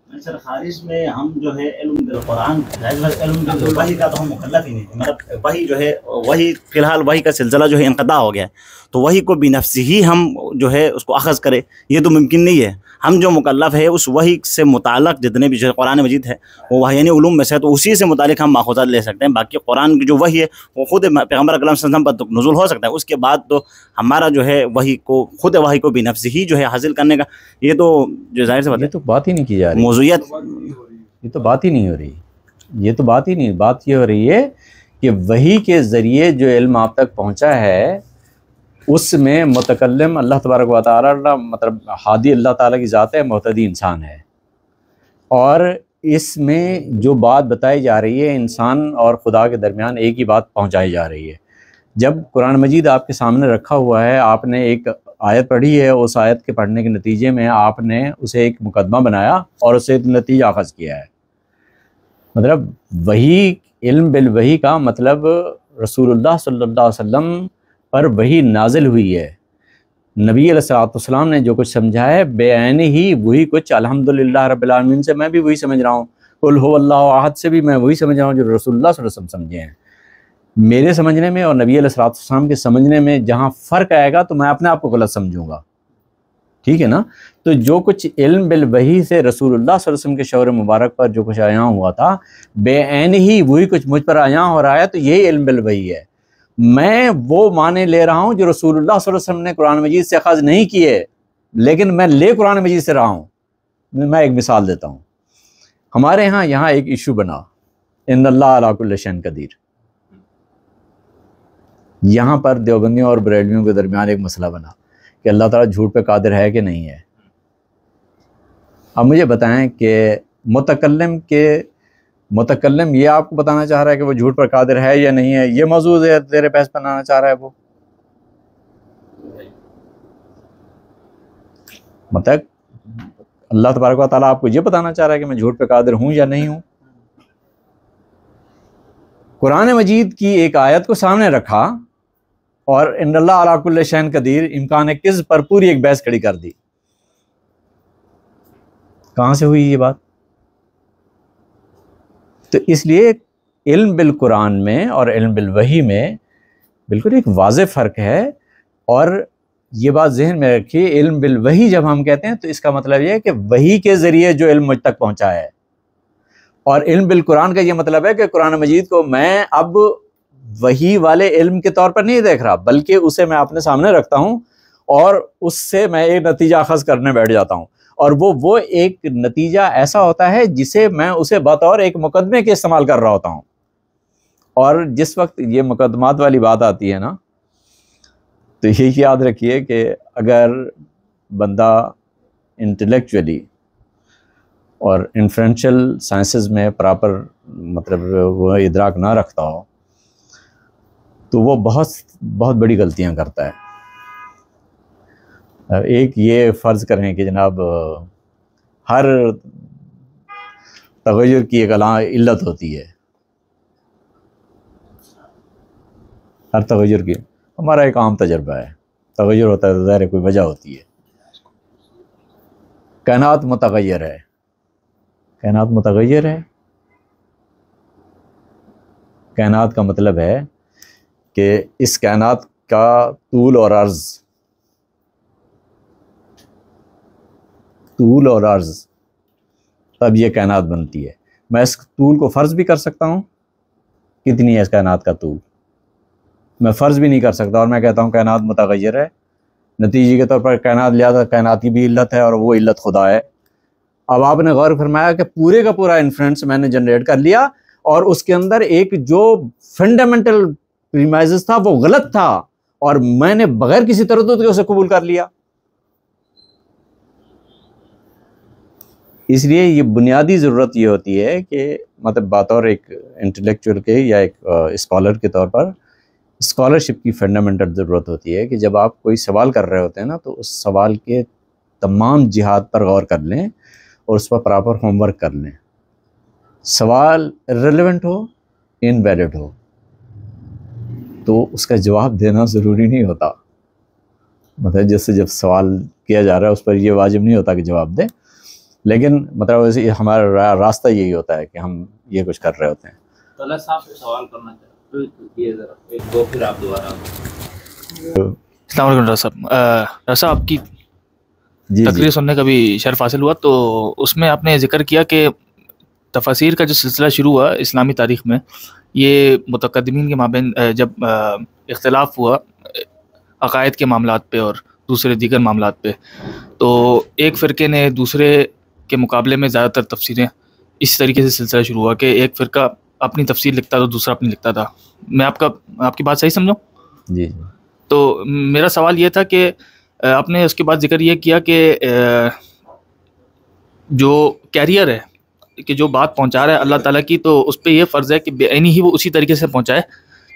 सर खारिज में हम जो है इल्म बिल कुरान इल्म बिल वही का तो हम मुकल्लफ ही नहीं, मतलब वही जो है वही फिलहाल वही का सिलसिला जो है इनक़ता हो गया है, तो वही को बिनफ्सी ही हम जो है उसको अख़ज़ करें, ये तो मुमकिन नहीं है। हम जो मुकल्लफ है उस वही से मुताल्लिक़ जितने भी जो कुरान मजीद है वो वही उलूम में से, तो उसी से मुताल्लिक़ हम माख़ूज़ात ले सकते हैं। बाकी कुरान की जो वही है वो ख़ुद पैगम्बर अकरम सल्लल्लाहु अलैहि वसल्लम पर तो नुज़ूल हो सकता है, उसके बाद तो हमारा जो है वही को ख़ुद वही को बिनफ्सी ही जो है हासिल करने का, ये तो जो ज़ाहिर सी बात है, ये तो बात ही नहीं की जा रही, मौज़ूइयत ये तो बात ही नहीं हो रही, ये तो बात ही नहीं, बात ये हो रही है कि वही के ज़रिए जो इल्म आप तक पहुँचा है उसमें मुतकल्लिम अल्लाह तबारक व तआला, मतलब हादी अल्लाह ताला की ज़ात है, मुहतदी इंसान है, और इसमें जो बात बताई जा रही है इंसान और खुदा के दरमियान एक ही बात पहुंचाई जा रही है। जब कुरान मजीद आपके सामने रखा हुआ है, आपने एक आयत पढ़ी है, उस आयत के पढ़ने के नतीजे में आपने उसे एक मुकदमा बनाया और उसे नतीजा अख़ज़ किया है। मतलब वही इल्म बिल वही का मतलब रसूलुल्लाह सल्लल्लाहु अलैहि वसल्लम पर वही नाजिल हुई है, नबी अलैहिस्सलाम ने जो कुछ समझा है बेआइन ही वही कुछ अल्हम्दुलिल्लाह रब्बिल आलमीन से मैं भी वही समझ रहा हूँ, कुल हुवल्लाहु अहद से भी मैं वही समझ रहा हूँ जो रसूलुल्लाह सल्लल्लाहु अलैहि वसल्लम समझे हैं। मेरे समझने में और नबी अलैहिस्सलाम के समझने में जहाँ फ़र्क आएगा तो मैं अपने आप को गलत समझूंगा, ठीक है ना। तो जो कुछ इल्म बिल वही से रसूलुल्लाह सल्लल्लाहु अलैहि वसल्लम के शौर मुबारक पर जो कुछ आया हुआ था बेआइन ही वही कुछ मुझ पर आया हो रहा है, तो यही इल्म बिल वही है। मैं वो माने ले रहा हूँ जो रसूलुल्लाह सल्लल्लाहु अलैहि वसल्लम ने कुरान मजीद से अख़ज़ नहीं किए, लेकिन मैं ले कुरान मजीद से रहा हूँ। मैं एक मिसाल देता हूँ, हमारे यहाँ एक इशू बना, इन्नल्लाह अला कुल्लि शैइन क़दीर। यहाँ पर देवबंदियों और बरेलवियों के दरमियान एक मसला बना कि अल्लाह ताला झूठ पे कादिर है कि नहीं है। अब मुझे बताएं कि मुतकल्लिम ये आपको बताना चाह रहा है कि वो झूठ पर कादिर है या नहीं है, ये मौजूद है तेरे बहस बनाना चाह रहा है वो। मतलब अल्लाह तबारक व तआला आपको ये बताना चाह रहा है कि मैं झूठ पर कादिर हूँ या नहीं हूँ। कुरान मजीद की एक आयत को सामने रखा और इन्नल्लाह अला कुल्लि शैइन क़दीर इम्कान किज़्ब पर पूरी एक बहस खड़ी कर दी। कहाँ से हुई ये बात? तो इसलिए इल्म बिल कुरान में और इल्म बिल वही में बिल्कुल एक वाज़ेह फ़र्क है। और ये बात जहन में रखिए, इल्म बिल वही जब हम कहते हैं तो इसका मतलब ये है कि वही के ज़रिए जो इल्म मुझ तक पहुँचा है, और इल्म बिल कुरान का ये मतलब है कि कुरान मजीद को मैं अब वही वाले इल्म के तौर पर नहीं देख रहा, बल्कि उसे मैं अपने सामने रखता हूँ और उससे मैं एक नतीजा अख़ज़ करने बैठ जाता हूँ। और वो एक नतीजा ऐसा होता है जिसे मैं उसे बतौर एक मुकदमे के इस्तेमाल कर रहा होता हूँ। और जिस वक्त ये मुकदमात वाली बात आती है ना, तो ये याद रखिए कि अगर बंदा इंटेलेक्चुअली और इन्फ्रेंशियल साइंसेस में प्रॉपर मतलब वो इदराक ना रखता हो तो वो बहुत बहुत बड़ी गलतियां करता है। एक ये फ़र्ज़ करें कि जनाब हर तग़य्युर की एक इल्लत होती है, हर तग़य्युर की, हमारा एक आम तजर्बा है, तग़य्युर होता है तो ज़ाहिर कोई वजह होती है। कायनात मुतग़य्यर है, कायनात मुतग़य्यर है। कायनात का मतलब है कि इस कायनात का तूल और अर्ज़ तब ये कायनात बनती है। मैं इस तूल को फ़र्ज़ भी कर सकता हूँ, कितनी है इस कायनात का तूल, मैं फ़र्ज़ भी नहीं कर सकता और मैं कहता हूँ कायनात मुतग़य्यर है। नतीजे के तौर पर कायनात लिहाजा कायनात की भी इल्लत है और वो इल्लत खुदा है। अब आपने गौर फरमाया कि पूरे का पूरा इन्फ्रेंस मैंने जनरेट कर लिया और उसके अंदर एक जो फंडामेंटल प्रीमाइज़ था वो गलत था और मैंने बगैर किसी तरद्दुद के उसे कबूल कर लिया। इसलिए ये बुनियादी ज़रूरत ये होती है कि मतलब बतौर एक इंटेलेक्चुअल के या एक स्कॉलर के तौर पर स्कॉलरशिप की फंडामेंटल ज़रूरत होती है कि जब आप कोई सवाल कर रहे होते हैं ना तो उस सवाल के तमाम जिहाद पर गौर कर लें और उस पर प्रॉपर होमवर्क कर लें। सवाल रिलेवेंट हो, इनवैलिड हो तो उसका जवाब देना ज़रूरी नहीं होता। मतलब जैसे जब सवाल किया जा रहा है उस पर यह वाजिब नहीं होता कि जवाब दे, लेकिन मतलब वैसे हमारा रास्ता यही होता है कि हम ये कुछ कर रहे होते हैं। तलत साहब से सवाल करना चाहते हैं, ये जरा एक दो फिर आप दोबारा। अस्सलाम वालेकुम डॉक्टर साहब। डॉक्टर साहब आपकी जी तकरीर सुनने का भी शर्फ हासिल हुआ, तो उसमें आपने जिक्र किया कि तफसीर का जो सिलसिला शुरू हुआ इस्लामी तारीख़ में, ये मुतक़द्दिमीन के माबैन जब इख्तिलाफ हुआ अक़ायद के मामलात पे और दूसरे दीगर मामलात पे, तो एक फ़िरके ने दूसरे के मुकाबले में ज़्यादातर तफसीरें, इस तरीके से सिलसिला शुरू हुआ कि एक फ़िरका अपनी तफसीर लिखता था, दूसरा अपनी लिखता था। मैं आपकी बात सही समझूं? जी। तो मेरा सवाल ये था कि आपने उसके बाद जिक्र ये किया कि जो कैरियर है कि जो बात पहुंचा रहा है अल्लाह ताला की, तो उस पर यह फ़र्ज़ है कि बेअनी ही वो उसी तरीके से पहुंचाए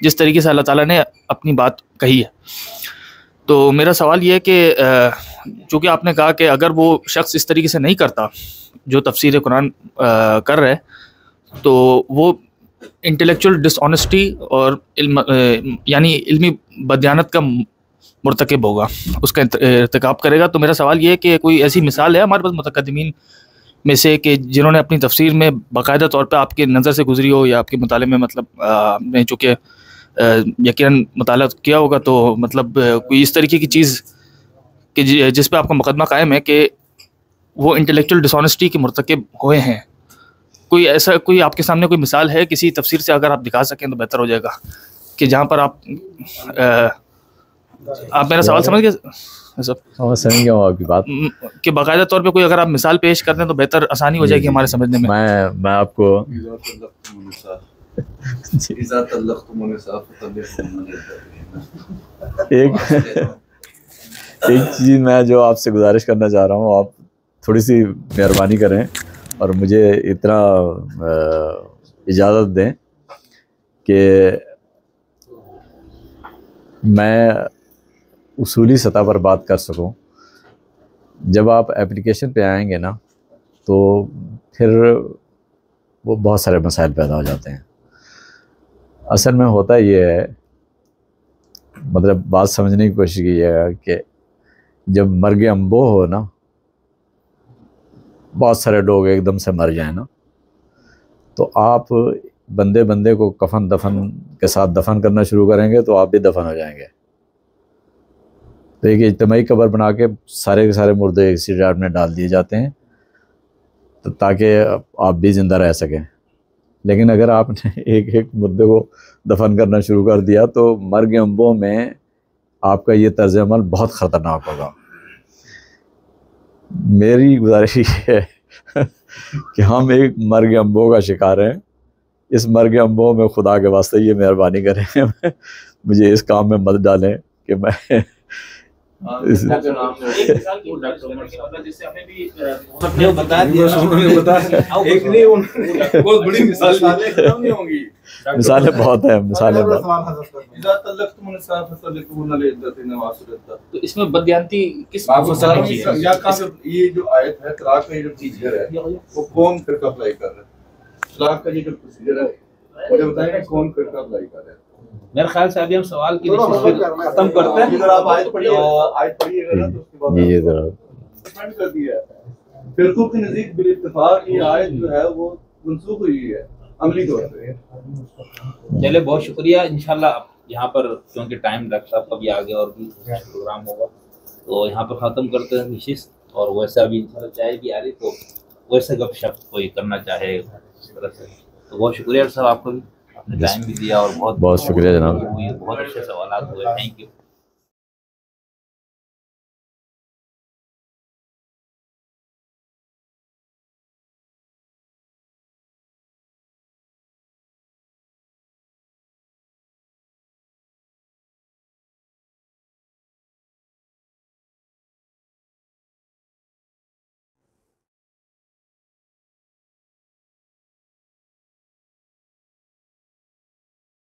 जिस तरीके से अल्लाह ताला ने अपनी बात कही है। तो मेरा सवाल ये है कि चूँकि आपने कहा कि अगर वो शख्स इस तरीके से नहीं करता जो तफसीर कुरान कर रहे, तो वो इंटेलेक्चुअल डिसऑनेस्टी और यानी इल्मी बदयानत का मुर्तकिब होगा, उसका इर्तिकाब करेगा। तो मेरा सवाल ये है कि कोई ऐसी मिसाल है हमारे पास मुतक़द्दिमीन में से कि जिन्होंने अपनी तफसीर में बाकायदा तौर पे आपके नज़र से गुजरी हो या आपके मुताले में, मतलब आपने चूँकि यकीनन मुताला किया होगा, तो मतलब कोई इस तरीके की चीज़ कि जिस पे आपका मुकदमा कायम है कि वो इंटेलेक्चुअल डिसऑनेस्टी के मुर्तकिब हुए हैं, कोई ऐसा कोई आपके सामने कोई मिसाल है किसी तफसीर से? अगर आप दिखा सकें तो बेहतर हो जाएगा कि जहाँ पर आप मेरा सवाल समझ गए सब? समझ गया हूँ आपकी बात कि बाकायदा तौर पे कोई अगर आप मिसाल पेश कर दें तो बेहतर आसानी हो जाएगी हमारे समझने में। मैं आपको एक चीज़ मैं जो आपसे गुजारिश करना चाह रहा हूँ, आप थोड़ी सी मेहरबानी करें और मुझे इतना इजाज़त दें कि मैं उसूली सतह पर बात कर सकूं। जब आप एप्लीकेशन पे आएंगे ना, तो फिर वो बहुत सारे मसाइल पैदा हो जाते हैं। असल में होता ये है, मतलब बात समझने की कोशिश कीजिएगा कि जब मर्ग अम्बो हो ना, बहुत सारे लोग एकदम से मर जाए ना, तो आप बंदे बंदे को कफन दफन के साथ दफन करना शुरू करेंगे तो आप भी दफन हो जाएंगे। तो एक इज्तिमाई कब्र बना के सारे के सारे मुर्दे इसी ड्राइव में डाल दिए जाते हैं, तो ताकि आप भी ज़िंदा रह सकें। लेकिन अगर आपने एक एक मुर्दे को दफन करना शुरू कर दिया तो मर्ग अम्बो में आपका ये तर्ज अमल बहुत ख़तरनाक होगा। मेरी गुजारिश ये है कि हम एक मर्ग अम्बो का शिकार हैं। इस मर्ग अम्बो में खुदा के वास्ते ये मेहरबानी करें मुझे इस काम में मत डालें कि मैं मिसालें बहुत हैं, मिसालें बहुत। तो इसमें बदयानती किस ये जो आयत है, तलाक का ये जो प्रोसीजर है वो कौन फिर अप्लाई कर रहा है? तलाक का ये जो प्रोसीजर है मुझे बताएं कौन फिर अप्लाई कर रहा है? मेरे ख्याल से अभी हम सवाल की खत्म करते हैं। अगर आप आयत पढ़िएगा ना तो उसके बाद ये जरा सस्पेंड कर दिया है। फिरकों के नज़दीक बिल इत्तेफाक ये आयत जो है वो मनसूख हुई है अमली तौर पे। चले, बहुत शुक्रिया। इंशाल्लाह यहाँ पर क्योंकि टाइम डॉक्टर साहब का भी आगे और भी प्रोग्राम होगा, तो यहाँ पर ख़त्म करते हैं नशिस्त। और वैसा भी इंशाल्लाह चाय भी आ रही, तो वैसे गपशप कोई करना चाहे इस तरह से, तो बहुत शुक्रिया साहब, आपको भी आपने टाइम भी दिया और बहुत शुक्रिया जनाब। बहुत अच्छे सवाल हुए। Thank you.